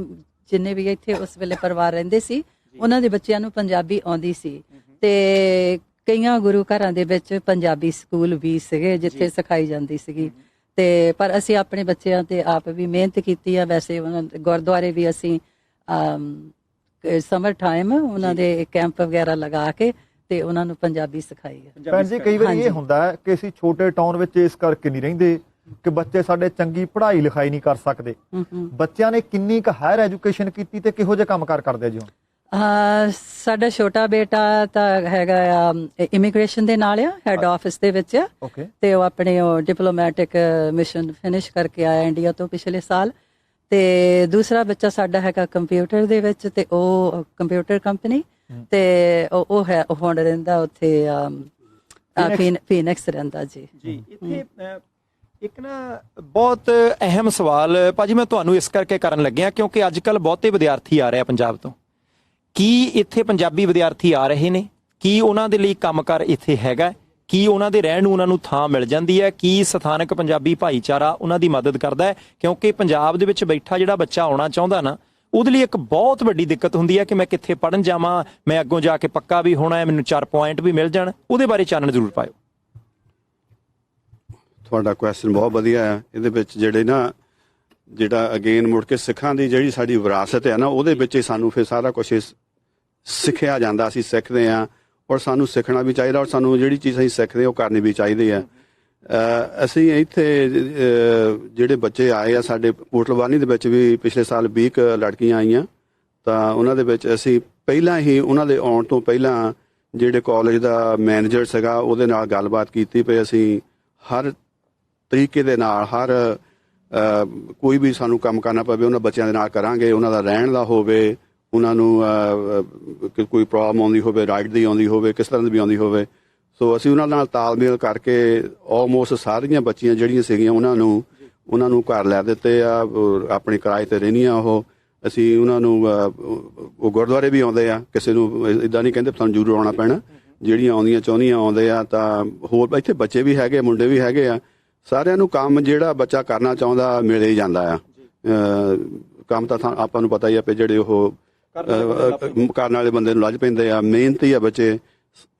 ਜਿੰਨੇ ਵੀ ਇੱਥੇ ਉਸ ਵੇਲੇ ਪਰਿਵਾਰ ਰਹਿੰਦੇ ਸੀ, ਉਹਨਾਂ ਦੇ ਬੱਚਿਆਂ ਨੂੰ ਪੰਜਾਬੀ ਆਉਂਦੀ ਸੀ। ਤੇ ਕਈਆਂ ਗੁਰੂ ਘਰਾਂ ਦੇ ਵਿੱਚ ਪੰਜਾਬੀ ਸਕੂਲ ਵੀ ਸੀਗੇ ਜਿੱਥੇ ਸਿਖਾਈ ਜਾਂਦੀ ਸੀਗੀ। ਤੇ ਪਰ ਅਸੀਂ ਆਪਣੇ ਬੱਚਿਆਂ ਤੇ ਆਪ ਵੀ ਮਿਹਨਤ ਕੀਤੀ ਆ। ਵੈਸੇ ਗੁਰਦੁਆਰੇ ਵੀ ਅਸੀਂ ਸਮਰ ਟਾਈਮ ਉਹਨਾਂ ਦੇ ਕੈਂਪ ਵਗੈਰਾ ਲਗਾ ਕੇ ਤੇ ਉਹਨਾਂ ਨੂੰ ਪੰਜਾਬੀ ਸਿਖਾਈ ਹੈ। ਭੈਣ ਜੀ, ਕਈ ਵਾਰੀ ਇਹ ਹੁੰਦਾ ਹੈ ਕਿ ਅਸੀਂ ਛੋਟੇ ਟਾਊਨ ਵਿੱਚ ਇਸ ਕਰਕੇ ਨਹੀਂ ਰਹਿੰਦੇ ਕਿ ਬੱਚੇ ਸਾਡੇ ਚੰਗੀ ਪੜ੍ਹਾਈ ਲਿਖਾਈ ਨਹੀਂ ਕਰ ਸਕਦੇ। ਬੱਚਿਆਂ ਨੇ ਕਿੰਨੀ ਕੁ ਹਾਇਰ ਐਜੂਕੇਸ਼ਨ ਕੀਤੀ ਤੇ ਕਿਹੋ ਜਿਹੇ ਕੰਮਕਾਰ ਕਰਦੇ ਆ ਜੀ? ਸਾਡਾ ਛੋਟਾ ਬੇਟਾ ਤਾਂ ਹੈਗਾ ਆ ਇਮੀਗ੍ਰੇਸ਼ਨ ਦੇ ਨਾਲ ਆ, ਹੈਡ ਆਫਿਸ ਦੇ ਵਿੱਚ, ਤੇ ਉਹ ਆਪਣੇ ਡਿਪਲੋਮੈਟਿਕ ਮਿਸ਼ਨ ਫਿਨਿਸ਼ ਕਰਕੇ ਆਇਆ ਇੰਡੀਆ ਤੋਂ ਪਿਛਲੇ ਸਾਲ। ਤੇ ਦੂਸਰਾ ਬੱਚਾ ਸਾਡਾ ਹੈਗਾ ਕੰਪਿਊਟਰ ਦੇ ਵਿੱਚ, ਤੇ ਉਹ ਕੰਪਿਊਟਰ ਕੰਪਨੀ, ਤੇ ਉਹ ਹੈ ਉਹ ਹੁਣ ਰਹਿੰਦਾ ਉੱਥੇ ਫੀਨਿਕਸ ਰਹਿੰਦਾ ਜੀ। ਜੀ ਇੱਥੇ ਇੱਕ ਨਾ ਬਹੁਤ ਅਹਿਮ ਸਵਾਲ ਭਾਜੀ ਮੈਂ ਤੁਹਾਨੂੰ ਇਸ ਕਰਕੇ ਕਰਨ ਲੱਗਿਆ ਕਿਉਂਕਿ ਅੱਜ ਕੱਲ ਬਹੁਤੇ ਵਿਦਿਆਰਥੀ ਆ ਰਹੇ ਆ ਪੰਜਾਬ ਤੋਂ। ਕੀ ਇੱਥੇ ਪੰਜਾਬੀ ਵਿਦਿਆਰਥੀ ਆ ਰਹੇ ਨੇ? ਕੀ ਉਹਨਾਂ ਦੇ ਲਈ ਕੰਮਕਾਰ ਇੱਥੇ ਹੈਗਾ? ਕੀ ਉਹਨਾਂ ਦੇ ਰਹਿਣ ਨੂੰ ਉਹਨਾਂ ਨੂੰ ਥਾਂ ਮਿਲ ਜਾਂਦੀ ਹੈ? ਕੀ ਸਥਾਨਕ ਪੰਜਾਬੀ ਭਾਈਚਾਰਾ ਉਹਨਾਂ ਦੀ ਮਦਦ ਕਰਦਾ ਹੈ? ਕਿਉਂਕਿ ਪੰਜਾਬ ਦੇ ਵਿੱਚ ਬੈਠਾ ਜਿਹੜਾ ਬੱਚਾ ਆਉਣਾ ਚਾਹੁੰਦਾ ਨਾ, ਉਹਦੇ ਲਈ ਇੱਕ ਬਹੁਤ ਵੱਡੀ ਦਿੱਕਤ ਹੁੰਦੀ ਹੈ ਕਿ ਮੈਂ ਕਿੱਥੇ ਪੜ੍ਹਨ ਜਾਵਾਂ, ਮੈਂ ਅੱਗੋਂ ਜਾ ਕੇ ਪੱਕਾ ਵੀ ਹੋਣਾ ਹੈ, ਮੈਨੂੰ 4 ਪੁਆਇੰਟ ਵੀ ਮਿਲ ਜਾਣ। ਉਹਦੇ ਬਾਰੇ ਚਾਨਣ ਜ਼ਰੂਰ ਪਾਇਓ। ਤੁਹਾਡਾ ਕੁਐਸਚਨ ਬਹੁਤ ਵਧੀਆ ਹੈ। ਇਹਦੇ ਵਿੱਚ ਜਿਹੜਾ ਅਗੇਨ ਮੁੜ ਕੇ ਸਿੱਖਾਂ ਦੀ ਜਿਹੜੀ ਸਾਡੀ ਵਿਰਾਸਤ ਹੈ ਨਾ, ਉਹਦੇ ਵਿੱਚ ਹੀ ਸਾਨੂੰ ਫਿਰ ਸਾਰਾ ਕੁਝ ਸਿੱਖਿਆ ਜਾਂਦਾ, ਅਸੀਂ ਸਿੱਖਦੇ ਹਾਂ ਔਰ ਸਾਨੂੰ ਸਿੱਖਣਾ ਵੀ ਚਾਹੀਦਾ ਔਰ ਸਾਨੂੰ ਜਿਹੜੀ ਚੀਜ਼ ਅਸੀਂ ਸਿੱਖਦੇ ਉਹ ਕਰਨੀ ਵੀ ਚਾਹੀਦੀ ਹੈ। ਅਸੀਂ ਇੱਥੇ ਜਿਹੜੇ ਬੱਚੇ ਆਏ ਆ ਸਾਡੇ ਕੋਟਲਵਾਨੀ ਦੇ ਵਿੱਚ ਵੀ ਪਿਛਲੇ ਸਾਲ 20 ਲੜਕੀਆਂ ਆਈਆਂ, ਤਾਂ ਉਹਨਾਂ ਦੇ ਵਿੱਚ ਅਸੀਂ ਪਹਿਲਾਂ ਹੀ ਉਹਨਾਂ ਦੇ ਆਉਣ ਤੋਂ ਪਹਿਲਾਂ ਜਿਹੜੇ ਕਾਲਜ ਦਾ ਮੈਨੇਜਰ ਸੀਗਾ ਉਹਦੇ ਨਾਲ ਗੱਲਬਾਤ ਕੀਤੀ ਪਈ ਅਸੀਂ ਹਰ ਤਰੀਕੇ ਦੇ ਨਾਲ ਕੋਈ ਵੀ ਸਾਨੂੰ ਕੰਮ ਕਰਨਾ ਪਵੇ ਉਹਨਾਂ ਬੱਚਿਆਂ ਦੇ ਨਾਲ ਕਰਾਂਗੇ। ਉਹਨਾਂ ਦਾ ਰਹਿਣ ਦਾ ਹੋਵੇ, ਉਹਨਾਂ ਨੂੰ ਕੋਈ ਪ੍ਰੋਬਲਮ ਆਉਂਦੀ ਹੋਵੇ, ਰਾਈਟ ਦੀ ਆਉਂਦੀ ਹੋਵੇ, ਕਿਸ ਤਰ੍ਹਾਂ ਦੀ ਵੀ ਆਉਂਦੀ ਹੋਵੇ, ਸੋ ਅਸੀਂ ਉਹਨਾਂ ਨਾਲ ਤਾਲਮੇਲ ਕਰਕੇ ਆਲਮੋਸਟ ਸਾਰੀਆਂ ਬੱਚੀਆਂ ਜਿਹੜੀਆਂ ਸੀਗੀਆਂ ਉਹਨਾਂ ਨੂੰ ਘਰ ਲੈ ਦਿੱਤੇ ਆ, ਆਪਣੇ ਕਿਰਾਏ ਤੇ ਰਹਿੰਦੀਆਂ ਉਹ। ਅਸੀਂ ਉਹਨਾਂ ਨੂੰ ਉਹ ਗੁਰਦੁਆਰੇ ਵੀ ਆਉਂਦੇ ਆ, ਕਿਸੇ ਨੂੰ ਇੱਦਾਂ ਨਹੀਂ ਕਹਿੰਦੇ ਤੁਹਾਨੂੰ ਜ਼ਰੂਰ ਆਉਣਾ ਪੈਣਾ, ਜਿਹੜੀਆਂ ਆਉਂਦੀਆਂ ਚਾਹੁੰਦੀਆਂ ਆਉਂਦੇ ਆ। ਤਾਂ ਹੋਰ ਇੱਥੇ ਬੱਚੇ ਵੀ ਹੈਗੇ, ਮੁੰਡੇ ਵੀ ਹੈਗੇ ਆ, ਸਾਰਿਆਂ ਨੂੰ ਕੰਮ ਜਿਹੜਾ ਬੱਚਾ ਕਰਨਾ ਚਾਹੁੰਦਾ ਮਿਲ ਹੀ ਜਾਂਦਾ ਆ। ਕੰਮ ਤਾਂ ਆਪਾਂ ਨੂੰ ਪਤਾ ਹੀ ਆ ਵੀ ਜਿਹੜੇ ਉਹ ਕਰਨ ਵਾਲੇ ਬੰਦੇ ਨੂੰ ਲੱਜ ਪੈਂਦੇ ਆ, ਮਿਹਨਤੀ ਆ ਬੱਚੇ।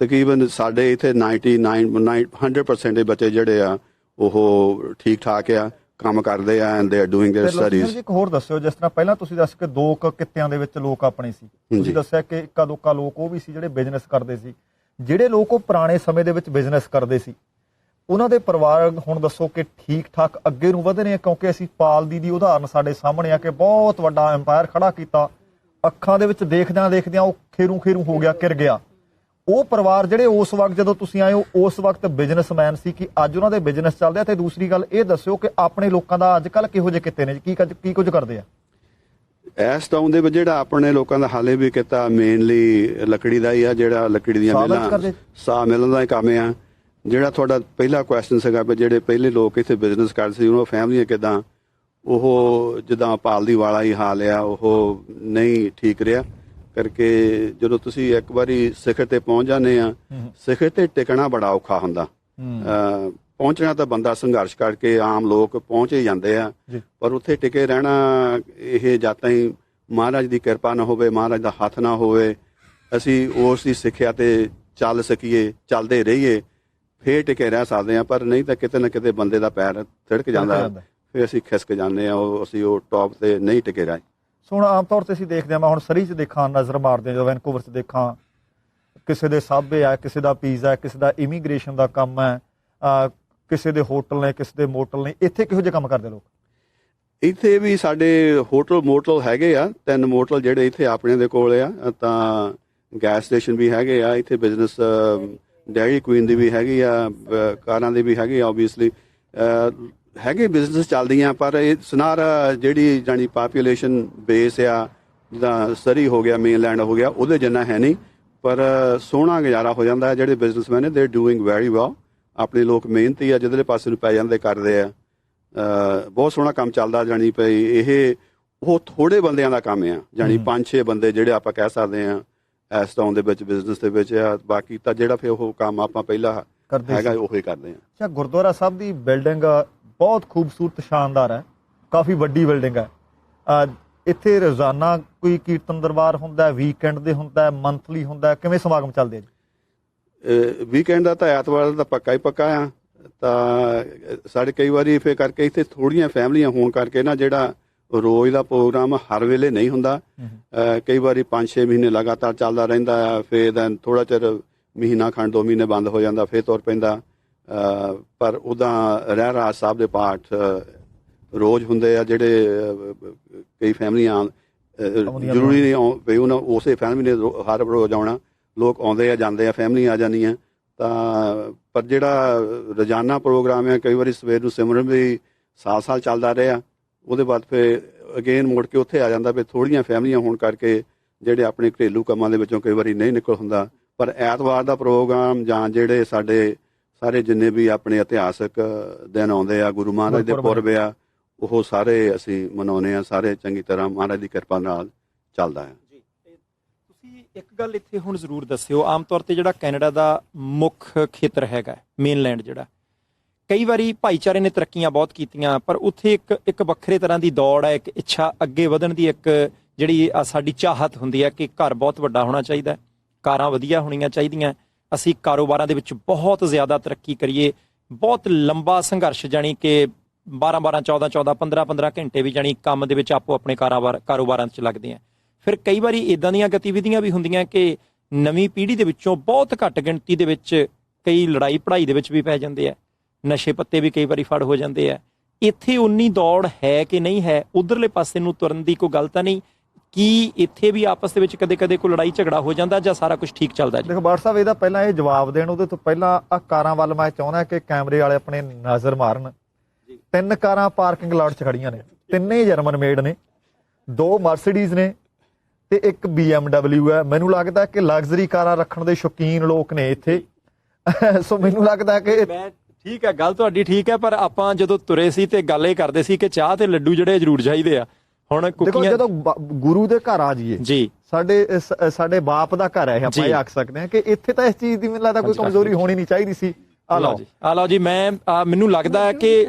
ਤਕਰੀਬਨ ਸਾਡੇ ਇੱਥੇ 100% ਦੇ ਬੱਚੇ ਜਿਹੜੇ ਆ ਉਹ ਠੀਕ ਠਾਕ ਆ, ਕੰਮ ਕਰਦੇ ਆ and they are doing there studies. ਇੱਕ ਹੋਰ ਦੱਸਿਓ, ਜਿਸ ਤਰ੍ਹਾਂ ਪਹਿਲਾਂ ਤੁਸੀਂ ਦੱਸ ਕੇ 2 ਕਿੱਤਿਆਂ ਦੇ ਵਿੱਚ ਲੋਕ ਆਪਣੇ ਸੀ, ਤੁਸੀਂ ਦੱਸਿਆ ਕਿ ਇੱਕਾ ਦੁੱਕਾ ਲੋਕ ਉਹ ਵੀ ਸੀ ਜਿਹੜੇ ਬਿਜ਼ਨਸ ਕਰਦੇ ਸੀ। ਜਿਹੜੇ ਲੋਕ ਉਹ ਪੁਰਾਣੇ ਸਮੇਂ ਦੇ ਵਿੱਚ ਬਿਜ਼ਨਸ ਕਰਦੇ ਸੀ ਉਹਨਾਂ ਦੇ ਪਰਿਵਾਰ ਹੁਣ ਦੱਸੋ ਕਿ ਠੀਕ ਠਾਕ ਅੱਗੇ ਨੂੰ ਵਧ ਰਹੇ ਆ? ਕਿਉਂਕਿ ਅਸੀਂ ਪਾਲ ਦੀ ਉਦਾਹਰਨ ਸਾਡੇ ਸਾਹਮਣੇ ਆ ਕਿ ਬਹੁਤ ਵੱਡਾ ਐਮਪਾਇਰ ਖੜਾ ਕੀਤਾ, ਅੱਖਾਂ ਦੇ ਵਿੱਚ ਦੇਖਦਿਆਂ ਉਹ ਖੇਰੂ ਹੋ ਗਿਆ, ਕਿਰ ਗਿਆ। ਉਹ ਪਰਿਵਾਰ ਜਿਹੜੇ ਉਸ ਵਕਤ ਜਦੋਂ ਤੁਸੀਂ ਆਏ ਹੋ ਉਸ ਵਕਤ ਬਿਜ਼ਨਸਮੈਨ ਸੀ ਕਿ ਅੱਜ ਉਹਨਾਂ ਦੇ ਬਿਜ਼ਨਸ ਚੱਲਦੇ ਆ? ਤੇ ਦੂਸਰੀ ਗੱਲ ਇਹ ਦੱਸਿਓ ਕਿ ਆਪਣੇ ਲੋਕਾਂ ਦਾ ਅੱਜ ਕੱਲ੍ਹ ਕਿਹੋ ਜਿਹੇ ਕਿੱਤੇ ਨੇ, ਕੀ ਕੁਝ ਕਰਦੇ ਆ ਇਸ ਟਾਊਨ ਦੇ ਵਿੱਚ? ਜਿਹੜਾ ਆਪਣੇ ਲੋਕਾਂ ਦਾ ਹਾਲੇ ਵੀ ਕਿੱਤਾ ਮੇਨਲੀ ਲੱਕੜੀ ਦਾ ਹੀ ਆ, ਜਿਹੜਾ ਲੱਕੜੀ ਦੀਆਂ ਮਿਲਾਂ ਦਾ ਹੀ ਕੰਮ ਆ। ਜਿਹੜਾ ਤੁਹਾਡਾ ਪਹਿਲਾ ਕੁਐਸਚਨ ਸੀਗਾ ਵੀ ਜਿਹੜੇ ਪਹਿਲੇ ਲੋਕ ਇੱਥੇ ਬਿਜ਼ਨਸ ਕਰਦੇ ਸੀ ਉਹਨਾਂ ਫੈਮਲੀਆਂ ਕਿੱਦਾਂ, ਉਹ ਜਿੱਦਾਂ ਪਾਲਦੀ ਵਾਲਾ ਹੀ ਹਾਲ ਆ, ਉਹ ਨਹੀਂ ਠੀਕ ਰਿਹਾ ਕਰਕੇ। ਜਦੋਂ ਤੁਸੀਂ ਇੱਕ ਵਾਰੀ ਸਿਖਰ ਤੇ ਪਹੁੰਚ ਜਾਂਦੇ ਆ, ਸਿਖਰ ਤੇ ਟਿਕਣਾ ਬੜਾ ਔਖਾ ਹੁੰਦਾ। ਪਹੁੰਚਣਾ ਤਾਂ ਬੰਦਾ ਸੰਘਰਸ਼ ਕਰਕੇ ਆਮ ਲੋਕ ਪਹੁੰਚ ਹੀ ਜਾਂਦੇ ਆ, ਪਰ ਉੱਥੇ ਟਿਕੇ ਰਹਿਣਾ ਇਹ ਜਦ ਤਾਈਂ ਮਹਾਰਾਜ ਦੀ ਕਿਰਪਾ ਨਾ ਹੋਵੇ, ਮਹਾਰਾਜ ਦਾ ਹੱਥ ਨਾ ਹੋਵੇ, ਅਸੀਂ ਉਸ ਦੀ ਸਿੱਖਿਆ ਤੇ ਚੱਲ ਸਕੀਏ, ਚੱਲਦੇ ਰਹੀਏ, ਫੇਰ ਟਿਕੇ ਰਹਿ ਸਕਦੇ ਆ। ਪਰ ਨਹੀਂ ਤਾਂ ਕਿਤੇ ਨਾ ਕਿਤੇ ਬੰਦੇ ਦਾ ਪੈਰ ਥਿੜਕ ਜਾਂਦਾ, ਫਿਰ ਅਸੀਂ ਖਿਸਕ ਜਾਂਦੇ ਆ, ਅਸੀਂ ਉਹ ਟੌਪ ਤੇ ਨਹੀਂ ਟਿਕੇ ਰਹੇ। ਸੋ ਹੁਣ ਆਮ ਤੌਰ ਤੇ ਅਸੀਂ ਦੇਖਦੇ ਹਾਂ, ਮੈਂ ਹੁਣ ਸਰੀ 'ਚ ਦੇਖਾਂ, ਨਜ਼ਰ ਮਾਰਦੇ ਜਦੋਂ ਵੈਨਕੂਵਰ 'ਚ ਦੇਖਾਂ, ਕਿਸੇ ਦੇ ਸਾਬੇ ਆ, ਕਿਸੇ ਦਾ ਪੀਜ਼ਾ, ਕਿਸੇ ਦਾ ਇਮੀਗ੍ਰੇਸ਼ਨ ਦਾ ਕੰਮ ਹੈ, ਕਿਸੇ ਦੇ ਹੋਟਲ ਨੇ, ਕਿਸੇ ਦੇ ਮੋਟਲ ਨੇ। ਇੱਥੇ ਕਿਹੋ ਜਿਹੇ ਕੰਮ ਕਰਦੇ ਲੋਕ? ਇੱਥੇ ਵੀ ਸਾਡੇ ਹੋਟਲ ਮੋਟਲ ਹੈਗੇ ਆ, 3 ਮੋਟਲ ਜਿਹੜੇ ਇੱਥੇ ਆਪਣੇ ਦੇ ਕੋਲ ਆ, ਤਾਂ ਗੈਸ ਸਟੇਸ਼ਨ ਵੀ ਹੈਗੇ ਆ ਇੱਥੇ, ਬਿਜ਼ਨਸ ਡੈਰੀ ਕੁਈਨ ਦੀ ਵੀ ਹੈਗੀ ਆ, ਕਾਰਾਂ ਦੀ ਵੀ ਹੈਗੀ ਆ, ਓਬਵੀਅਸਲੀ ਹੈਗੇ ਬਿਜ਼ਨਸ ਚੱਲਦੀਆਂ। ਪਰ ਇਹ ਸਨਾਰ ਜਿਹੜੀ ਜਾਨੀ ਪਾਪੂਲੇਸ਼ਨ ਬੇਸ ਆ, ਜਿੱਦਾਂ ਸਰੀ ਹੋ ਗਿਆ, ਮੇਨਲੈਂਡ ਹੋ ਗਿਆ, ਉਹਦੇ ਜਿੰਨਾ ਹੈ ਨਹੀਂ, ਪਰ ਸੋਹਣਾ ਗੁਜ਼ਾਰਾ ਹੋ ਜਾਂਦਾ ਹੈ। ਜਿਹੜੇ ਬਿਜ਼ਨਸਮੈਨ ਨੇ ਦੇ ਡੂਇੰਗ ਵੈਰੀ ਵੈਲ, ਆਪਣੇ ਲੋਕ ਮਿਹਨਤੀ ਆ, ਜਿੱਧਰਲੇ ਪਾਸੇ ਨੂੰ ਪੈ ਜਾਂਦੇ ਕਰਦੇ ਆ, ਬਹੁਤ ਸੋਹਣਾ ਕੰਮ ਚੱਲਦਾ। ਜਾਨੀ ਪਈ ਇਹ ਉਹ ਥੋੜੇ ਬੰਦਿਆਂ ਦਾ ਕੰਮ ਆ, ਜਾਨੀ 5-6 ਬੰਦੇ ਜਿਹੜੇ ਆਪਾਂ ਕਹਿ ਸਕਦੇ ਆ ਇਸ ਟਾਊਨ ਦੇ ਵਿੱਚ ਬਿਜ਼ਨਸ ਦੇ ਵਿੱਚ ਆ। ਬਾਕੀ ਤਾਂ ਜਿਹੜਾ ਫਿਰ ਉਹ ਕੰਮ ਆਪਾਂ ਪਹਿਲਾਂ ਹੈਗਾ ਉਹੀ ਕਰਦੇ ਆ। ਅੱਛਾ, ਗੁਰਦੁਆਰਾ ਸਾਹਿਬ ਦੀ ਬਿਲਡਿੰਗ ਬਹੁਤ ਖੂਬਸੂਰਤ, ਸ਼ਾਨਦਾਰ ਹੈ, ਕਾਫੀ ਵੱਡੀ ਬਿਲਡਿੰਗ ਹੈ। ਇੱਥੇ ਰੋਜ਼ਾਨਾ ਕੋਈ ਕੀਰਤਨ ਦਰਬਾਰ ਹੁੰਦਾ, ਵੀਕਐਂਡ ਦੇ ਹੁੰਦਾ, ਮੰਥਲੀ ਹੁੰਦਾ, ਕਿਵੇਂ ਸਮਾਗਮ ਚੱਲਦੇ ਆ ਜੀ? ਵੀਕਐਂਡ ਦਾ ਤਾਂ ਐਤਵਾਰ ਦਾ ਪੱਕਾ ਆ। ਤਾਂ ਸਾਡੇ ਕਈ ਵਾਰੀ ਫਿਰ ਕਰਕੇ ਇੱਥੇ ਥੋੜੀਆਂ ਫੈਮਲੀਆਂ ਹੋਣ ਕਰਕੇ ਨਾ ਜਿਹੜਾ ਰੋਜ਼ ਦਾ ਪ੍ਰੋਗਰਾਮ ਹਰ ਵੇਲੇ ਨਹੀਂ ਹੁੰਦਾ, ਕਈ ਵਾਰੀ 5-6 ਮਹੀਨੇ ਲਗਾਤਾਰ ਚੱਲਦਾ ਰਹਿੰਦਾ ਆ, ਫਿਰ ਥੋੜਾ ਚਿਰ ਮਹੀਨਾ ਖੰਡ 2 ਮਹੀਨੇ ਬੰਦ ਹੋ ਜਾਂਦਾ, ਫਿਰ ਤੁਰ ਪੈਂਦਾ। ਪਰ ਉਦਾਂ ਰਹਿ ਰਾਜ ਸਾਹਿਬ ਦੇ ਪਾਠ ਰੋਜ਼ ਹੁੰਦੇ ਆ, ਜਿਹੜੇ ਕਈ ਫੈਮਲੀਆਂ ਜ਼ਰੂਰੀ ਨਹੀਂ ਵੀ ਉਹਨਾਂ ਉਸੇ ਫੈਮਲੀ ਨੇ ਹਰ ਰੋਜ਼ ਆਉਣਾ, ਲੋਕ ਆਉਂਦੇ ਆ ਜਾਂਦੇ ਆ, ਫੈਮਲੀਆਂ ਆ ਜਾਂਦੀਆਂ। ਤਾਂ ਪਰ ਜਿਹੜਾ ਰੋਜ਼ਾਨਾ ਪ੍ਰੋਗਰਾਮ ਹੈ, ਕਈ ਵਾਰੀ ਸਵੇਰ ਨੂੰ ਸਿਮਰਨ ਵੀ ਸਾਲ ਚੱਲਦਾ ਰਿਹਾ, ਉਹਦੇ ਬਾਅਦ ਫਿਰ ਅਗੇਨ ਮੁੜ ਕੇ ਉੱਥੇ ਆ ਜਾਂਦਾ ਵੀ ਥੋੜ੍ਹੀਆਂ ਫੈਮਲੀਆਂ ਹੋਣ ਕਰਕੇ ਜਿਹੜੇ ਆਪਣੇ ਘਰੇਲੂ ਕੰਮਾਂ ਦੇ ਵਿੱਚੋਂ ਕਈ ਵਾਰੀ ਨਹੀਂ ਨਿਕਲ ਹੁੰਦਾ, ਪਰ ਐਤਵਾਰ ਦਾ ਪ੍ਰੋਗਰਾਮ ਜਾਂ ਜਿਹੜੇ ਸਾਡੇ ਸਾਰੇ ਜਿੰਨੇ ਵੀ ਆਪਣੇ ਇਤਿਹਾਸਕ ਦਿਨ ਆਉਂਦੇ ਆ, ਗੁਰੂ ਮਹਾਰਾਜ ਦੇ ਪੁਰਬ ਆ, ਉਹ ਸਾਰੇ ਅਸੀਂ ਮਨਾਉਂਦੇ ਆ, ਸਾਰੇ ਚੰਗੀ ਤਰ੍ਹਾਂ ਮਹਾਰਾਜ ਦੀ ਕਿਰਪਾ ਨਾਲ ਚੱਲਦਾ ਹੈ। ਜੀ, ਤੁਸੀਂ ਇੱਕ ਗੱਲ ਇੱਥੇ ਹੁਣ ਜ਼ਰੂਰ ਦੱਸਿਓ, ਆਮ ਤੌਰ ਤੇ ਜਿਹੜਾ ਕੈਨੇਡਾ ਦਾ ਮੁੱਖ ਖੇਤਰ ਹੈਗਾ ਮੇਨਲੈਂਡ, ਜਿਹੜਾ ਕਈ ਵਾਰੀ ਭਾਈਚਾਰੇ ਨੇ ਤਰੱਕੀਆਂ ਬਹੁਤ ਕੀਤੀਆਂ, ਪਰ ਉੱਥੇ ਇੱਕ ਵੱਖਰੇ ਤਰ੍ਹਾਂ ਦੀ ਦੌੜ ਹੈ, ਇੱਕ ਇੱਛਾ ਅੱਗੇ ਵਧਣ ਦੀ, ਇੱਕ ਜਿਹੜੀ ਸਾਡੀ ਚਾਹਤ ਹੁੰਦੀ ਹੈ ਕਿ ਘਰ ਬਹੁਤ ਵੱਡਾ ਹੋਣਾ ਚਾਹੀਦਾ, ਕਾਰਾਂ ਵਧੀਆ ਹੋਣੀਆਂ ਚਾਹੀਦੀਆਂ, ਅਸੀਂ ਕਾਰੋਬਾਰਾਂ ਦੇ ਵਿੱਚ ਬਹੁਤ ਜ਼ਿਆਦਾ ਤਰੱਕੀ ਕਰੀਏ, ਬਹੁਤ ਲੰਬਾ ਸੰਘਰਸ਼, ਜਾਣੀ ਕਿ 12-12, 14-14, 15-15 ਘੰਟੇ ਵੀ ਜਾਣੀ ਕੰਮ ਦੇ ਵਿੱਚ ਆਪੋ ਆਪਣੇ ਕਾਰੋਬਾਰਾਂ 'ਚ ਲੱਗਦੇ ਆ। ਫਿਰ ਕਈ ਵਾਰੀ ਇਦਾਂ ਦੀਆਂ ਗਤੀਵਿਧੀਆਂ ਵੀ ਹੁੰਦੀਆਂ ਕਿ ਨਵੀਂ ਪੀੜ੍ਹੀ ਦੇ ਵਿੱਚੋਂ ਬਹੁਤ ਘੱਟ ਗਿਣਤੀ ਦੇ ਵਿੱਚ ਕਈ ਲੜਾਈ ਪੜ੍ਹਾਈ ਦੇ ਵਿੱਚ ਵੀ ਪੈ ਜਾਂਦੇ ਆ, ਨਸ਼ੇ ਪੱਤੇ ਵੀ ਕਈ ਵਾਰੀ ਫੜ ਹੋ ਜਾਂਦੇ ਆ। ਇੱਥੇ ਉਨੀ ਦੌੜ ਹੈ ਕਿ ਨਹੀਂ ਹੈ, ਉਧਰਲੇ ਪਾਸੇ ਨੂੰ ਤੁਰਨ ਦੀ ਕੋਈ ਗੱਲ ਤਾਂ ਨਹੀਂ? ਕੀ ਇੱਥੇ ਵੀ ਆਪਸ ਦੇ ਵਿੱਚ ਕਦੇ-ਕਦੇ ਕੋਈ ਲੜਾਈ ਝਗੜਾ ਹੋ ਜਾਂਦਾ ਜਾਂ ਸਾਰਾ ਕੁਝ ਠੀਕ ਚੱਲਦਾ ਜੀ? ਦੇਖੋ ਬਾਠ ਸਾਹਿਬ, ਇਹਦਾ ਪਹਿਲਾਂ ਇਹ ਜਵਾਬ ਦੇਣ ਉਹਦੇ ਤੋਂ ਪਹਿਲਾਂ ਆ ਕਾਰਾਂ ਵੱਲ ਮੈਂ ਚਾਹੁੰਦਾ ਕਿ ਕੈਮਰੇ ਵਾਲੇ ਆਪਣੇ ਨਜ਼ਰ ਮਾਰਨ। 3 ਕਾਰਾਂ ਪਾਰਕਿੰਗ ਲਾਟ 'ਚ ਖੜੀਆਂ ਨੇ, 3 ਜਰਮਨ ਮੇਡ ਨੇ, 2 ਮਰਸੀਡੀਜ਼ ਨੇ ਤੇ ਇੱਕ BMW ਹੈ। ਮੈਨੂੰ ਲੱਗਦਾ ਕਿ ਲਗਜ਼ਰੀ ਕਾਰਾਂ ਰੱਖਣ ਦੇ ਸ਼ੌਕੀਨ ਲੋਕ ਨੇ ਇੱਥੇ। ਸੋ ਮੈਨੂੰ ਲੱਗਦਾ ਕਿ ਠੀਕ ਹੈ, ਗੱਲ ਤੁਹਾਡੀ ਠੀਕ ਹੈ, ਪਰ ਆਪਾਂ ਜਦੋਂ ਤੁਰੇ ਸੀ ਤੇ ਗੱਲ ਇਹ ਕਰਦੇ ਸੀ ਕਿ ਚਾਹ ਤੇ ਲੱਡੂ ਜਿਹੜੇ ਜ਼ਰੂਰ ਚਾਹੀਦੇ ਆ। ਹੁਣ ਦੇਖੋ, ਜਦੋਂ ਗੁਰੂ ਦੇ ਘਰ ਆ ਜਾਈਏ ਜੀ, ਸਾਡੇ ਬਾਪ ਦਾ ਘਰ ਹੈ, ਆਪਾਂ ਇਹ ਆਖ ਸਕਦੇ ਹਾਂ ਕਿ ਇੱਥੇ ਤਾਂ ਇਸ ਚੀਜ਼ ਦੀ ਮੈਨੂੰ ਲੱਗਦਾ ਕੋਈ ਕਮਜ਼ੋਰੀ ਹੋਣੀ ਨਹੀਂ ਚਾਹੀਦੀ ਸੀ। ਆ ਲਓ ਜੀ, ਮੈਨੂੰ ਲੱਗਦਾ ਹੈ ਕਿ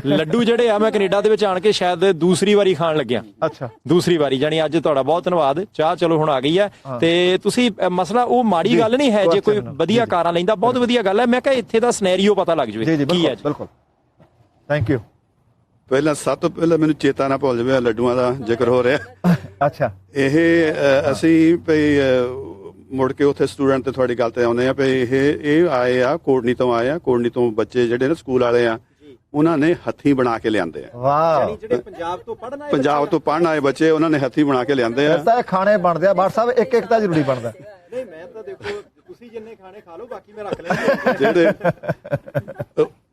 ਲੱਡੂ ਜਿਹੜੇ ਆ ਮੈਂ ਕੈਨੇਡਾ ਦੇ ਵਿੱਚ ਆਣ ਕੇ ਸ਼ਾਇਦ ਦੂਸਰੀ ਵਾਰੀ ਖਾਣ ਲੱਗਿਆ। ਅੱਛਾ, ਦੂਸਰੀ ਵਾਰੀ, ਜਾਨੀ ਅੱਜ ਤੁਹਾਡਾ ਬਹੁਤ ਧੰਨਵਾਦ। ਚਾਹ ਚਲੋ ਹੁਣ ਆ ਗਈ ਹੈ ਤੇ ਤੁਸੀਂ ਮਸਲਾ ਉਹ ਮਾੜੀ ਗੱਲ ਨਹੀਂ ਹੈ, ਜੇ ਕੋਈ ਵਧੀਆ ਕਾਰਾਂ ਲੈਂਦਾ ਬਹੁਤ ਵਧੀਆ ਗੱਲ ਹੈ। ਮੈਂ ਕਿਹਾ ਇੱਥੇ ਦਾ ਸਿਨੈਰੀਓ ਪਤਾ ਲੱਗ ਜਾਵੇ ਕੀ ਹੈ। ਬਿਲਕੁਲ, ਥੈਂਕ ਯੂ। ਪਹਿਲਾਂ ਸਭ ਤੋਂ ਪਹਿਲਾਂ ਮੈਨੂੰ ਚੇਤਾ ਨਾ ਭੁੱਲ ਜਾਵੇ, ਲੱਡੂਆਂ ਦਾ ਜ਼ਿਕਰ ਹੋ ਰਿਹਾ। ਅੱਛਾ, ਇਹ ਅਸੀਂ ਭਈ ਮੁੜ ਕੇ ਉੱਥੇ ਸਟੂਡੈਂਟ ਤੇ ਤੁਹਾਡੀ ਗੱਲ ਤੇ ਆਉਂਦੇ ਆ ਵੀ ਇਹ ਆਏ ਆ ਕੋਟਨੀ ਤੋਂ, ਆਏ ਆ ਕੋਟਨੀ ਤੋਂ ਬੱਚੇ ਜਿਹੜੇ ਨੇ ਸਕੂਲ ਵਾਲੇ ਆ, ਉਹਨਾਂ ਨੇ ਹੱਥੀਂ ਬਣਾ ਕੇ ਲਿਆਂਦੇ ਆ। ਵਾਹ, ਜਿਹੜੇ ਪੰਜਾਬ ਤੋਂ ਪੜ੍ਹਨ ਆਏ ਬੱਚੇ, ਉਹਨਾਂ ਨੇ ਹੱਥੀਂ ਬਣਾ ਕੇ ਲਿਆਂਦੇ ਆ। ਤਾਂ ਖਾਣੇ ਬਣਦੇ ਆ ਬਾਠ ਸਾਹਿਬ, ਇੱਕ ਤਾਂ ਜ਼ਰੂਰੀ ਬਣਦਾ। ਨਹੀਂ, ਮੈਂ ਤਾਂ ਦੇਖੋ ਤੁਸੀਂ ਜਿੰਨੇ ਖਾਣੇ ਖਾ ਲਓ, ਬਾਕੀ ਮੈਂ ਰੱਖ ਲੈਂਦਾ। ਜਿਹੜੇ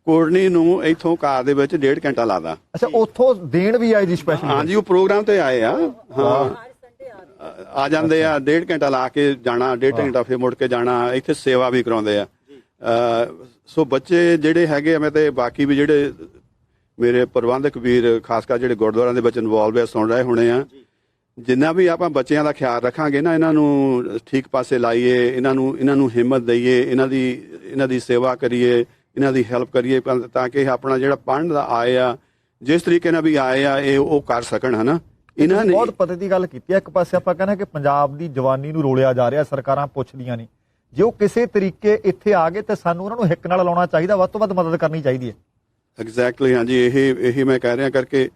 ਕੋਟਨੀ ਨੂੰ ਇੱਥੋਂ ਕਾਰ ਦੇ ਵਿੱਚ 1.5 ਘੰਟਾ ਲਾਦਾ। ਅੱਛਾ, ਉੱਥੋਂ ਦੇਣ ਵੀ ਆਏ ਜੀ ਸਪੈਸ਼ਲ? ਹਾਂਜੀ, ਉਹ ਪ੍ਰੋਗਰਾਮ ਤੇ ਆਏ ਆ। ਹਾਂ, ਆ ਜਾਂਦੇ ਆ, 1.5 ਘੰਟਾ ਲਾ ਕੇ ਜਾਣਾ, 1.5 ਘੰਟਾ ਫਿਰ ਮੁੜ ਕੇ ਜਾਣਾ। ਇੱਥੇ ਸੇਵਾ ਵੀ ਕਰਾਉਂਦੇ ਆ। ਸੋ ਬੱਚੇ ਜਿਹੜੇ ਹੈਗੇ ਆ, ਮੈਂ ਤੇ ਬਾਕੀ ਵੀ ਜਿਹੜੇ ਮੇਰੇ ਪ੍ਰਬੰਧਕ ਵੀਰ ਖਾਸ ਕਰ ਜਿਹੜੇ ਗੁਰਦੁਆਰਿਆਂ ਦੇ ਵਿੱਚ ਇਨਵੋਲਵ ਆ, ਸੁਣ ਰਹੇ ਹੋਣੇ ਆ, ਜਿੰਨਾ ਵੀ ਆਪਾਂ ਬੱਚਿਆਂ ਦਾ ਖਿਆਲ ਰੱਖਾਂਗੇ ਨਾ, ਇਹਨਾਂ ਨੂੰ ਠੀਕ ਪਾਸੇ ਲਾਈਏ, ਇਹਨਾਂ ਨੂੰ ਹਿੰਮਤ ਦਈਏ, ਇਹਨਾਂ ਦੀ ਸੇਵਾ ਕਰੀਏ, ਇਹਨਾਂ ਦੀ ਹੈਲਪ ਕਰੀਏ, ਤਾਂ ਕਿ ਆਪਣਾ ਜਿਹੜਾ ਪੜ੍ਹਨ ਦਾ ਆਏ ਆ, ਜਿਸ ਤਰੀਕੇ ਨਾਲ ਵੀ ਆਏ ਆ, ਇਹ ਉਹ ਕਰ ਸਕਣ। ਹਨਾ, ਇਹਨਾਂ ਨੇ ਬਹੁਤ ਪਤੇ ਦੀ ਗੱਲ ਕੀਤੀ ਹੈ। ਇੱਕ ਪਾਸੇ ਆਪਾਂ ਕਹਿੰਦੇ ਕਿ ਪੰਜਾਬ ਦੀ ਜਵਾਨੀ ਨੂੰ ਰੋਲਿਆ ਜਾ ਰਿਹਾ, ਸਰਕਾਰਾਂ ਪੁੱਛਦੀਆਂ ਨਹੀਂ। ਜੇ ਉਹ ਕਿਸੇ ਤਰੀਕੇ ਇੱਥੇ ਆ ਗਏ ਤੇ ਸਾਨੂੰ ਉਹਨਾਂ ਨੂੰ ਹਿੱਕ ਨਾਲ ਲਾਉਣਾ ਚਾਹੀਦਾ, ਵੱਧ ਤੋਂ ਵੱਧ ਮਦਦ ਕਰਨੀ ਚਾਹੀਦੀ ਹੈ। ਐਗਜ਼ੈਕਟਲੀ, ਹਾਂਜੀ, ਇਹੀ ਮੈਂ ਕਹਿ ਰਿਹਾ ਕਰਕੇ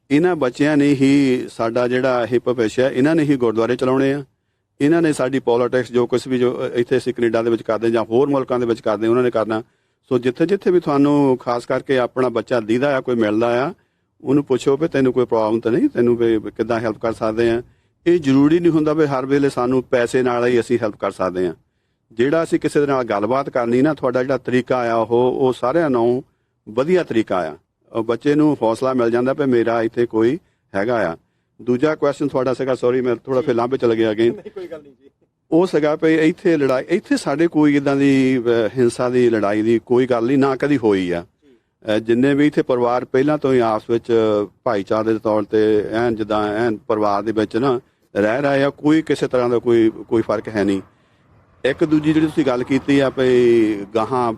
ਇਹਨਾਂ ਬੱਚਿਆਂ ਨੇ ਹੀ ਸਾਡਾ ਜਿਹੜਾ ਇਹ ਭਵਿੱਖ ਹੈ, ਇਹਨਾਂ ਨੇ ਹੀ ਗੁਰਦੁਆਰੇ ਚਲਾਉਣੇ ਆ, ਇਹਨਾਂ ਨੇ ਸਾਡੀ ਪੋਲਿਟਿਕਸ ਜੋ ਕੁਝ ਵੀ ਜੋ ਇੱਥੇ ਅਸੀਂ ਕੈਨੇਡਾ ਦੇ ਵਿੱਚ ਕਰਦੇ ਜਾਂ ਹੋਰ ਮੁਲਕਾਂ ਦੇ ਵਿੱਚ ਕਰਦੇ, ਉਹਨਾਂ ਨੇ ਕਰਨਾ। ਸੋ ਜਿੱਥੇ ਵੀ ਤੁਹਾਨੂੰ ਖਾਸ ਕਰਕੇ ਆਪਣਾ ਬੱਚਾ ਦੀਦਾ ਆ, ਕੋਈ ਮਿਲਦਾ ਆ, ਉਹਨੂੰ ਪੁੱਛੋ ਵੀ ਤੈਨੂੰ ਕੋਈ ਪ੍ਰੋਬਲਮ ਤਾਂ ਨਹੀਂ, ਤੈਨੂੰ ਵੀ ਕਿੱਦਾਂ ਹੈਲਪ ਕਰ ਸਕਦੇ ਆ। ਇਹ ਜ਼ਰੂਰੀ ਨਹੀਂ ਹੁੰਦਾ ਵੀ ਹਰ ਵੇਲੇ ਸਾਨੂੰ ਪੈਸੇ ਨਾਲ ਹੀ ਅਸੀਂ ਹੈਲਪ ਕਰ ਸਕਦੇ ਆ। ਜਿਹੜਾ ਅਸੀਂ ਕਿਸੇ ਦੇ ਨਾਲ ਗੱਲਬਾਤ ਕਰਨੀ ਨਾ, ਤੁਹਾਡਾ ਜਿਹੜਾ ਤਰੀਕਾ ਆ ਉਹ ਸਾਰਿਆਂ ਨੂੰ ਵਧੀਆ ਤਰੀਕਾ ਆ। ਉਹ ਬੱਚੇ ਨੂੰ ਹੌਸਲਾ ਮਿਲ ਜਾਂਦਾ ਵੀ ਮੇਰਾ ਇੱਥੇ ਕੋਈ ਹੈਗਾ ਆ। ਦੂਜਾ ਕੁਐਸਚਨ ਤੁਹਾਡਾ ਸੀਗਾ, ਸੌਰੀ ਮੈਂ ਥੋੜਾ ਫਿਰ ਲਾਂਭੇ ਚਲੇ ਗਿਆ ਅਗੇਨ। ਕੋਈ ਗੱਲ ਨਹੀਂ ਜੀ। ਉਹ ਸੀਗਾ ਵੀ ਇੱਥੇ ਲੜਾਈ, ਇੱਥੇ ਸਾਡੇ ਕੋਈ ਇਦਾਂ ਦੀ ਹਿੰਸਾ ਦੀ ਲੜਾਈ ਦੀ ਕੋਈ ਗੱਲ ਨਹੀਂ, ਨਾ ਕਦੀ ਹੋਈ ਆ। ਜਿੰਨੇ ਵੀ ਇੱਥੇ ਪਰਿਵਾਰ ਪਹਿਲਾਂ ਤੋਂ ਹੀ ਆਪਸ ਵਿੱਚ ਭਾਈਚਾਰੇ ਦੇ ਤੌਰ ਤੇ ਐਨ ਜਿੱਦਾਂ ਐਨ ਪਰਿਵਾਰ ਦੇ ਵਿੱਚ ਨਾ ਰਹਿ ਰਹੇ ਆ, ਕੋਈ ਕਿਸੇ ਤਰ੍ਹਾਂ ਦਾ ਕੋਈ ਫਰਕ ਹੈ ਨਹੀਂ। ਇੱਕ ਦੂਜੀ ਜਿਹੜੀ ਤੁਸੀਂ ਗੱਲ ਕੀਤੀ ਆ ਵੀ ਗਾਹਾਂ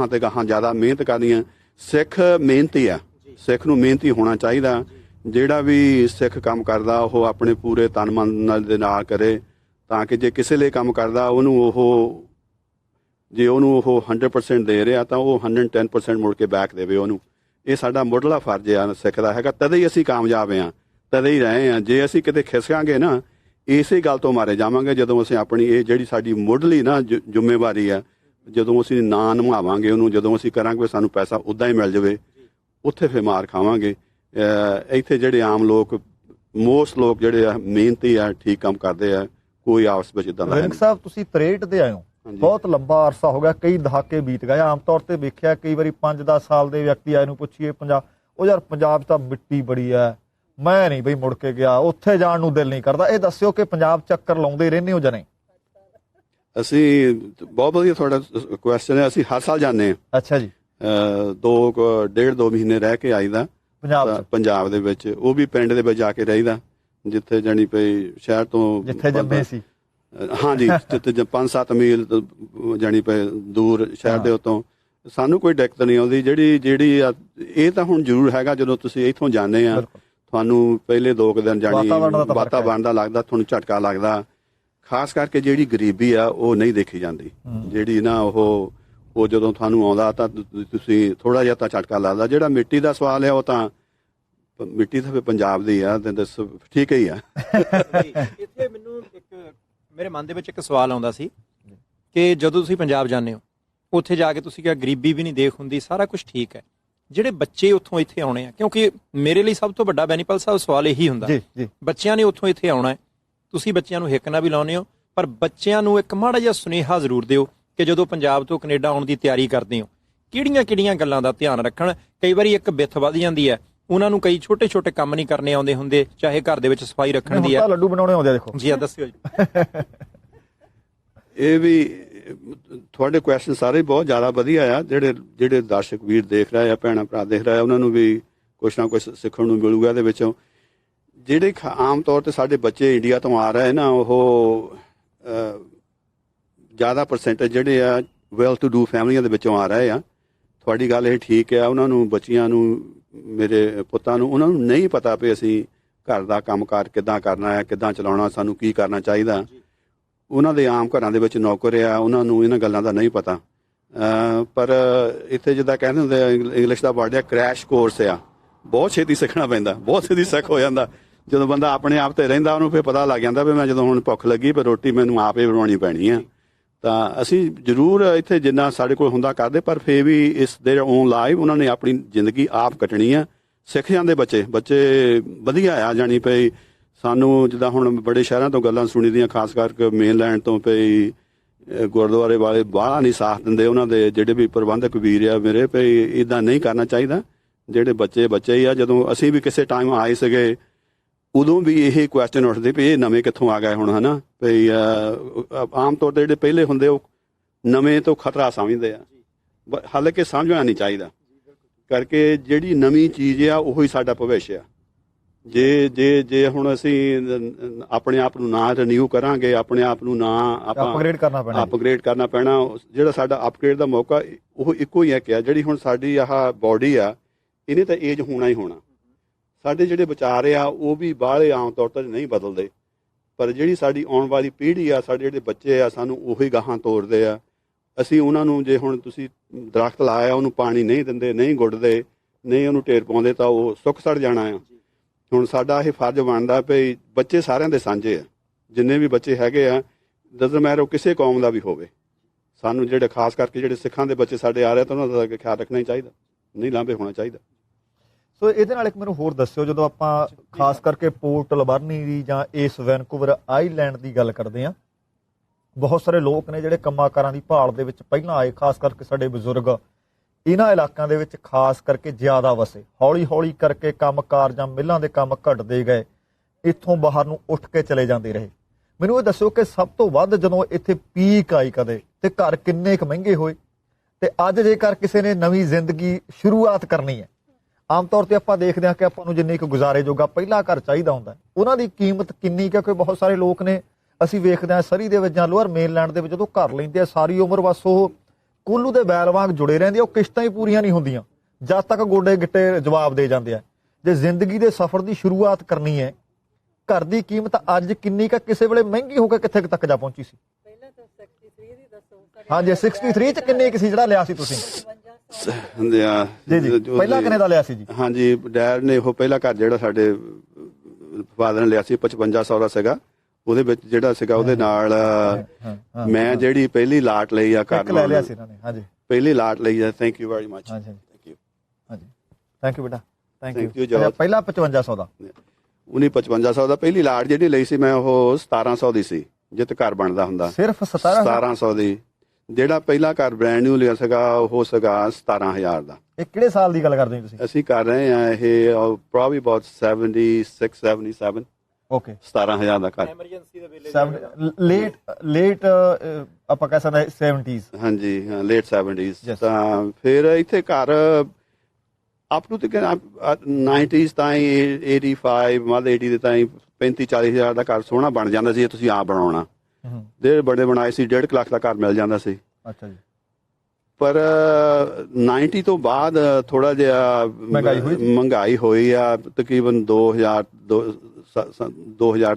ਤੇ ਗਾਹਾਂ ਜ਼ਿਆਦਾ ਮਿਹਨਤ ਕਰਨੀਆਂ, ਸਿੱਖ ਮਿਹਨਤੀ ਆ, ਸਿੱਖ ਨੂੰ ਮਿਹਨਤੀ ਹੋਣਾ ਚਾਹੀਦਾ। ਜਿਹੜਾ ਵੀ ਸਿੱਖ ਕੰਮ ਕਰਦਾ ਉਹ ਆਪਣੇ ਪੂਰੇ ਤਨ ਮਨ ਦੇ ਨਾਲ ਕਰੇ, ਤਾਂ ਕਿ ਜੇ ਕਿਸੇ ਲਈ ਕੰਮ ਕਰਦਾ ਉਹਨੂੰ ਜੇ ਉਹਨੂੰ ਉਹ 100% ਦੇ ਰਿਹਾ ਤਾਂ ਉਹ 110% ਮੁੜ ਕੇ ਬੈਕ ਦੇਵੇ ਉਹਨੂੰ। ਇਹ ਸਾਡਾ ਮੁੱਢਲਾ ਫਰਜ਼ ਆ ਸਿੱਖ ਦਾ ਹੈਗਾ, ਤਦੇ ਹੀ ਅਸੀਂ ਕਾਮਯਾਬ ਆ, ਤਦੇ ਹੀ ਰਹੇ ਆ। ਜੇ ਅਸੀਂ ਕਿਤੇ ਖਿਸਕਾਂਗੇ ਨਾ, ਇਸੇ ਗੱਲ ਤੋਂ ਮਾਰੇ ਜਾਵਾਂਗੇ ਜਦੋਂ ਅਸੀਂ ਆਪਣੀ ਇਹ ਜਿਹੜੀ ਸਾਡੀ ਮੁੱਢਲੀ ਨਾ ਜ਼ਿੰਮੇਵਾਰੀ ਆ, ਜਦੋਂ ਅਸੀਂ ਨਾ ਨਿਭਾਵਾਂਗੇ ਉਹਨੂੰ, ਜਦੋਂ ਅਸੀਂ ਕਰਾਂਗੇ ਸਾਨੂੰ ਪੈਸਾ ਉੱਦਾਂ ਹੀ ਮਿਲ ਜਾਵੇ, ਉੱਥੇ ਫਿਰ ਮਾਰ ਖਾਵਾਂਗੇ। ਇੱਥੇ ਜਿਹੜੇ ਆਮ ਲੋਕ, ਮੋਸਟ ਲੋਕ ਜਿਹੜੇ ਆ ਮਿਹਨਤੀ ਆ, ਠੀਕ ਕੰਮ ਕਰਦੇ ਆ, ਕੋਈ ਆਪਸ ਵਿੱਚ ਇਦਾਂ ਦਾ ਰਿੰਕ ਸਾਹਿਬ, ਤੁਸੀਂ 63 ਤੇ ਆਏ ਹੋ, ਬਹੁਤ ਲੰਬਾ ਅਰਸਾ ਹੋ ਗਿਆ, ਕਈ ਦਹਾਕੇ ਬੀਤ ਗਏ। ਆਮ ਤੌਰ ਤੇ ਵੇਖਿਆ ਕਈ ਵਾਰੀ 5-10 ਸਾਲ ਦੇ ਵਿਅਕਤੀ ਆਏ ਨੂੰ ਪੁੱਛੀਏ ਪੰਜਾਬ, ਉਹ ਯਾਰ ਪੰਜਾਬ 'ਚ ਤਾਂ ਮਿੱਟੀ ਬੜੀ ਹੈ, ਮੈਂ ਨਹੀਂ ਬਈ ਮੁੜ ਕੇ ਗਿਆ, ਉੱਥੇ ਜਾਣ ਨੂੰ ਦਿਲ ਨਹੀਂ ਕਰਦਾ। ਇਹ ਦੱਸਿਓ ਕਿ ਪੰਜਾਬ ਚੱਕਰ ਲਾਉਂਦੇ ਰਹਿੰਦੇ ਹੋ ਜਾਂ ਨਹੀਂ? ਅਸੀਂ ਬਹੁਤ ਵਧੀਆ ਤੁਹਾਡਾ ਕੁਐਸਚਨ ਹੈ। ਅਸੀਂ ਹਰ ਸਾਲ ਜਾਂਦੇ ਹਾਂ। ਅੱਛਾ ਜੀ। 2 ਮਹੀਨੇ ਰਹਿ ਕੇ ਆਈਦਾ ਪੰਜਾਬ ਦੇ ਵਿੱਚ, ਉਹ ਵੀ ਪਿੰਡ ਦੇ ਵਿੱਚ ਜਾ ਕੇ ਰਹੀਦਾ ਜਿੱਥੇ ਜਾਣੀ ਪਈ ਸ਼ਹਿਰ ਤੋਂ, ਜਿੱਥੇ ਜੰਮੇ ਸੀ। ਹਾਂਜੀ, ਜਿੱਥੇ 5-7 ਮੀਲ ਜਾਣੀ ਪਈ ਦੂਰ ਸ਼ਹਿਰ ਦੇ ਉੱਤੋਂ। ਸਾਨੂੰ ਕੋਈ ਦਿੱਕਤ ਨਹੀਂ ਆਉਂਦੀ। ਜਿਹੜੀ ਇਹ ਤਾਂ ਹੁਣ ਜ਼ਰੂਰ ਹੈਗਾ, ਜਦੋਂ ਤੁਸੀਂ ਇੱਥੋਂ ਜਾਂਦੇ ਆ ਤੁਹਾਨੂੰ ਪਹਿਲੇ 2 ਦਿਨ ਜਾਣੀ ਵਾਤਾਵਰਨ ਦਾ ਲੱਗਦਾ, ਤੁਹਾਨੂੰ ਝਟਕਾ ਲੱਗਦਾ। ਖਾਸ ਕਰਕੇ ਜਿਹੜੀ ਗਰੀਬੀ ਆ ਉਹ ਨਹੀਂ ਦੇਖੀ ਜਾਂਦੀ, ਜਿਹੜੀ ਨਾ ਉਹ ਜਦੋਂ ਤੁਹਾਨੂੰ ਆਉਂਦਾ ਤਾਂ ਤੁਸੀਂ ਥੋੜਾ ਜਿਹਾ ਤਾਂ ਝਟਕਾ ਲੱਗਦਾ। ਜਿਹੜਾ ਮਿੱਟੀ ਦਾ ਸਵਾਲ ਹੈ, ਉਹ ਤਾਂ ਮਿੱਟੀ ਤਾਂ ਪੰਜਾਬ ਦੀ ਆ, ਤੇ ਠੀਕ ਹੀ ਆ। ਇੱਥੇ ਮੈਨੂੰ ਮੇਰੇ ਮਨ ਦੇ ਵਿੱਚ ਇੱਕ ਸਵਾਲ ਆਉਂਦਾ ਸੀ ਕਿ ਜਦੋਂ ਤੁਸੀਂ ਪੰਜਾਬ ਜਾਂਦੇ ਹੋ, ਉੱਥੇ ਜਾ ਕੇ ਤੁਸੀਂ ਕਿਹਾ ਗਰੀਬੀ ਵੀ ਨਹੀਂ ਦੇਖ ਹੁੰਦੀ, ਸਾਰਾ ਕੁਝ ਠੀਕ ਹੈ, ਜਿਹੜੇ ਬੱਚੇ ਉੱਥੋਂ ਇੱਥੇ ਆਉਣੇ ਆ, ਕਿਉਂਕਿ ਮੇਰੇ ਲਈ ਸਭ ਤੋਂ ਵੱਡਾ ਬੈਨੀਪਾਲ ਸਾਹਿਬ ਸਵਾਲ ਇਹੀ ਹੁੰਦਾ, ਬੱਚਿਆਂ ਨੇ ਉੱਥੋਂ ਇੱਥੇ ਆਉਣਾ ਹੈ, ਤੁਸੀਂ ਬੱਚਿਆਂ ਨੂੰ ਹਿੱਕ ਨਾਲ ਵੀ ਲਾਉਂਦੇ ਹੋ, ਪਰ ਬੱਚਿਆਂ ਨੂੰ ਇੱਕ ਮਾੜਾ ਜਿਹਾ ਸੁਨੇਹਾ ਜ਼ਰੂਰ ਦਿਓ ਕਿ ਜਦੋਂ ਪੰਜਾਬ ਤੋਂ ਕੈਨੇਡਾ ਆਉਣ ਦੀ ਤਿਆਰੀ ਕਰਦੇ ਹੋ ਕਿਹੜੀਆਂ ਗੱਲਾਂ ਦਾ ਧਿਆਨ ਰੱਖਣ। ਕਈ ਵਾਰੀ ਇੱਕ ਬਿੱਥ ਵੱਧ ਜਾਂਦੀ ਹੈ, ਉਹਨਾਂ ਨੂੰ ਕਈ ਛੋਟੇ ਕੰਮ ਨਹੀਂ ਕਰਨੇ ਆਉਂਦੇ ਹੁੰਦੇ, ਚਾਹੇ ਘਰ ਦੇ ਵਿੱਚ ਸਫਾਈ ਰੱਖਣ ਦੀ ਹੈ, ਲੱਡੂ ਬਣਾਉਣੇ ਆਉਂਦੇ। ਦੇਖੋ ਜੀ, ਦੱਸਿਓ ਜੀ। ਇਹ ਵੀ ਤੁਹਾਡੇ ਕੁਐਸਚਨ ਸਾਰੇ ਬਹੁਤ ਜ਼ਿਆਦਾ ਵਧੀਆ ਆ। ਜਿਹੜੇ ਦਰਸ਼ਕ ਵੀਰ ਦੇਖ ਰਹੇ ਆ, ਭੈਣਾਂ ਭਰਾ ਦੇਖ ਰਹੇ ਆ, ਉਹਨਾਂ ਨੂੰ ਵੀ ਕੁਛ ਨਾ ਕੁਛ ਸਿੱਖਣ ਨੂੰ ਮਿਲੂਗਾ ਇਹਦੇ ਵਿੱਚੋਂ। ਜਿਹੜੇ ਆਮ ਤੌਰ ਤੇ ਸਾਡੇ ਬੱਚੇ ਇੰਡੀਆ ਤੋਂ ਆ ਰਹੇ ਨਾ, ਉਹ ਜ਼ਿਆਦਾ ਪਰਸੈਂਟੇਜ ਜਿਹੜੇ ਆ ਵੈਲ ਟੂ ਡੂ ਫੈਮਲੀਆਂ ਦੇ ਵਿੱਚੋਂ ਆ ਰਹੇ ਆ। ਤੁਹਾਡੀ ਗੱਲ ਇਹ ਠੀਕ ਆ। ਉਹਨਾਂ ਨੂੰ, ਬੱਚਿਆਂ ਨੂੰ, ਮੇਰੇ ਪੁੱਤਾਂ ਨੂੰ, ਉਹਨਾਂ ਨੂੰ ਨਹੀਂ ਪਤਾ ਵੀ ਅਸੀਂ ਘਰ ਦਾ ਕੰਮਕਾਰ ਕਿੱਦਾਂ ਕਰਨਾ ਹੈ, ਕਿੱਦਾਂ ਚਲਾਉਣਾ, ਸਾਨੂੰ ਕੀ ਕਰਨਾ ਚਾਹੀਦਾ। ਉਹਨਾਂ ਦੇ ਆਮ ਘਰਾਂ ਦੇ ਵਿੱਚ ਨੌਕਰ ਆ, ਉਹਨਾਂ ਨੂੰ ਇਹਨਾਂ ਗੱਲਾਂ ਦਾ ਨਹੀਂ ਪਤਾ। ਪਰ ਇੱਥੇ ਜਿੱਦਾਂ ਕਹਿੰਦੇ ਹੁੰਦੇ ਆ, ਇੰਗਲਿਸ਼ ਦਾ ਵਰਡ ਆ ਕ੍ਰੈਸ਼ ਕੋਰਸ ਆ, ਬਹੁਤ ਛੇਤੀ ਸਿੱਖਣਾ ਪੈਂਦਾ, ਬਹੁਤ ਛੇਤੀ ਸਿੱਖ ਹੋ ਜਾਂਦਾ। ਜਦੋਂ ਬੰਦਾ ਆਪਣੇ ਆਪ ਤੇ ਰਹਿੰਦਾ, ਉਹਨੂੰ ਫਿਰ ਪਤਾ ਲੱਗ ਜਾਂਦਾ ਵੀ ਮੈਂ ਜਦੋਂ ਹੁਣ ਭੁੱਖ ਲੱਗੀ ਪਰ ਰੋਟੀ ਮੈਨੂੰ ਆਪ ਹੀ ਬਣਾਉਣੀ ਪੈਣੀ ਆ। ਤਾਂ ਅਸੀਂ ਜ਼ਰੂਰ ਇੱਥੇ ਜਿੰਨਾ ਸਾਡੇ ਕੋਲ ਹੁੰਦਾ ਕਰਦੇ, ਪਰ ਫਿਰ ਵੀ ਇਸ ਦੇਅਰ ਓਨ ਲਾਈਫ ਉਹਨਾਂ ਨੇ ਆਪਣੀ ਜ਼ਿੰਦਗੀ ਆਪ ਕੱਟਣੀ ਆ। ਸਿੱਖ ਜਾਂਦੇ ਬੱਚੇ ਵਧੀਆ ਆ। ਜਾਣੀ ਪਈ ਸਾਨੂੰ ਜਿੱਦਾਂ ਹੁਣ ਬੜੇ ਸ਼ਹਿਰਾਂ ਤੋਂ ਗੱਲਾਂ ਸੁਣੀ ਦੀਆਂ, ਖਾਸ ਕਰਕੇ ਮੇਨਲੈਂਡ ਤੋਂ, ਪਈ ਗੁਰਦੁਆਰੇ ਵਾਲੇ ਬਾਹਲਾ ਨਹੀਂ ਸਾਥ ਦਿੰਦੇ, ਉਹਨਾਂ ਦੇ ਜਿਹੜੇ ਵੀ ਪ੍ਰਬੰਧਕ ਵੀਰ ਆ ਮੇਰੇ, ਪਈ ਇੱਦਾਂ ਨਹੀਂ ਕਰਨਾ ਚਾਹੀਦਾ। ਜਿਹੜੇ ਬੱਚੇ ਹੀ ਆ। ਜਦੋਂ ਅਸੀਂ ਵੀ ਕਿਸੇ ਟਾਈਮ ਆਏ ਸੀਗੇ, ਉਦੋਂ ਵੀ ਇਹ ਕੁਐਸਚਨ ਉੱਠਦੇ ਵੀ ਇਹ ਨਵੇਂ ਕਿੱਥੋਂ ਆ ਗਏ ਹੁਣ, ਹਨਾ। ਵੀ ਆਮ ਤੌਰ ਤੇ ਜਿਹੜੇ ਪਹਿਲੇ ਹੁੰਦੇ ਉਹ ਨਵੇਂ ਤੋਂ ਖਤਰਾ ਸਮਝਦੇ ਆ, ਹਾਲਾਂਕਿ ਸਮਝਣਾ ਨਹੀਂ ਚਾਹੀਦਾ। ਕਰਕੇ ਜਿਹੜੀ ਨਵੀਂ ਚੀਜ਼ ਆ ਉਹੀ ਸਾਡਾ ਭਵਿੱਖ ਆ। ਜੇ ਹੁਣ ਅਸੀਂ ਆਪਣੇ ਆਪ ਨੂੰ ਨਾ ਰੀਨਿਊ ਕਰਾਂਗੇ, ਆਪਣੇ ਆਪ ਨੂੰ ਨਾ ਆਪਾਂ ਅਪਗ੍ਰੇਡ ਕਰਨਾ ਪੈਣਾ। ਜਿਹੜਾ ਸਾਡਾ ਅਪਗ੍ਰੇਡ ਦਾ ਮੌਕਾ ਉਹ ਇੱਕੋ ਹੀ ਹੈ ਕਿ ਜਿਹੜੀ ਹੁਣ ਸਾਡੀ ਆਹ ਬੋਡੀ ਆ, ਇਹਨੇ ਤਾਂ ਏਜ ਹੋਣਾ ਹੀ ਹੋਣਾ। ਸਾਡੇ ਜਿਹੜੇ ਵਿਚਾਰ ਆ ਉਹ ਵੀ ਬਾਹਲੇ ਆਮ ਤੌਰ ਤੇ ਨਹੀਂ ਬਦਲਦੇ, ਪਰ ਜਿਹੜੀ ਸਾਡੀ ਆਉਣ ਵਾਲੀ ਪੀੜ੍ਹੀ ਆ, ਸਾਡੇ ਜਿਹੜੇ ਬੱਚੇ ਆ, ਸਾਨੂੰ ਉਹੀ ਗਾਹਾਂ ਤੋਰਦੇ ਆ। ਅਸੀਂ ਉਹਨਾਂ ਨੂੰ, ਜੇ ਹੁਣ ਤੁਸੀਂ ਦਰਖਤ ਲਾਇਆ, ਉਹਨੂੰ ਪਾਣੀ ਨਹੀਂ ਦਿੰਦੇ, ਨਹੀਂ ਗੁੱਡਦੇ, ਨਹੀਂ ਉਹਨੂੰ ਢੇਰ ਪਾਉਂਦੇ, ਤਾਂ ਉਹ ਸੁੱਕ ਸੜ ਜਾਣਾ ਆ। ਹੁਣ ਸਾਡਾ ਇਹ ਫਰਜ਼ ਬਣਦਾ ਵੀ ਬੱਚੇ ਸਾਰਿਆਂ ਦੇ ਸਾਂਝੇ ਆ, ਜਿੰਨੇ ਵੀ ਬੱਚੇ ਹੈਗੇ ਆ, ਡਜ਼ਨਟ ਮੈਟਰ ਉਹ ਕਿਸੇ ਕੌਮ ਦਾ ਵੀ ਹੋਵੇ। ਸਾਨੂੰ ਜਿਹੜੇ ਖਾਸ ਕਰਕੇ ਜਿਹੜੇ ਸਿੱਖਾਂ ਦੇ ਬੱਚੇ ਸਾਡੇ ਆ ਰਹੇ, ਤਾਂ ਉਹਨਾਂ ਦਾ ਖਿਆਲ ਰੱਖਣਾ ਹੀ ਚਾਹੀਦਾ, ਨਹੀਂ ਲਾਂਭੇ ਹੋਣਾ ਚਾਹੀਦਾ। ਸੋ ਇਹਦੇ ਨਾਲ ਇੱਕ ਮੈਨੂੰ ਹੋਰ ਦੱਸਿਓ, ਜਦੋਂ ਆਪਾਂ ਖਾਸ ਕਰਕੇ ਪੋਰਟ ਲਬਰਨੀ ਦੀ ਜਾਂ ਇਸ ਵੈਨਕੂਵਰ ਆਈਲੈਂਡ ਦੀ ਗੱਲ ਕਰਦੇ ਹਾਂ, ਬਹੁਤ ਸਾਰੇ ਲੋਕ ਨੇ ਜਿਹੜੇ ਕੰਮਾਂ-ਕਾਰਾਂ ਦੀ ਭਾਲ ਦੇ ਵਿੱਚ ਪਹਿਲਾਂ ਆਏ, ਖਾਸ ਕਰਕੇ ਸਾਡੇ ਬਜ਼ੁਰਗ ਇਹਨਾਂ ਇਲਾਕਿਆਂ ਦੇ ਵਿੱਚ ਖਾਸ ਕਰਕੇ ਜ਼ਿਆਦਾ ਵਸੇ। ਹੌਲੀ-ਹੌਲੀ ਕਰਕੇ ਕੰਮਕਾਰ ਜਾਂ ਮਿੱਲਾਂ ਦੇ ਕੰਮ ਘਟਦੇ ਗਏ, ਇੱਥੋਂ ਬਾਹਰ ਨੂੰ ਉੱਠ ਕੇ ਚਲੇ ਜਾਂਦੇ ਰਹੇ। ਮੈਨੂੰ ਇਹ ਦੱਸਿਓ ਕਿ ਸਭ ਤੋਂ ਵੱਧ ਜਦੋਂ ਇੱਥੇ ਪੀਕ ਆਈ ਕਦੇ, ਤੇ ਘਰ ਕਿੰਨੇ ਕੁ ਮਹਿੰਗੇ ਹੋਏ, ਤੇ ਅੱਜ ਜੇਕਰ ਕਿਸੇ ਨੇ ਨਵੀਂ ਜ਼ਿੰਦਗੀ ਸ਼ੁਰੂਆਤ ਕਰਨੀ ਹੈ, ਆਮ ਤੌਰ ਤੇ ਆਪਾਂ ਦੇਖਦੇ ਹਾਂ ਕਿ ਆਪਾਂ ਨੂੰ ਜਿੰਨੀ ਕੁ ਗੁਜ਼ਾਰੇ ਜੋਗਾ ਪਹਿਲਾ ਘਰ ਚਾਹੀਦਾ ਹੁੰਦਾ, ਉਹਨਾਂ ਦੀ ਕੀਮਤ ਕਿੰਨੀ? ਕਿਉਂਕਿ ਬਹੁਤ ਸਾਰੇ ਲੋਕ ਨੇ, ਅਸੀਂ ਵੇਖਦੇ ਹਾਂ ਸਰੀ ਦੇ ਵਿੱਚ ਜਾਂ ਲੋਅਰ ਮੇਨਲੈਂਡ ਦੇ ਵਿੱਚ ਜਦੋਂ ਘਰ ਲੈਂਦੇ ਆ, ਸਾਰੀ ਉਮਰ ਬਸ ਉਹ ਕੋਲੂ ਦੇ ਬੈਲ ਵਾਂਗ ਜੁੜੇ ਰਹਿੰਦੇ ਆ, ਉਹ ਕਿਸ਼ਤਾਂ ਹੀ ਪੂਰੀਆਂ ਨਹੀਂ ਹੁੰਦੀਆਂ ਜਦ ਤੱਕ ਗੋਡੇ ਗਿੱਟੇ ਜਵਾਬ ਦੇ ਜਾਂਦੇ ਆ। ਜੇ ਜ਼ਿੰਦਗੀ ਦੇ ਸਫ਼ਰ ਦੀ ਸ਼ੁਰੂਆਤ ਕਰਨੀ ਹੈ, ਘਰ ਦੀ ਕੀਮਤ ਅੱਜ ਕਿੰਨੀ ਕੁ, ਕਿਸੇ ਵੇਲੇ ਮਹਿੰਗੀ ਹੋ ਕੇ ਕਿੱਥੇ ਤੱਕ ਜਾ ਪਹੁੰਚੀ ਸੀ? ਹਾਂਜੀ, 63 ਚ ਕਿੰਨੇ ਕੁ ਸੀ ਜਿਹੜਾ ਲਿਆ ਸੀ ਤੁਸੀਂ? ਜੀ ਪਹਿਲਾਂ ਕਿੰਨੇ ਦਾ ਲਿਆ ਸੀ ਜੀ? ਹਾਂਜੀ, ਡੈਡ ਨੇ ਉਹ ਪਹਿਲਾ ਘਰ ਜਿਹੜਾ ਸਾਡੇ ਫਾਦਰ ਨੇ ਲਿਆ ਸੀ 5500 ਦਾ ਸੀਗਾ। ਉਹਦੇ ਵਿੱਚ ਜਿਹੜਾ ਸੀਗਾ ਉਹਦੇ ਨਾਲ ਮੈਂ ਜਿਹੜੀ ਪਹਿਲੀ ਲਾਟ ਲਈ ਆ ਘਰ ਲੈ ਲਿਆ ਸੀ ਇਹਨਾਂ ਨੇ। ਹਾਂਜੀ, ਪਹਿਲੀ ਲਾਟ ਲਈ ਆ। Thank you very much. ਹਾਂਜੀ ਥੈਂਕ ਯੂ ਬੇਟਾ, ਥੈਂਕ ਯੂ। ਪਹਿਲਾ 5500 ਦਾ, 5500 ਦਾ ਪਹਿਲੀ ਲਾਟ ਜਿਹੜੀ ਲਈ ਸੀ ਮੈਂ, ਉਹ 1700 ਦੀ ਸੀ, ਜਿੱਤ ਘਰ ਬਣਦਾ ਹੁੰਦਾ। ਸਿਰਫ 1700 ਦੀ ਜਿਹੜਾ ਪਹਿਲਾ ਘਰ ਬ੍ਰੈਂਡ ਨਿਊ ਲਿਆ ਸੀਗਾ ਉਹ ਸੀਗਾ 17,000 ਦਾ। ਇਹ ਕਿਹੜੇ ਸਾਲ ਦੀ ਗੱਲ ਕਰਦੇ ਹੋ ਤੁਸੀਂ? ਅਸੀਂ ਕਰ ਰਹੇ ਹਾਂ ਇਹ ਪ੍ਰੋਬਬਲੀ ਅਬਾਊਟ 76 77। ਓਕੇ 17,000 ਦਾ ਘਰ। ਐਮਰਜੈਂਸੀ ਦੇ ਵੇਲੇ ਲੇਟ ਆਪਾਂ ਕਹਿ ਸਕਦੇ 70s। ਹਾਂਜੀ ਹਾਂ, ਲੇਟ 70s। Yes. ਤਾਂ ਫਿਰ ਇੱਥੇ ਘਰ ਅਪ ਟੂ 90s ਤਾਈਂ 85 ਮੱਧ 80 ਦੇ ਤਾਈਂ 35-40 ਹਜ਼ਾਰ ਦਾ ਘਰ ਸੋਹਣਾ ਬਣ ਜਾਂਦਾ ਸੀ ਜੇ ਤੁਸੀਂ ਆਪ ਬਣਾਉਣਾ। ਦੇ ਬੜੇ ਬਣਾਏ ਸੀ 1.5 ਲੱਖ ਦਾ ਘਰ ਮਿਲ ਜਾਂਦਾ ਸੀ। ਅੱਛਾ ਜੀ। ਪਰ 90 ਤੋਂ ਬਾਅਦ ਥੋੜਾ ਜਿਹਾ ਮਹਿੰਗਾਈ ਹੋਈ ਆ, ਤਕਰੀਬਨ 2000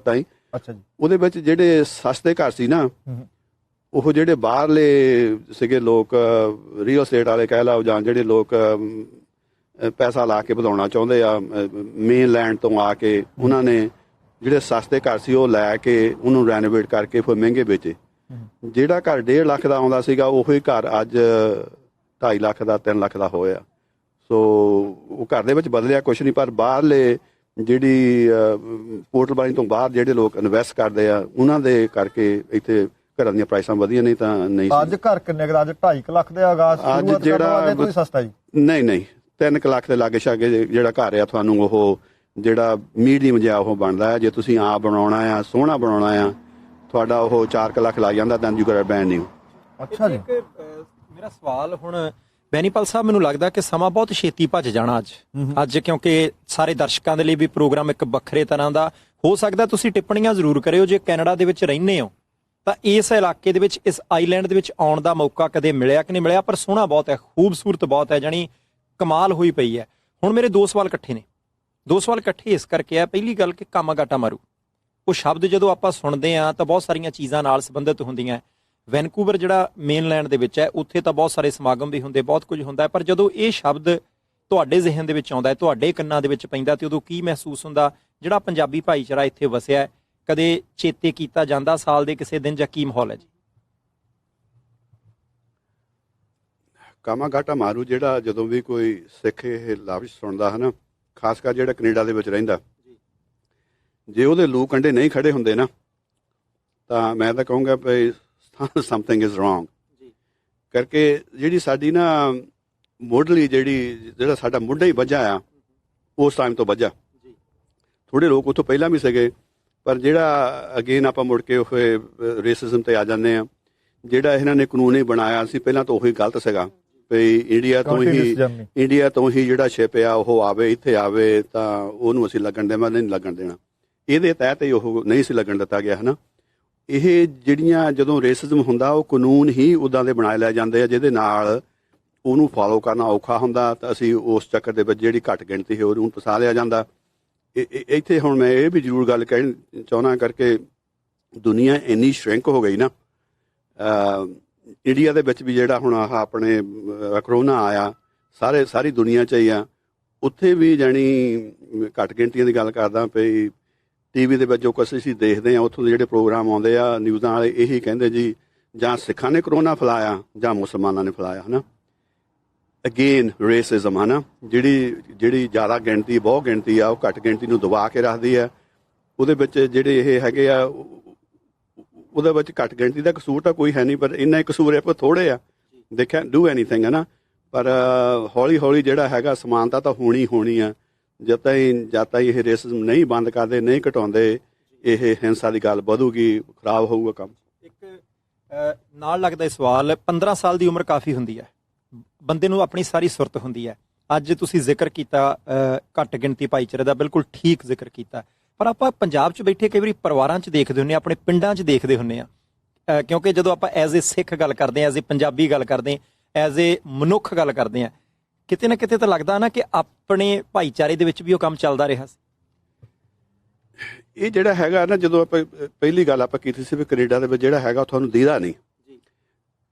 ਤਾਈਂ। ਅੱਛਾ ਜੀ। ਉਹਦੇ ਵਿੱਚ ਜਿਹੜੇ ਸਸਤੇ ਘਰ ਸੀ ਨਾ, ਉਹ ਜਿਹੜੇ ਬਾਹਰਲੇ ਸੀਗੇ ਲੋਕ, ਰੀਅਲ estate ਵਾਲੇ ਕਹਿ ਲਓ, ਜਾਂ ਜਿਹੜੇ ਲੋਕ ਪੈਸਾ ਲਾ ਕੇ ਵਧਾਉਣਾ ਚਾਹੁੰਦੇ ਆ ਮੇਨਲੈਂਡ ਤੋਂ ਆ ਕੇ, ਉਹਨਾਂ ਨੇ ਜਿਹੜੇ ਸਸਤੇ ਘਰ ਸੀ ਉਹ ਲੈ ਕੇ ਉਹਨੂੰ ਰੈਨੋਵੇਟ ਕਰਕੇ ਫਿਰ ਮਹਿੰਗੇ ਵੇਚੇ। ਜਿਹੜਾ ਘਰ 1.5 ਲੱਖ ਦਾ ਆਉਂਦਾ ਸੀਗਾ ਉਹੀ ਘਰ ਅੱਜ 2.5 ਲੱਖ ਦਾ 3 ਲੱਖ ਦਾ ਹੋਇਆ। ਸੋ ਉਹ ਘਰ ਦੇ ਵਿੱਚ ਬਦਲਿਆ ਕੁਛ ਨਹੀਂ, ਪਰ ਬਾਹਰਲੇ ਜਿਹੜੀ ਪੋਰਟਲ ਬਾਣੀ ਤੋਂ ਬਾਹਰ ਜਿਹੜੇ ਲੋਕ ਇਨਵੈਸਟ ਕਰਦੇ ਆ ਉਹਨਾਂ ਦੇ ਕਰਕੇ ਇੱਥੇ ਘਰਾਂ ਦੀਆਂ ਪ੍ਰਾਈਸਾਂ ਵਧੀਆ, ਨਹੀਂ ਤਾਂ ਨਹੀਂ। ਅੱਜ ਘਰ ਕਿੰਨੇ ਕੁ ਦਾ? ਅੱਜ 2.5 ਲੱਖ ਦੇ ਆਗਾਜ਼ ਅੱਜ ਜਿਹੜਾ ਕੋਈ ਸਸਤਾ ਜੀ? ਨਹੀਂ 3 ਲੱਖ ਦੇ ਲਾਗੇ ਛਾਗੇ ਜਿਹੜਾ ਘਰ ਆ ਤੁਹਾਨੂੰ ਉਹ ਜਿਹੜਾ ਮੀਡੀਅਮ ਜਿਹਾ ਉਹ ਬਣਦਾ ਹੈ। ਜੇ ਤੁਸੀਂ ਆਪ ਬਣਾਉਣਾ ਆ, ਸੋਹਣਾ ਬਣਾਉਣਾ ਆ, ਤੁਹਾਡਾ ਉਹ 4 ਲੱਖ ਲੱਗ ਜਾਂਦਾ, then you get a brand new. ਅੱਛਾ ਜੀ। ਮੇਰਾ ਸਵਾਲ ਹੁਣ ਬੈਨੀਪਾਲ ਸਾਹਿਬ, ਮੈਨੂੰ ਲੱਗਦਾ ਕਿ ਸਮਾਂ ਬਹੁਤ ਛੇਤੀ ਭੱਜ ਜਾਣਾ ਅੱਜ ਕਿਉਂਕਿ ਸਾਰੇ ਦਰਸ਼ਕਾਂ ਦੇ ਲਈ ਵੀ ਪ੍ਰੋਗਰਾਮ ਇੱਕ ਵੱਖਰੇ ਤਰ੍ਹਾਂ ਦਾ ਹੋ ਸਕਦਾ। ਤੁਸੀਂ ਟਿੱਪਣੀਆਂ ਜ਼ਰੂਰ ਕਰਿਓ ਜੇ ਕੈਨੇਡਾ ਦੇ ਵਿੱਚ ਰਹਿੰਦੇ ਹੋ ਤਾਂ ਇਸ ਇਲਾਕੇ ਦੇ ਵਿੱਚ, ਇਸ ਆਈਲੈਂਡ ਦੇ ਵਿੱਚ ਆਉਣ ਦਾ ਮੌਕਾ ਕਦੇ ਮਿਲਿਆ ਕਿ ਨਹੀਂ ਮਿਲਿਆ। ਪਰ ਸੋਹਣਾ ਬਹੁਤ ਹੈ, ਖੂਬਸੂਰਤ ਬਹੁਤ ਹੈ, ਜਾਣੀ ਕਮਾਲ ਹੋਈ ਪਈ ਹੈ। ਹੁਣ ਮੇਰੇ 2 ਸਵਾਲ ਇਕੱਠੇ ਨੇ। 2 ਸਵਾਲ ਇਕੱਠੇ ਇਸ ਕਰਕੇ ਆ, ਪਹਿਲੀ ਗੱਲ ਕਿ ਕਾਮਾਗਾਟਾ ਮਾਰੂ, ਉਹ ਸ਼ਬਦ ਜਦੋਂ ਆਪਾਂ ਸੁਣਦੇ ਆ ਤਾਂ ਬਹੁਤ ਸਾਰੀਆਂ ਚੀਜ਼ਾਂ ਨਾਲ ਸੰਬੰਧਿਤ ਹੁੰਦੀਆਂ। ਵੈਨਕੂਵਰ ਜਿਹੜਾ ਮੇਨਲੈਂਡ ਦੇ ਵਿੱਚ ਹੈ, ਉੱਥੇ ਤਾਂ ਬਹੁਤ ਸਾਰੇ ਸਮਾਗਮ ਵੀ ਹੁੰਦੇ, ਬਹੁਤ ਕੁਝ ਹੁੰਦਾ, ਪਰ ਜਦੋਂ ਇਹ ਸ਼ਬਦ ਤੁਹਾਡੇ ਜ਼ਿਹਨ ਦੇ ਵਿੱਚ ਆਉਂਦਾ ਹੈ, ਤੁਹਾਡੇ ਕੰਨਾਂ ਦੇ ਵਿੱਚ ਪੈਂਦਾ, ਤੇ ਉਦੋਂ ਕੀ ਮਹਿਸੂਸ ਹੁੰਦਾ? ਜਿਹੜਾ ਪੰਜਾਬੀ ਭਾਈਚਾਰਾ ਇੱਥੇ ਵਸਿਆ, ਕਦੇ ਚੇਤੇ ਕੀਤਾ ਜਾਂਦਾ ਸਾਲ ਦੇ ਕਿਸੇ ਦਿਨ, ਜਾਂ ਕੀ ਮਾਹੌਲ ਹੈ ਜੀ? ਕਾਮਾਗਾਟਾ ਮਾਰੂ ਜਿਹੜਾ ਜਦੋਂ ਵੀ ਕੋਈ ਸਿੱਖ ਇਹ ਲਫ਼ਜ਼ ਸੁਣਦਾ ਹੈ ਨਾ, ਖਾਸ ਕਰ ਜਿਹੜਾ ਕੈਨੇਡਾ ਦੇ ਵਿੱਚ ਰਹਿੰਦਾ, ਜੇ ਉਹਦੇ ਲੂ ਕੰਡੇ ਨਹੀਂ ਖੜੇ ਹੁੰਦੇ ਨਾ, ਤਾਂ ਮੈਂ ਤਾਂ ਕਹੂੰਗਾ ਭਈ ਸਮਥਿੰਗ ਇਜ਼ ਰੋਂਗ। ਕਰਕੇ ਜਿਹੜੀ ਸਾਡੀ ਨਾ ਮੁੱਢਲੀ ਜਿਹੜਾ ਸਾਡਾ ਮੁੱਢਾ ਹੀ ਵੱਜਾ ਆ, ਉਸ ਟਾਈਮ ਤੋਂ ਵੱਜਾ। ਥੋੜੇ ਲੋਕ ਉੱਥੋਂ ਪਹਿਲਾਂ ਵੀ ਸੀਗੇ, ਪਰ ਜਿਹੜਾ ਅਗੇਨ ਆਪਾਂ ਮੁੜ ਕੇ ਉਹ ਰੇਸਿਜ਼ਮ ਤੇ ਆ ਜਾਂਦੇ ਆ। ਜਿਹੜਾ ਇਹਨਾਂ ਨੇ ਕਾਨੂੰਨ ਹੀ ਬਣਾਇਆ ਸੀ ਪਹਿਲਾਂ ਤਾਂ ਉਹੀ ਗਲਤ ਸੀਗਾ, ਭਈ ਇੰਡੀਆ ਤੋਂ ਹੀ ਜਿਹੜਾ ਸ਼ਿਪ ਆ ਉਹ ਆਵੇ, ਇੱਥੇ ਆਵੇ, ਤਾਂ ਉਹਨੂੰ ਅਸੀਂ ਲੱਗਣ ਦੇਵਾਂ, ਨਹੀਂ ਲੱਗਣ ਦੇਣਾ। ਇਹਦੇ ਤਹਿਤ ਹੀ ਉਹ ਨਹੀਂ ਸੀ ਲੱਗਣ ਦਿੱਤਾ ਗਿਆ, ਹੈ ਨਾ। ਇਹ ਜਿਹੜੀਆਂ ਜਦੋਂ ਰੇਸਿਜ਼ਮ ਹੁੰਦਾ, ਉਹ ਕਾਨੂੰਨ ਹੀ ਉੱਦਾਂ ਦੇ ਬਣਾਏ ਲੈ ਜਾਂਦੇ ਆ ਜਿਹਦੇ ਨਾਲ ਉਹਨੂੰ ਫਾਲੋ ਕਰਨਾ ਔਖਾ ਹੁੰਦਾ, ਤਾਂ ਅਸੀਂ ਉਸ ਚੱਕਰ ਦੇ ਵਿੱਚ ਜਿਹੜੀ ਘੱਟ ਗਿਣਤੀ ਹੈ ਉਹਨੂੰ ਫਸਾ ਲਿਆ ਜਾਂਦਾ। ਇੱਥੇ ਹੁਣ ਮੈਂ ਇਹ ਵੀ ਜ਼ਰੂਰ ਗੱਲ ਕਹਿਣੀ ਚਾਹੁੰਦਾ, ਕਰਕੇ ਦੁਨੀਆ ਇੰਨੀ ਸ਼ਰਿੰਕ ਹੋ ਗਈ ਨਾ, ਇੰਡੀਆ ਦੇ ਵਿੱਚ ਵੀ ਜਿਹੜਾ ਹੁਣ ਆਹ ਆਪਣੇ ਕਰੋਨਾ ਆਇਆ, ਸਾਰੀ ਦੁਨੀਆ 'ਚ ਹੀ ਆ, ਉੱਥੇ ਵੀ ਜਾਣੀ ਘੱਟ ਗਿਣਤੀਆਂ ਦੀ ਗੱਲ ਕਰਦਾ ਪਈ। ਟੀਵੀ ਦੇ ਵਿੱਚ ਜੋ ਕੁਛ ਅਸੀਂ ਦੇਖਦੇ ਹਾਂ, ਉੱਥੋਂ ਦੇ ਜਿਹੜੇ ਪ੍ਰੋਗਰਾਮ ਆਉਂਦੇ ਆ ਨਿਊਜ਼ਾਂ ਵਾਲੇ, ਇਹੀ ਕਹਿੰਦੇ ਜੀ ਜਾਂ ਸਿੱਖਾਂ ਨੇ ਕਰੋਨਾ ਫੈਲਾਇਆ ਜਾਂ ਮੁਸਲਮਾਨਾਂ ਨੇ ਫੈਲਾਇਆ, ਹੈ ਨਾ। ਅਗੇਨ ਰੇਸਿਜ਼ਮ, ਹੈ ਨਾ, ਜਿਹੜੀ ਜ਼ਿਆਦਾ ਗਿਣਤੀ, ਬਹੁਤ ਗਿਣਤੀ ਆ, ਉਹ ਘੱਟ ਗਿਣਤੀ ਨੂੰ ਦਬਾ ਕੇ ਰੱਖਦੀ ਆ। ਉਹਦੇ ਵਿੱਚ ਜਿਹੜੇ ਇਹ ਹੈਗੇ ਆ, ਉਹਦੇ ਵਿੱਚ ਘੱਟ ਗਿਣਤੀ ਦਾ ਕਸੂਰ ਤਾਂ ਕੋਈ ਹੈ ਨਹੀਂ, ਪਰ ਇੰਨਾ ਕਸੂਰ ਹੈ, ਪਰ ਥੋੜੇ ਆ, ਦੇ ਕੈਨ ਡੂ ਐਨੀਥਿੰਗ, ਹੈ ਨਾ। ਪਰ ਹੌਲੀ ਹੌਲੀ ਜਿਹੜਾ ਹੈਗਾ ਸਮਾਨਤਾ ਤਾਂ ਹੋਣੀ ਆ। ਜਦ ਤਾਈਂ ਇਹ ਰੇਸਿਜ਼ਮ ਨਹੀਂ ਬੰਦ ਕਰਦੇ, ਨਹੀਂ ਘਟਾਉਂਦੇ, ਇਹ ਹਿੰਸਾ ਦੀ ਗੱਲ ਵਧੂਗੀ, ਖਰਾਬ ਹੋਊਗਾ ਕੰਮ। ਇੱਕ ਨਾਲ ਲੱਗਦਾ ਸਵਾਲ, 15 ਸਾਲ ਦੀ ਉਮਰ ਕਾਫੀ ਹੁੰਦੀ ਹੈ, ਬੰਦੇ ਨੂੰ ਆਪਣੀ ਸਾਰੀ ਸੁਰਤ ਹੁੰਦੀ ਹੈ। ਅੱਜ ਤੁਸੀਂ ਜ਼ਿਕਰ ਕੀਤਾ ਘੱਟ ਗਿਣਤੀ ਭਾਈਚਾਰੇ ਦਾ, ਬਿਲਕੁਲ ਠੀਕ ਜ਼ਿਕਰ ਕੀਤਾ, ਪਰ ਆਪਾਂ ਪੰਜਾਬ 'ਚ ਬੈਠੇ ਕਈ ਵਾਰੀ ਪਰਿਵਾਰਾਂ 'ਚ ਦੇਖਦੇ ਹੁੰਦੇ ਹਾਂ, ਆਪਣੇ ਪਿੰਡਾਂ 'ਚ ਦੇਖਦੇ ਹੁੰਦੇ ਹਾਂ, ਕਿਉਂਕਿ ਜਦੋਂ ਆਪਾਂ ਐਜ਼ ਏ ਸਿੱਖ ਗੱਲ ਕਰਦੇ ਹਾਂ, ਐਜ਼ ਏ ਪੰਜਾਬੀ ਗੱਲ ਕਰਦੇ ਹਾਂ, ਐਜ਼ ਏ ਮਨੁੱਖ ਗੱਲ ਕਰਦੇ ਹਾਂ, ਕਿਤੇ ਨਾ ਕਿਤੇ ਤਾਂ ਲੱਗਦਾ ਨਾ ਕਿ ਆਪਣੇ ਭਾਈਚਾਰੇ ਦੇ ਵਿੱਚ ਵੀ ਉਹ ਕੰਮ ਚੱਲਦਾ ਰਿਹਾ ਸੀ। ਇਹ ਜਿਹੜਾ ਹੈਗਾ ਨਾ, ਜਦੋਂ ਆਪਾਂ ਪਹਿਲੀ ਗੱਲ ਆਪਾਂ ਕੀਤੀ ਸੀ ਵੀ ਕੈਨੇਡਾ ਦੇ ਵਿੱਚ ਜਿਹੜਾ ਹੈਗਾ ਤੁਹਾਨੂੰ ਦੀਦਾ ਨਹੀਂ।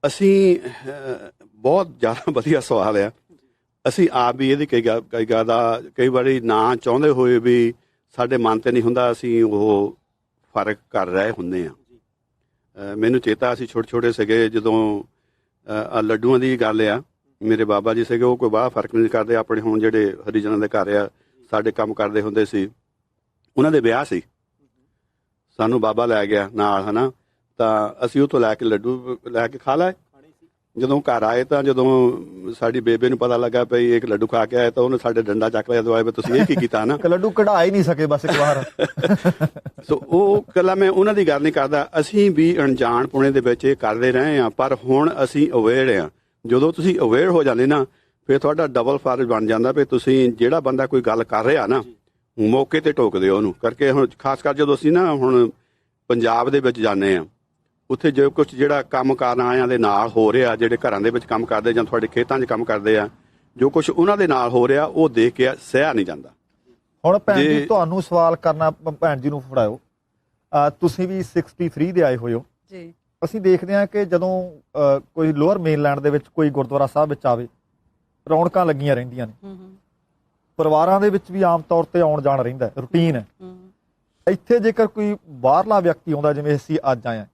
ਅਸੀਂ ਬਹੁਤ ਜ਼ਿਆਦਾ ਵਧੀਆ ਸਵਾਲ ਆ। ਅਸੀਂ ਆਪ ਵੀ ਇਹਦੀ ਕਈ ਵਾਰੀ ਨਾ ਚਾਹੁੰਦੇ ਹੋਏ ਵੀ ਸਾਡੇ ਮਨ ਤੇ ਨਹੀਂ ਹੁੰਦਾ, ਅਸੀਂ ਉਹ ਫਰਕ ਕਰ ਰਹੇ ਹੁੰਦੇ ਆ। ਮੈਨੂੰ ਚੇਤਾ, ਅਸੀਂ ਛੋਟੇ ਸੀਗੇ ਜਦੋਂ ਲੱਡੂਆਂ ਦੀ ਗੱਲ ਆ, ਮੇਰੇ ਬਾਬਾ ਜੀ ਸੀਗੇ, ਉਹ ਕੋਈ ਬਾਹਲਾ ਫਰਕ ਨਹੀਂ ਕਰਦੇ ਆਪਣੇ। ਹੁਣ ਜਿਹੜੇ ਹਰੀਜਨਾਂ ਦੇ ਘਰ ਆ, ਸਾਡੇ ਕੰਮ ਕਰਦੇ ਹੁੰਦੇ ਸੀ, ਉਹਨਾਂ ਦੇ ਵਿਆਹ ਸੀ, ਸਾਨੂੰ ਬਾਬਾ ਲੈ ਗਿਆ ਨਾਲ, ਹੈ ਨਾ, ਤਾਂ ਅਸੀਂ ਉਹ ਤੋਂ ਲੈ ਕੇ ਲੱਡੂ ਲੈ ਕੇ ਖਾ ਲਏ, ਜਦੋਂ ਘਰ ਆਏ ਤਾਂ ਜਦੋਂ ਸਾਡੀ ਬੇਬੇ ਨੂੰ ਪਤਾ ਲੱਗਾ ਪਈ ਇੱਕ ਲੱਡੂ ਖਾ ਕੇ ਆਇਆ ਤਾਂ ਉਹਨੇ ਸਾਡੇ ਡੰਡਾ ਚੱਕ ਲਿਆ ਦਵਾਈ ਵੀ ਤੁਸੀਂ ਇਹ ਕੀ ਕੀਤਾ ਨਾ। ਲੱਡੂ ਕਢਾ ਹੀ ਨਹੀਂ ਸਕੇ ਬਸ ਇੱਕ ਵਾਰ। ਸੋ ਉਹ ਕੱਲਾ ਮੈਂ ਉਹਨਾਂ ਦੀ ਗੱਲ ਨਹੀਂ ਕਰਦਾ, ਅਸੀਂ ਵੀ ਅਣਜਾਣ ਪੁਣੇ ਦੇ ਵਿੱਚ ਇਹ ਕਰਦੇ ਰਹੇ ਹਾਂ, ਪਰ ਹੁਣ ਅਸੀਂ ਅਵੇਅਰ ਹਾਂ। ਜਦੋਂ ਤੁਸੀਂ ਅਵੇਅਰ ਹੋ ਜਾਂਦੇ ਨਾ ਫਿਰ ਤੁਹਾਡਾ ਡਬਲ ਫਰਜ਼ ਬਣ ਜਾਂਦਾ ਵੀ ਤੁਸੀਂ ਜਿਹੜਾ ਬੰਦਾ ਕੋਈ ਗੱਲ ਕਰ ਰਿਹਾ ਨਾ ਮੌਕੇ ਤੇ ਟੋਕ ਦਿਓ ਉਹਨੂੰ ਕਰਕੇ। ਹੁਣ ਖਾਸ ਕਰ ਜਦੋਂ ਅਸੀਂ ਨਾ ਹੁਣ ਪੰਜਾਬ ਦੇ ਵਿੱਚ ਜਾਂਦੇ ਹਾਂ, ਉੱਥੇ ਜੋ ਕੁਝ ਜਿਹੜਾ ਕੰਮ ਕਰਨ ਆਇਆਂ ਦੇ ਨਾਲ ਹੋ ਰਿਹਾ, ਜਿਹੜੇ ਘਰਾਂ ਦੇ ਵਿੱਚ ਕੰਮ ਕਰਦੇ ਜਾਂ ਤੁਹਾਡੇ ਖੇਤਾਂ 'ਚ ਕੰਮ ਕਰਦੇ ਆ, ਜੋ ਕੁਝ ਉਹਨਾਂ ਦੇ ਨਾਲ ਹੋ ਰਿਹਾ ਉਹ ਦੇਖ ਕੇ ਸਹਿ ਨਹੀਂ ਜਾਂਦਾ। ਹੁਣ ਭੈਣ ਜੀ ਤੁਹਾਨੂੰ ਸਵਾਲ ਕਰਨਾ, ਭੈਣ ਜੀ ਨੂੰ ਫੜਾਓ, ਤੁਸੀਂ ਵੀ 63 ਦੇ ਆਏ ਹੋਏ ਹੋ ਜੀ। ਅਸੀਂ ਦੇਖਦੇ ਹਾਂ ਕਿ ਜਦੋਂ ਕੋਈ ਲੋਅਰ ਮੇਨਲੈਂਡ ਦੇ ਵਿੱਚ ਕੋਈ ਗੁਰਦੁਆਰਾ ਸਾਹਿਬ ਵਿੱਚ ਆਵੇ ਰੌਣਕਾਂ ਲੱਗੀਆਂ ਰਹਿੰਦੀਆਂ ਨੇ, ਪਰਿਵਾਰਾਂ ਦੇ ਵਿੱਚ ਵੀ ਆਮ ਤੌਰ ਤੇ ਆਉਣ ਜਾਣ ਰਹਿੰਦਾ, ਰੂਟੀਨ ਹੈ। ਇੱਥੇ ਜੇਕਰ ਕੋਈ ਬਾਹਰਲਾ ਵਿਅਕਤੀ ਆਉਂਦਾ ਜਿਵੇਂ ਅਸੀਂ ਅੱਜ ਆਏ ਹਾਂ,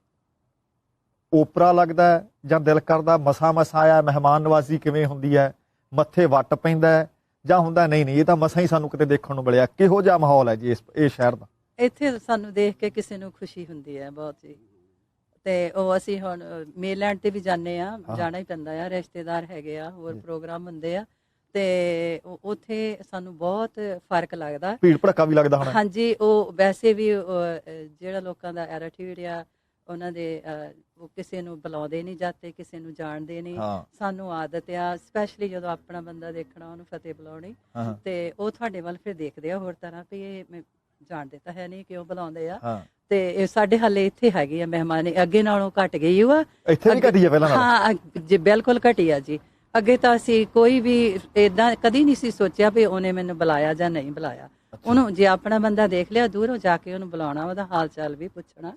ਓਪਰਾ ਲੱਗਦਾ ਜਾਂ ਦਿਲ ਕਰਦਾ ਮਸਾ ਆਇਆ, ਮਹਿਮਾਨ ਨਵਾਜ਼ੀ ਕਿਵੇਂ ਹੁੰਦੀ ਹੈ, ਮੱਥੇ ਵੱਟ ਪੈਂਦਾ ਜਾਂ ਹੁੰਦਾ ਨਹੀਂ ਇਹ ਤਾਂ ਮਸਾਂ ਹੀ ਸਾਨੂੰ ਕਿਤੇ ਦੇਖਣ ਨੂੰ ਮਿਲਿਆ? ਕਿਹੋ ਜਿਹਾ ਮਾਹੌਲ ਹੈ ਜੀ ਇਹ ਸ਼ਹਿਰ ਦਾ? ਇੱਥੇ ਸਾਨੂੰ ਦੇਖ ਕੇ ਕਿਸੇ ਨੂੰ ਖੁਸ਼ੀ ਹੁੰਦੀ ਹੈ ਬਹੁਤ ਜੀ। ਤੇ ਉਹ ਅਸੀਂ ਹੁਣ ਮੇਨਲੈਂਡ ਤੇ ਵੀ ਜਾਂਦੇ ਆ, ਜਾਣਾ ਹੀ ਪੈਂਦਾ ਆ, ਰਿਸ਼ਤੇਦਾਰ ਹੈਗੇ ਆ, ਹੋਰ ਪ੍ਰੋਗਰਾਮ ਹੁੰਦੇ ਆ, ਤੇ ਉੱਥੇ ਸਾਨੂੰ ਬਹੁਤ ਫਰਕ ਲੱਗਦਾ। ਭੀੜ ਭੜਕਾ ਵੀ ਲੱਗਦਾ ਹੋਣਾ? ਹਾਂਜੀ, ਉਹ ਵੈਸੇ ਵੀ ਜਿਹੜਾ ਲੋਕਾਂ ਦਾ ਐਟੀਟਿਊਡ ਆ ਉਹਨਾਂ ਦੇ, ਉਹ ਕਿਸੇ ਨੂੰ ਬੁਲਾਉਂਦੇ ਨਹੀਂ ਜਾਂਦੇ, ਕਿਸੇ ਨੂੰ ਜਾਣਦੇ ਨਹੀਂ। ਸਾਨੂੰ ਆਦਤ ਆ ਸਪੈਸ਼ਲੀ ਜਦੋਂ ਆਪਣਾ ਬੰਦਾ ਦੇਖਣਾ ਉਹਨੂੰ ਫਤਿਹ ਬੁਲਾਉਣੀ, ਤੇ ਉਹ ਤੁਹਾਡੇ ਵੱਲ ਫਿਰ ਦੇਖਦੇ ਆ ਹੋਰ ਤਰ੍ਹਾਂ ਵੀ ਇਹ ਜਾਣਦੇ ਤਾਂ ਹੈ ਨਹੀਂ ਕਿਉਂ ਬੁਲਾਉਂਦੇ ਆ। ਤੇ ਇਹ ਸਾਡੇ ਹਾਲੇ ਇੱਥੇ ਹੈਗੀ ਆ ਮਹਿਮਾਨ, ਅੱਗੇ ਨਾਲੋਂ ਘਟ ਗਈ ਆ। ਇੱਥੇ ਵੀ ਘਟੀ ਆ ਪਹਿਲਾਂ ਨਾਲੋਂ? ਹਾਂ ਜੀ, ਬਿਲਕੁਲ ਘਟੀ ਆ ਜੀ। ਅੱਗੇ ਤਾਂ ਅਸੀਂ ਕੋਈ ਵੀ ਏਦਾਂ ਕਦੀ ਨਹੀਂ ਸੀ ਸੋਚਿਆ ਵੀ ਉਹਨੇ ਮੈਨੂੰ ਬੁਲਾਇਆ ਜਾਂ ਨਹੀਂ ਬੁਲਾਇਆ। ਉਹਨੂੰ ਜੇ ਆਪਣਾ ਬੰਦਾ ਦੇਖ ਲਿਆ ਦੂਰੋਂ ਜਾ ਕੇ ਉਹਨੂੰ ਬੁਲਾਉਣਾ, ਉਹਦਾ ਹਾਲ ਚਾਲ ਵੀ ਪੁੱਛਣਾ।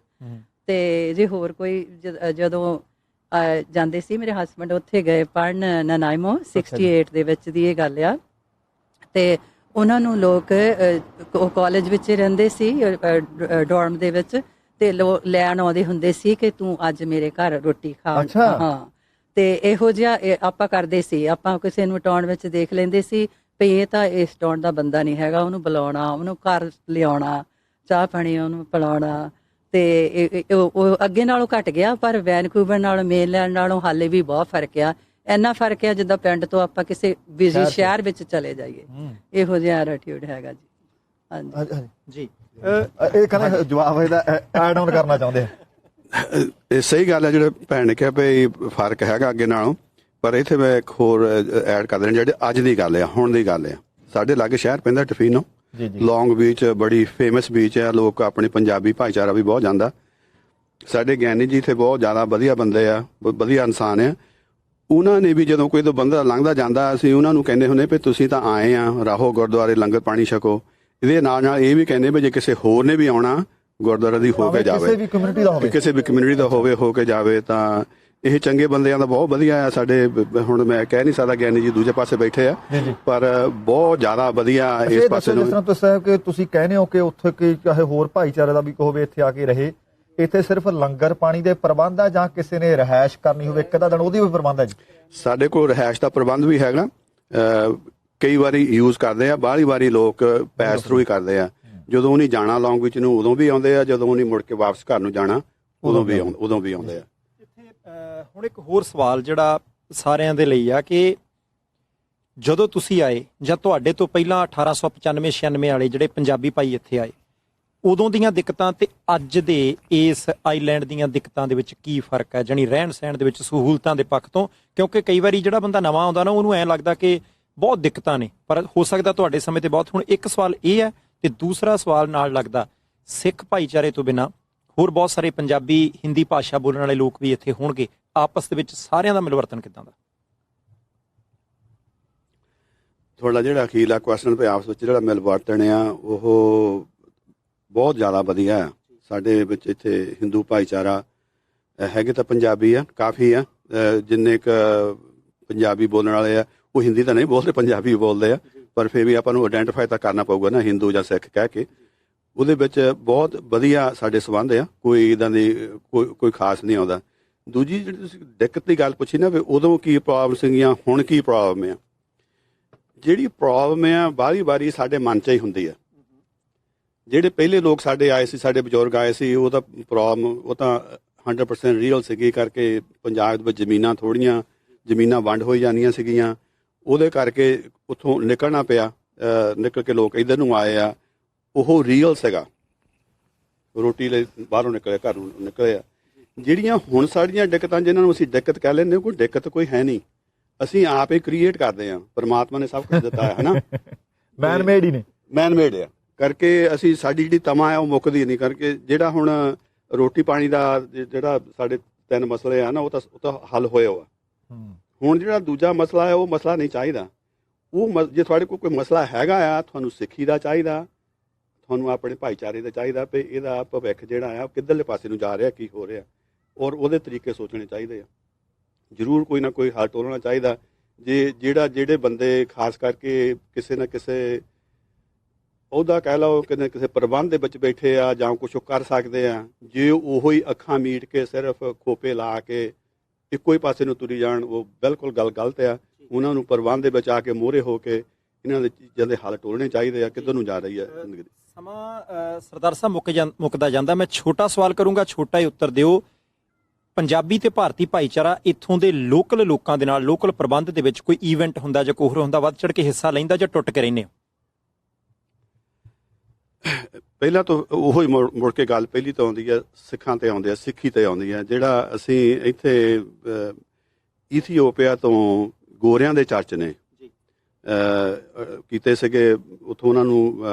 ਤੇ ਜੇ ਹੋਰ ਕੋਈ ਜਦੋਂ ਜਾਂਦੇ ਸੀ ਮੇਰੇ ਹਸਬੈਂਡ ਉੱਥੇ ਗਏ ਪੜ੍ਹਨ ਨਨਾਇਮੋ 68 ਦੇ ਵਿੱਚ ਦੀ ਇਹ ਗੱਲ ਆ, ਤੇ ਉਹਨਾਂ ਨੂੰ ਲੋਕ ਉਹ ਕਾਲਜ ਵਿੱਚ ਰਹਿੰਦੇ ਸੀ ਡਾਰਮ ਦੇ ਵਿੱਚ, ਤੇ ਲੈਣ ਆਉਂਦੇ ਹੁੰਦੇ ਸੀ ਕਿ ਤੂੰ ਅੱਜ ਮੇਰੇ ਘਰ ਰੋਟੀ ਖਾ। ਹਾਂ, ਤੇ ਇਹੋ ਜਿਹਾ ਆਪਾਂ ਕਰਦੇ ਸੀ। ਆਪਾਂ ਕਿਸੇ ਨੂੰ ਟਾਉਣ ਵਿੱਚ ਦੇਖ ਲੈਂਦੇ ਸੀ ਵੀ ਇਹ ਤਾਂ ਇਸ ਟਾਉਣ ਦਾ ਬੰਦਾ ਨਹੀਂ ਹੈਗਾ, ਉਹਨੂੰ ਬੁਲਾਉਣਾ, ਉਹਨੂੰ ਘਰ ਲਿਆਉਣਾ, ਚਾਹ ਪਾਣੀ ਉਹਨੂੰ ਪਿਲਾਉਣਾ। ਤੇ ਉਹ ਅੱਗੇ ਨਾਲੋਂ ਘਟ ਗਿਆ, ਪਰ ਵੈਨਕੂਵਰ ਨਾਲੋਂ ਮੇਨਲੈਂਡ ਨਾਲੋਂ ਹਾਲੇ ਵੀ ਬਹੁਤ ਫਰਕ ਆ। ਇੰਨਾ ਫਰਕ ਆ ਜਿੱਦਾਂ ਪਿੰਡ ਤੋਂ ਆਪਾਂ ਕਿਸੇ ਬਿਜ਼ੀ ਸ਼ਹਿਰ ਵਿੱਚ ਚਲੇ ਜਾਈਏ, ਇਹੋ ਜਿਹਾ ਐਟੀਟਿਊਡ ਹੈਗਾ ਜੀ। ਹਾਂਜੀ ਜੀ, ਇਹ ਕਹਿੰਦੇ ਜਵਾਬ ਇਹਦਾ ਐਡ ਆਨ ਕਰਨਾ ਚਾਹੁੰਦੇ ਆ। ਇਹ ਸਹੀ ਗੱਲ ਹੈ ਜਿਹੜੇ ਭੈਣ ਨੇ ਕਿਹਾ ਵੀ ਫਰਕ ਹੈਗਾ ਅੱਗੇ ਨਾਲੋਂ, ਪਰ ਇੱਥੇ ਮੈਂ ਇੱਕ ਹੋਰ ਐਡ ਕਰ ਦੇਣਾ, ਜਿਹੜੇ ਅੱਜ ਦੀ ਗੱਲ ਆ, ਹੁਣ ਦੀ ਗੱਲ ਆ। ਸਾਡੇ ਲਾਗੇ ਸ਼ਹਿਰ ਪੈਂਦਾ ਟਫੀਨੋ, ਲੌਂਗ ਬੀਚ ਬੜੀ ਫੇਮਸ ਬੀਚ ਹੈ, ਲੋਕ ਆਪਣੇ ਪੰਜਾਬੀ ਭਾਈਚਾਰਾ ਵੀ ਬਹੁਤ ਜਾਂਦਾ। ਸਾਡੇ ਗਿਆਨੀ ਜੀ ਇੱਥੇ ਬਹੁਤ ਜ਼ਿਆਦਾ ਵਧੀਆ ਬੰਦੇ ਆ, ਵਧੀਆ ਇਨਸਾਨ ਆ। ਉਹਨਾਂ ਨੇ ਵੀ ਜਦੋਂ ਕੋਈ ਬੰਦਾ ਲੰਘਦਾ ਜਾਂਦਾ, ਅਸੀਂ ਉਹਨਾਂ ਨੂੰ ਕਹਿੰਦੇ ਹੁੰਦੇ ਵੀ ਤੁਸੀਂ ਤਾਂ ਆਏ ਆ, ਰਾਹੋ ਗੁਰਦੁਆਰੇ ਲੰਗਰ ਪਾਣੀ ਛਕੋ। ਇਹਦੇ ਨਾਲ ਨਾਲ ਇਹ ਵੀ ਕਹਿੰਦੇ ਵੀ ਜੇ ਕਿਸੇ ਹੋਰ ਨੇ ਵੀ ਆਉਣਾ ਗੁਰਦੁਆਰੇ ਦੀ ਹੋ ਕੇ ਜਾਵੇ, ਕਿਸੇ ਵੀ ਕਮਿਊਨਿਟੀ ਦਾ ਹੋਵੇ ਹੋ ਕੇ ਜਾਵੇ। ਤਾਂ ਇਹ ਚੰਗੇ ਬੰਦਿਆਂ ਦਾ ਬਹੁਤ ਵਧੀਆ ਆ ਸਾਡੇ। ਹੁਣ ਮੈਂ ਕਹਿ ਨਹੀਂ ਸਕਦਾ ਗਿਆਨੀ ਜੀ ਦੂਜੇ ਪਾਸੇ ਬੈਠੇ ਆ, ਪਰ ਬਹੁਤ ਜ਼ਿਆਦਾ ਵਧੀਆ ਇਸ ਪਾਸੇ ਨੂੰ। ਜਿਸ ਤਰ੍ਹਾਂ ਤੁਸੀਂ ਸਾਹਿਬ ਕਿ ਤੁਸੀਂ ਕਹਿੰਦੇ ਹੋ ਕਿ ਉੱਥੇ ਕਿ ਚਾਹੇ ਹੋਰ ਭਾਈਚਾਰੇ ਦਾ ਵੀ ਹੋਵੇ ਇੱਥੇ ਆ ਕੇ ਰਹੇ, ਇੱਥੇ ਸਿਰਫ ਲੰਗਰ ਪਾਣੀ ਦੇ ਪ੍ਰਬੰਧ ਆ ਜਾਂ ਕਿਸੇ ਨੇ ਰਿਹਾਇਸ਼ ਕਰਨੀ ਹੋਵੇ ਇੱਕ ਅੱਧਾ ਦਿਨ ਉਹਦੀ ਵੀ ਪ੍ਰਬੰਧ ਹੈ ਜੀ? ਸਾਡੇ ਕੋਲ ਰਿਹਾਇਸ਼ ਦਾ ਪ੍ਰਬੰਧ ਵੀ ਹੈਗਾ। ਕਈ ਵਾਰੀ ਯੂਜ਼ ਕਰਦੇ ਆ, ਬਾਹਲੀ ਵਾਰੀ ਲੋਕ ਪੈਸ ਥਰੂ ਹੀ ਕਰਦੇ ਆ। ਜਦੋਂ ਉਹਨੇ ਜਾਣਾ ਲੌਂਗ ਵਿੱਚ ਨੂੰ ਉਦੋਂ ਵੀ ਆਉਂਦੇ ਆ, ਜਦੋਂ ਉਹਨੇ ਮੁੜ ਕੇ ਵਾਪਸ ਘਰ ਨੂੰ ਜਾਣਾ ਉਦੋਂ ਵੀ ਆਉਂਦੇ ਆ। ਹੁਣ ਇੱਕ ਹੋਰ ਸਵਾਲ ਜਿਹੜਾ ਸਾਰਿਆਂ ਦੇ ਲਈ ਆ ਕਿ ਜਦੋਂ ਤੁਸੀਂ ਆਏ ਜਾਂ ਤੁਹਾਡੇ ਤੋਂ ਪਹਿਲਾਂ 1895-96 ਵਾਲੇ ਜਿਹੜੇ ਪੰਜਾਬੀ ਭਾਈ ਇੱਥੇ ਆਏ, ਉਦੋਂ ਦੀਆਂ ਦਿੱਕਤਾਂ ਤੇ ਅੱਜ ਦੇ ਇਸ ਆਈਲੈਂਡ ਦੀਆਂ ਦਿੱਕਤਾਂ ਦੇ ਵਿੱਚ ਕੀ ਫਰਕ ਹੈ, ਜਾਣੀ ਰਹਿਣ ਸਹਿਣ ਦੇ ਵਿੱਚ, ਸਹੂਲਤਾਂ ਦੇ ਪੱਖ ਤੋਂ? ਕਿਉਂਕਿ ਕਈ ਵਾਰੀ ਜਿਹੜਾ ਬੰਦਾ ਨਵਾਂ ਆਉਂਦਾ ਨਾ ਉਹਨੂੰ ਐਂ ਲੱਗਦਾ ਕਿ ਬਹੁਤ ਦਿੱਕਤਾਂ ਨੇ, ਪਰ ਹੋ ਸਕਦਾ ਤੁਹਾਡੇ ਸਮੇਂ ਤੇ ਬਹੁਤ। ਹੁਣ ਇੱਕ ਸਵਾਲ ਇਹ ਹੈ, ਤੇ ਦੂਸਰਾ ਸਵਾਲ ਨਾਲ ਲੱਗਦਾ ਸਿੱਖ ਭਾਈਚਾਰੇ ਤੋਂ ਬਿਨਾਂ ਹੋਰ ਬਹੁਤ ਸਾਰੇ ਪੰਜਾਬੀ ਹਿੰਦੀ ਭਾਸ਼ਾ ਬੋਲਣ ਵਾਲੇ ਲੋਕ ਵੀ ਇੱਥੇ ਹੋਣਗੇ, ਆਪਸ ਦੇ ਵਿੱਚ ਸਾਰਿਆਂ ਦਾ ਮਿਲਵਰਤਨ ਕਿੱਦਾਂ ਦਾ? ਤੁਹਾਡਾ ਜਿਹੜਾ ਅਖੀਰਲਾ ਕੁਐਸਚਨ ਪਿਆ ਆਪਸ ਵਿੱਚ ਜਿਹੜਾ ਮਿਲਵਰਤਨ ਆ ਉਹ ਬਹੁਤ ਜ਼ਿਆਦਾ ਵਧੀਆ ਆ। ਸਾਡੇ ਵਿੱਚ ਇੱਥੇ ਹਿੰਦੂ ਭਾਈਚਾਰਾ ਹੈਗੇ ਤਾਂ ਪੰਜਾਬੀ ਆ, ਕਾਫੀ ਆ। ਜਿੰਨੇ ਕੁ ਪੰਜਾਬੀ ਬੋਲਣ ਵਾਲੇ ਆ ਉਹ ਹਿੰਦੀ ਤਾਂ ਨਹੀਂ ਬੋਲਦੇ, ਪੰਜਾਬੀ ਬੋਲਦੇ ਆ, ਪਰ ਫਿਰ ਵੀ ਆਪਾਂ ਨੂੰ ਆਇਡੈਂਟੀਫਾਈ ਤਾਂ ਕਰਨਾ ਪਊਗਾ ਨਾ, ਹਿੰਦੂ ਜਾਂ ਸਿੱਖ ਕਹਿ ਕੇ। ਉਹਦੇ ਵਿੱਚ ਬਹੁਤ ਵਧੀਆ ਸਾਡੇ ਸੰਬੰਧ ਆ, ਕੋਈ ਇੱਦਾਂ ਦੀ ਕੋਈ ਖਾਸ ਨਹੀਂ ਆਉਂਦਾ। ਦੂਜੀ ਜਿਹੜੀ ਤੁਸੀਂ ਦਿੱਕਤ ਦੀ ਗੱਲ ਪੁੱਛੀ ਨਾ ਵੀ ਉਦੋਂ ਕੀ ਪ੍ਰੋਬਲਮ ਸੀਗੀਆਂ, ਹੁਣ ਕੀ ਪ੍ਰੋਬਲਮ ਆ? ਜਿਹੜੀ ਪ੍ਰੋਬਲਮ ਆ ਬਾਰੀ ਬਾਰੀ ਸਾਡੇ ਮਨ 'ਚ ਹੀ ਹੁੰਦੀ ਆ। ਜਿਹੜੇ ਪਹਿਲੇ ਲੋਕ ਸਾਡੇ ਆਏ ਸੀ, ਸਾਡੇ ਬਜ਼ੁਰਗ ਆਏ ਸੀ, ਉਹ ਤਾਂ ਪ੍ਰੋਬਲਮ ਉਹ ਤਾਂ 100% ਰੀਅਲ ਸੀਗੀ ਕਰਕੇ ਪੰਜਾਬ ਵਿੱਚ ਜ਼ਮੀਨਾਂ ਵੰਡ ਹੋਈ ਜਾਂਦੀਆਂ ਸੀਗੀਆਂ। ਉਹਦੇ ਕਰਕੇ ਉੱਥੋਂ ਨਿਕਲਣਾ ਪਿਆ, ਨਿਕਲ ਕੇ ਲੋਕ ਇੱਧਰ ਨੂੰ ਆਏ ਆ। ਉਹ ਰੀਅਲ ਸੀਗਾ, ਰੋਟੀ ਲਈ ਬਾਹਰੋਂ ਨਿਕਲੇ, ਘਰ ਨੂੰ ਨਿਕਲੇ ਆ। ਜਿਹੜੀਆਂ ਹੁਣ ਸਾਡੀਆਂ ਦਿੱਕਤਾਂ, ਜਿਨ੍ਹਾਂ ਨੂੰ ਅਸੀਂ ਦਿੱਕਤ ਕਹਿ ਲੈਂਦੇ, ਕੋਈ ਦਿੱਕਤ ਕੋਈ ਹੈ ਨਹੀਂ, ਅਸੀਂ ਆਪ ਹੀ ਕ੍ਰੀਏਟ ਕਰਦੇ ਹਾਂ। ਪਰਮਾਤਮਾ ਨੇ ਸਭ ਕੁਝ ਦਿੱਤਾ ਹੈ ਨਾ, ਮੈਨ ਮੇਡ ਆ ਕਰਕੇ ਅਸੀਂ ਸਾਡੀ ਜਿਹੜੀ ਤਮਾ ਹੈ ਉਹ ਮੁੱਕਦੀ ਨਹੀਂ। ਕਰਕੇ ਜਿਹੜਾ ਹੁਣ ਰੋਟੀ ਪਾਣੀ ਦਾ ਜਿਹੜਾ ਸਾਡੇ 3 ਮਸਲੇ ਆ ਨਾ, ਉਹ ਤਾਂ ਹੱਲ ਹੋਏ ਹੋ। ਹੁਣ ਜਿਹੜਾ ਦੂਜਾ ਮਸਲਾ ਹੈ, ਉਹ ਮਸਲਾ ਨਹੀਂ ਚਾਹੀਦਾ। ਜੇ ਤੁਹਾਡੇ ਕੋਲ ਕੋਈ ਮਸਲਾ ਹੈਗਾ ਆ, ਤੁਹਾਨੂੰ ਸਿੱਖੀ ਦਾ ਚਾਹੀਦਾ, ਤੁਹਾਨੂੰ ਆਪਣੇ ਭਾਈਚਾਰੇ ਦਾ ਚਾਹੀਦਾ ਵੀ ਇਹਦਾ ਭਵਿੱਖ ਜਿਹੜਾ ਆ ਕਿੱਧਰਲੇ ਪਾਸੇ ਨੂੰ ਜਾ ਰਿਹਾ, ਕੀ ਹੋ ਰਿਹਾ, ਔਰ ਉਹਦੇ ਤਰੀਕੇ ਸੋਚਣੇ ਚਾਹੀਦੇ ਆ। ਜ਼ਰੂਰ ਕੋਈ ਨਾ ਕੋਈ ਹੱਲ ਟੋਲਣਾ ਚਾਹੀਦਾ। ਜਿਹੜੇ ਬੰਦੇ ਖਾਸ ਕਰਕੇ ਕਿਸੇ ਨਾ ਕਿਸੇ ਉਹਦਾ ਕਹਿ ਲਓ ਕਿਸੇ ਪ੍ਰਬੰਧ ਦੇ ਵਿੱਚ ਬੈਠੇ ਆ ਜਾਂ ਕੁਛ ਕਰ ਸਕਦੇ ਆ, ਜੇ ਉਹੋ ਹੀ ਅੱਖਾਂ ਮੀਟ ਕੇ ਸਿਰਫ ਖੋਪੇ ਲਾ ਕੇ ਇੱਕੋ ਹੀ ਪਾਸੇ ਨੂੰ ਤੁਰੀ ਜਾਣ, ਉਹ ਬਿਲਕੁਲ ਗੱਲ ਗਲਤ ਆ। ਉਹਨਾਂ ਨੂੰ ਪ੍ਰਬੰਧ ਦੇ ਵਿੱਚ ਆ ਕੇ ਮੋਹਰੇ ਹੋ ਕੇ ਇਹਨਾਂ ਦੇ ਚੀਜ਼ਾਂ ਦੇ ਹੱਲ ਟੋਲਣੇ ਚਾਹੀਦੇ ਆ। ਕਿੱਧਰ ਨੂੰ ਜਾ ਰਹੀ ਹੈ ਜ਼ਿੰਦਗੀ। ਸਮਾਂ ਸਰਦਾਰ ਸਾਹਿਬ ਮੁੱਕਦਾ ਜਾਂਦਾ। ਮੈਂ ਛੋਟਾ ਸਵਾਲ ਕਰੂੰਗਾ, ਛੋਟਾ ਹੀ ਉੱਤਰ ਦਿਓ। ਪੰਜਾਬੀ ਤੇ ਭਾਰਤੀ ਭਾਈਚਾਰਾ ਇੱਥੋਂ ਦੇ ਲੋਕਲ ਲੋਕਾਂ ਦੇ ਨਾਲ, ਲੋਕਲ ਪ੍ਰਬੰਧ ਦੇ ਵਿੱਚ ਕੋਈ ਈਵੈਂਟ ਹੁੰਦਾ ਜਾਂ ਕੋਹਰ ਹੁੰਦਾ, ਵੱਧ ਚੜ ਕੇ ਹਿੱਸਾ ਲੈਂਦਾ ਜਾਂ ਟੁੱਟ ਕੇ ਰਹਿੰਦੇ ਹੋ? ਪਹਿਲਾਂ ਤੋਂ ਉਹੀ ਮੁੜ ਕੇ ਗੱਲ ਪਹਿਲੀ ਤੋਂ ਆਉਂਦੀ ਹੈ, ਸਿੱਖਾਂ ਤੇ ਆਉਂਦੀ ਹੈ, ਸਿੱਖੀ ਤੇ ਆਉਂਦੀ ਹੈ। ਜਿਹੜਾ ਅਸੀਂ ਇੱਥੇ ਈਥੀਓਪੀਆ ਤੋਂ ਗੋਰਿਆਂ ਦੇ ਚਰਚ ਨੇ ਕੀਤੇ ਸੀਗੇ, ਉੱਥੋਂ ਉਹਨਾਂ ਨੂੰ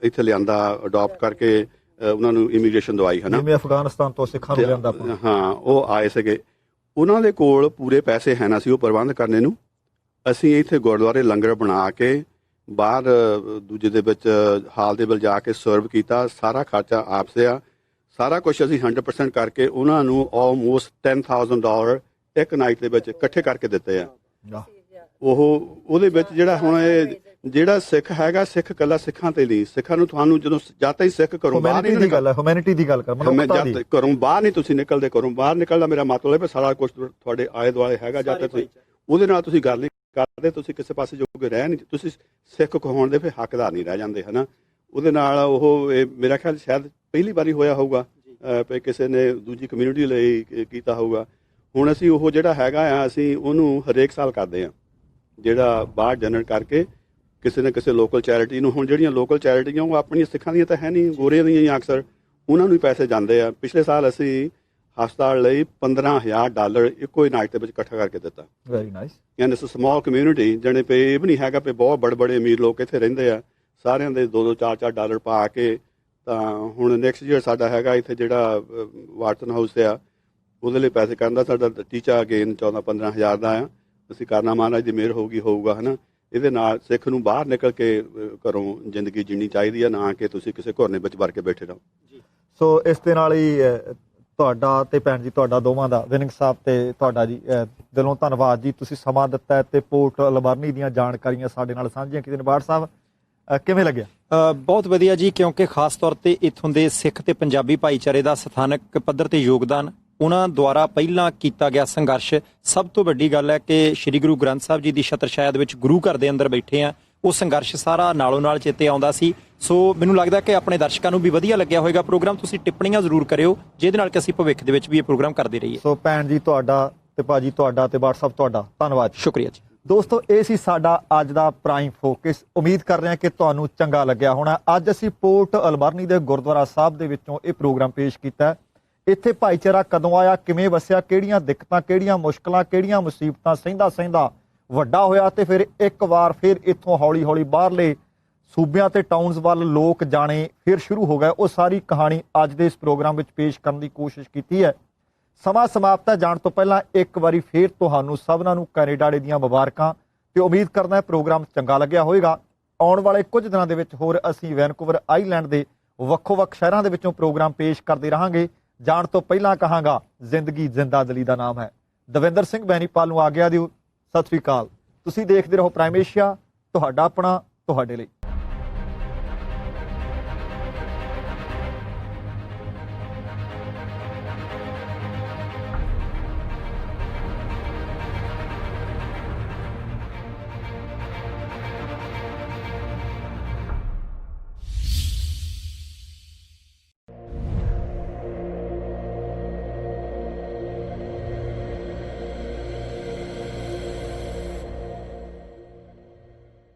ਇੱਥੇ ਲਿਆਂਦਾ, ਅਡਾਪਟ ਕਰਕੇ ਉਹਨਾਂ ਨੂੰ ਇਮੀਗ੍ਰੇਸ਼ਨ ਦਵਾਈ, ਹੈ ਨਾ, ਜਿਵੇਂ ਅਫਗਾਨਿਸਤਾਨ ਤੋਂ ਸਿੱਖਾਂ ਨੂੰ ਲਿਆਂਦਾ। ਹਾਂ, ਉਹ ਆਏ ਸੀਗੇ। ਉਹਨਾਂ ਦੇ ਕੋਲ ਪੂਰੇ ਪੈਸੇ ਹੈ ਨਾ ਸੀ ਉਹ ਪ੍ਰਬੰਧ ਕਰਨੇ ਨੂੰ। ਅਸੀਂ ਇੱਥੇ ਗੁਰਦੁਆਰੇ ਲੰਗਰ ਬਣਾ ਕੇ ਬਾਹਰ ਦੂਜੇ ਦੇ ਵਿੱਚ ਹਾਲ ਦੇ ਵੱਲ ਜਾ ਕੇ ਸਰਵ ਕੀਤਾ। ਸਾਰਾ ਖਰਚਾ ਆਪ ਸਿਆ, ਸਾਰਾ ਕੁਝ ਅਸੀਂ 100% ਕਰਕੇ ਉਹਨਾਂ ਨੂੰ ਆਲਮੋਸਟ $10,000 ਇੱਕ ਨਾਈਟ ਦੇ ਵਿੱਚ ਇਕੱਠੇ ਕਰਕੇ ਦਿੱਤੇ ਆ। ਉਹਦੇ ਵਿੱਚ ਜਿਹੜਾ ਹੁਣ ਜਿਹੜਾ ਸਿੱਖ ਹੈਗਾ, ਸਿੱਖ ਕੱਲਾ ਸਿੱਖਾਂ ਤੇ ਨਹੀਂ, ਸਿੱਖਾਂ ਨੂੰ ਤੁਹਾਨੂੰ ਜਦੋਂ ਜਾਤਾ ਹੀ ਸਿੱਖ ਘਰੋਂ ਬਾਹਰ ਨਹੀਂ ਨਿਕਲਦਾ, ਹਿਊਮੈਨਿਟੀ ਦੀ ਗੱਲ ਕਰ, ਘਰੋਂ ਬਾਹਰ ਨਹੀਂ ਤੁਸੀਂ ਨਿਕਲਦੇ। ਘਰੋਂ ਬਾਹਰ ਨਿਕਲਦਾ ਮੇਰਾ ਮਤਲਬ ਹੈ ਸਾਰਾ ਕੁਝ ਤੁਹਾਡੇ ਆਲੇ ਦੁਆਲੇ ਹੈਗਾ, ਜਦ ਤੱਕ ਤੁਸੀਂ ਉਹਦੇ ਨਾਲ ਤੁਸੀਂ ਗੱਲ ਨਹੀਂ ਕਰਦੇ, ਤੁਸੀਂ ਕਿਸੇ ਪਾਸੇ ਜੋਗੇ ਰਹਿ ਨਹੀਂ, ਤੁਸੀਂ ਸਿੱਖ ਕਹਾਉਣ ਦੇ ਫਿਰ ਹੱਕਦਾਰ ਨਹੀਂ ਰਹਿ ਜਾਂਦੇ, ਹਨਾ। ਉਹਦੇ ਨਾਲ ਉਹ ਮੇਰਾ ਖਿਆਲ ਸ਼ਾਇਦ ਪਹਿਲੀ ਵਾਰੀ ਹੋਇਆ ਹੋਊਗਾ ਕਿਸੇ ਨੇ ਦੂਜੀ ਕਮਿਊਨਿਟੀ ਲਈ ਕੀਤਾ ਹੋਊਗਾ। ਹੁਣ ਅਸੀਂ ਉਹ ਜਿਹੜਾ ਹੈਗਾ ਆ, ਅਸੀਂ ਉਹਨੂੰ ਹਰੇਕ ਸਾਲ ਕਰਦੇ ਹਾਂ, ਜਿਹੜਾ ਬਾਹਰ ਜਨਰੇਟ ਕਰਕੇ ਕਿਸੇ ਨਾ ਕਿਸੇ ਲੋਕਲ ਚੈਰਿਟੀ ਨੂੰ। ਹੁਣ ਜਿਹੜੀਆਂ ਲੋਕਲ ਚੈਰਿਟੀਆਂ ਉਹ ਆਪਣੀਆਂ ਸਿੱਖਾਂ ਦੀਆਂ ਤਾਂ ਹੈ ਨਹੀਂ, ਗੋਰਿਆਂ ਦੀਆਂ ਹੀ ਅਕਸਰ, ਉਹਨਾਂ ਨੂੰ ਹੀ ਪੈਸੇ ਜਾਂਦੇ ਆ। ਪਿਛਲੇ ਸਾਲ ਅਸੀਂ ਹਸਪਤਾਲ ਲਈ $15,000 ਇੱਕੋ ਹੀ ਨਾਈਟ ਦੇ ਵਿੱਚ ਇਕੱਠਾ ਕਰਕੇ ਦਿੱਤਾ। Very nice. And it's a small community, ਜਿਹੜੇ ਪੇ ਇਹ ਵੀ ਨਹੀਂ ਹੈਗਾ ਪੇ ਬਹੁਤ ਬੜੇ ਅਮੀਰ ਲੋਕ ਇੱਥੇ ਰਹਿੰਦੇ ਆ, ਸਾਰਿਆਂ ਦੇ $2-2 $4-4 ਪਾ ਕੇ। ਤਾਂ ਹੁਣ ਨੈਕਸਟ ਈਅਰ ਸਾਡਾ ਹੈਗਾ ਇੱਥੇ ਜਿਹੜਾ ਵਾਟਨ ਹਾਊਸ ਆ, ਉਹਦੇ ਲਈ ਪੈਸੇ ਕਰਨ ਦਾ ਸਾਡਾ ਟੀਚਾ ਅਗੇਨ 14-15,000 ਦਾ ਆ। ਅਸੀਂ ਕਰਨਾ, ਮਹਾਰਾਜ ਦੀ ਮਿਹਰ ਹੋਊਗਾ, ਹਨਾ। ਇਹਦੇ ਨਾਲ ਸਿੱਖ ਨੂੰ ਬਾਹਰ ਨਿਕਲ ਕੇ ਘਰੋਂ ਜ਼ਿੰਦਗੀ ਜੀਣੀ ਚਾਹੀਦੀ ਆ, ਨਾ ਕਿ ਤੁਸੀਂ ਕਿਸੇ ਘੋਰਨੇ ਵਿੱਚ ਵੜ ਕੇ ਬੈਠੇ ਰਹੋ। ਸੋ ਇਸ ਦੇ ਨਾਲ ਹੀ ਤੁਹਾਡਾ ਤੇ ਭੈਣ ਜੀ, ਤੁਹਾਡਾ ਦੋਵਾਂ ਦਾ, ਵਿਨਿੰਗ ਸਾਹਿਬ ਤੇ ਤੁਹਾਡਾ ਜੀ, ਦਿਲੋਂ ਧੰਨਵਾਦ ਜੀ। ਤੁਸੀਂ ਸਮਾਂ ਦਿੱਤਾ ਤੇ ਪੋਰਟ ਅਲਬਰਨੀ ਦੀਆਂ ਜਾਣਕਾਰੀਆਂ ਸਾਡੇ ਨਾਲ ਸਾਂਝੀਆਂ ਕੀਤੀਆਂ। ਬਾੜ ਸਾਹਿਬ, ਕਿਵੇਂ ਲੱਗਿਆ? ਬਹੁਤ ਵਧੀਆ ਜੀ, ਕਿਉਂਕਿ ਖਾਸ ਤੌਰ ਤੇ ਇੱਥੋਂ ਦੇ ਸਿੱਖ ਤੇ ਪੰਜਾਬੀ ਭਾਈਚਾਰੇ ਦਾ ਸਥਾਨਕ ਪੱਧਰ ਤੇ ਯੋਗਦਾਨ, ਉਹਨਾਂ ਦੁਆਰਾ ਪਹਿਲਾਂ ਕੀਤਾ ਗਿਆ ਸੰਘਰਸ਼, ਸਭ ਤੋਂ ਵੱਡੀ ਗੱਲ ਹੈ ਕਿ ਸ੍ਰੀ ਗੁਰੂ ਗ੍ਰੰਥ ਸਾਹਿਬ ਜੀ ਦੀ ਛਤਰਛਾਇਆ ਦੇ ਵਿੱਚ ਗੁਰੂ ਘਰ ਦੇ ਅੰਦਰ ਬੈਠੇ ਆ, ਉਹ ਸੰਘਰਸ਼ ਸਾਰਾ ਨਾਲੋਂ ਨਾਲ ਚੇਤੇ ਆਉਂਦਾ ਸੀ। ਸੋ ਮੈਨੂੰ ਲੱਗਦਾ ਕਿ ਆਪਣੇ ਦਰਸ਼ਕਾਂ ਨੂੰ ਵੀ ਵਧੀਆ ਲੱਗਿਆ ਹੋਵੇਗਾ ਪ੍ਰੋਗਰਾਮ। ਤੁਸੀਂ ਟਿੱਪਣੀਆਂ ਜ਼ਰੂਰ ਕਰਿਓ, ਜਿਹਦੇ ਨਾਲ ਕਿ ਅਸੀਂ ਭਵਿੱਖ ਦੇ ਵਿੱਚ ਵੀ ਇਹ ਪ੍ਰੋਗਰਾਮ ਕਰਦੇ ਰਹੀਏ। ਸੋ ਭੈਣ ਜੀ ਤੁਹਾਡਾ ਤੇ ਭਾਜੀ ਤੁਹਾਡਾ ਤੇ ਬਾੜ ਸਾਹਿਬ ਤੁਹਾਡਾ ਧੰਨਵਾਦ, ਸ਼ੁਕਰੀਆ ਜੀ। ਦੋਸਤੋ, ਇਹ ਸੀ ਸਾਡਾ ਅੱਜ ਦਾ ਪ੍ਰਾਈਮ ਫੋਕਸ। ਉਮੀਦ ਕਰ ਰਹੇ ਹਾਂ ਕਿ ਤੁਹਾਨੂੰ ਚੰਗਾ ਲੱਗਿਆ ਹੋਣਾ। ਅੱਜ ਅਸੀਂ ਪੋਰਟ ਅਲਬਰਨੀ ਦੇ ਗੁਰਦੁਆਰਾ ਸਾਹਿਬ ਦੇ ਵਿੱਚੋਂ ਇਹ ਪ੍ਰੋਗਰਾਮ ਪੇਸ਼ ਕੀਤਾ। ਇੱਥੇ ਭਾਈਚਾਰਾ ਕਦੋਂ ਆਇਆ, ਕਿਵੇਂ ਵਸਿਆ, ਕਿਹੜੀਆਂ ਦਿੱਕਤਾਂ, ਕਿਹੜੀਆਂ ਮੁਸ਼ਕਲਾਂ, ਕਿਹੜੀਆਂ ਮੁਸੀਬਤਾਂ ਸਹਿੰਦਾ ਵੱਡਾ ਹੋਇਆ, ਤੇ ਫਿਰ ਇੱਕ ਵਾਰ ਫਿਰ ਇੱਥੋਂ ਹੌਲੀ ਬਾਹਰਲੇ ਸੂਬਿਆਂ ਤੇ ਟਾਊਨਸ ਵੱਲ ਲੋਕ ਜਾਣੇ ਫਿਰ ਸ਼ੁਰੂ ਹੋ ਗਏ। ਉਹ ਸਾਰੀ ਕਹਾਣੀ ਅੱਜ ਦੇ ਇਸ ਪ੍ਰੋਗਰਾਮ ਵਿੱਚ ਪੇਸ਼ ਕਰਨ ਦੀ ਕੋਸ਼ਿਸ਼ ਕੀਤੀ ਹੈ। ਸਮਾਂ ਸਮਾਪਤ ਹੈ, ਜਾਣ ਤੋਂ ਪਹਿਲਾਂ ਇੱਕ ਵਾਰੀ ਫਿਰ ਤੁਹਾਨੂੰ ਸਭਨਾਂ ਨੂੰ ਕੈਨੇਡਾ ਡੇ ਦੀਆਂ ਮੁਬਾਰਕਾਂ, ਤੇ ਉਮੀਦ ਕਰਦਾ ਹੈ ਪ੍ਰੋਗਰਾਮ ਚੰਗਾ ਲੱਗਿਆ ਹੋਵੇਗਾ। ਆਉਣ ਵਾਲੇ ਕੁਝ ਦਿਨਾਂ ਦੇ ਵਿੱਚ ਹੋਰ ਅਸੀਂ ਵੈਨਕੂਵਰ ਆਈਲੈਂਡ ਦੇ ਵੱਖੋ-ਵੱਖ ਸ਼ਹਿਰਾਂ ਦੇ ਵਿੱਚੋਂ ਪ੍ਰੋਗਰਾਮ ਪੇਸ਼ ਕਰਦੇ ਰਹਾਂਗੇ। ਜਾਣ ਤੋਂ ਪਹਿਲਾਂ ਕਹਾਂਗਾ, ਜ਼ਿੰਦਗੀ ਜ਼ਿੰਦਾ ਦਿਲੀ ਦਾ ਨਾਮ ਹੈ। ਦਵਿੰਦਰ ਸਿੰਘ ਬੈਨੀਪਾਲ ਨੂੰ ਆਗਿਆ ਦਿਓ। ਸਤਿ ਸ੍ਰੀ ਅਕਾਲ। ਤੁਸੀਂ ਦੇਖਦੇ ਰਹੋ ਪ੍ਰਾਈਮ ਏਸ਼ੀਆ, ਤੁਹਾਡਾ ਆਪਣਾ, ਤੁਹਾਡੇ ਲਈ।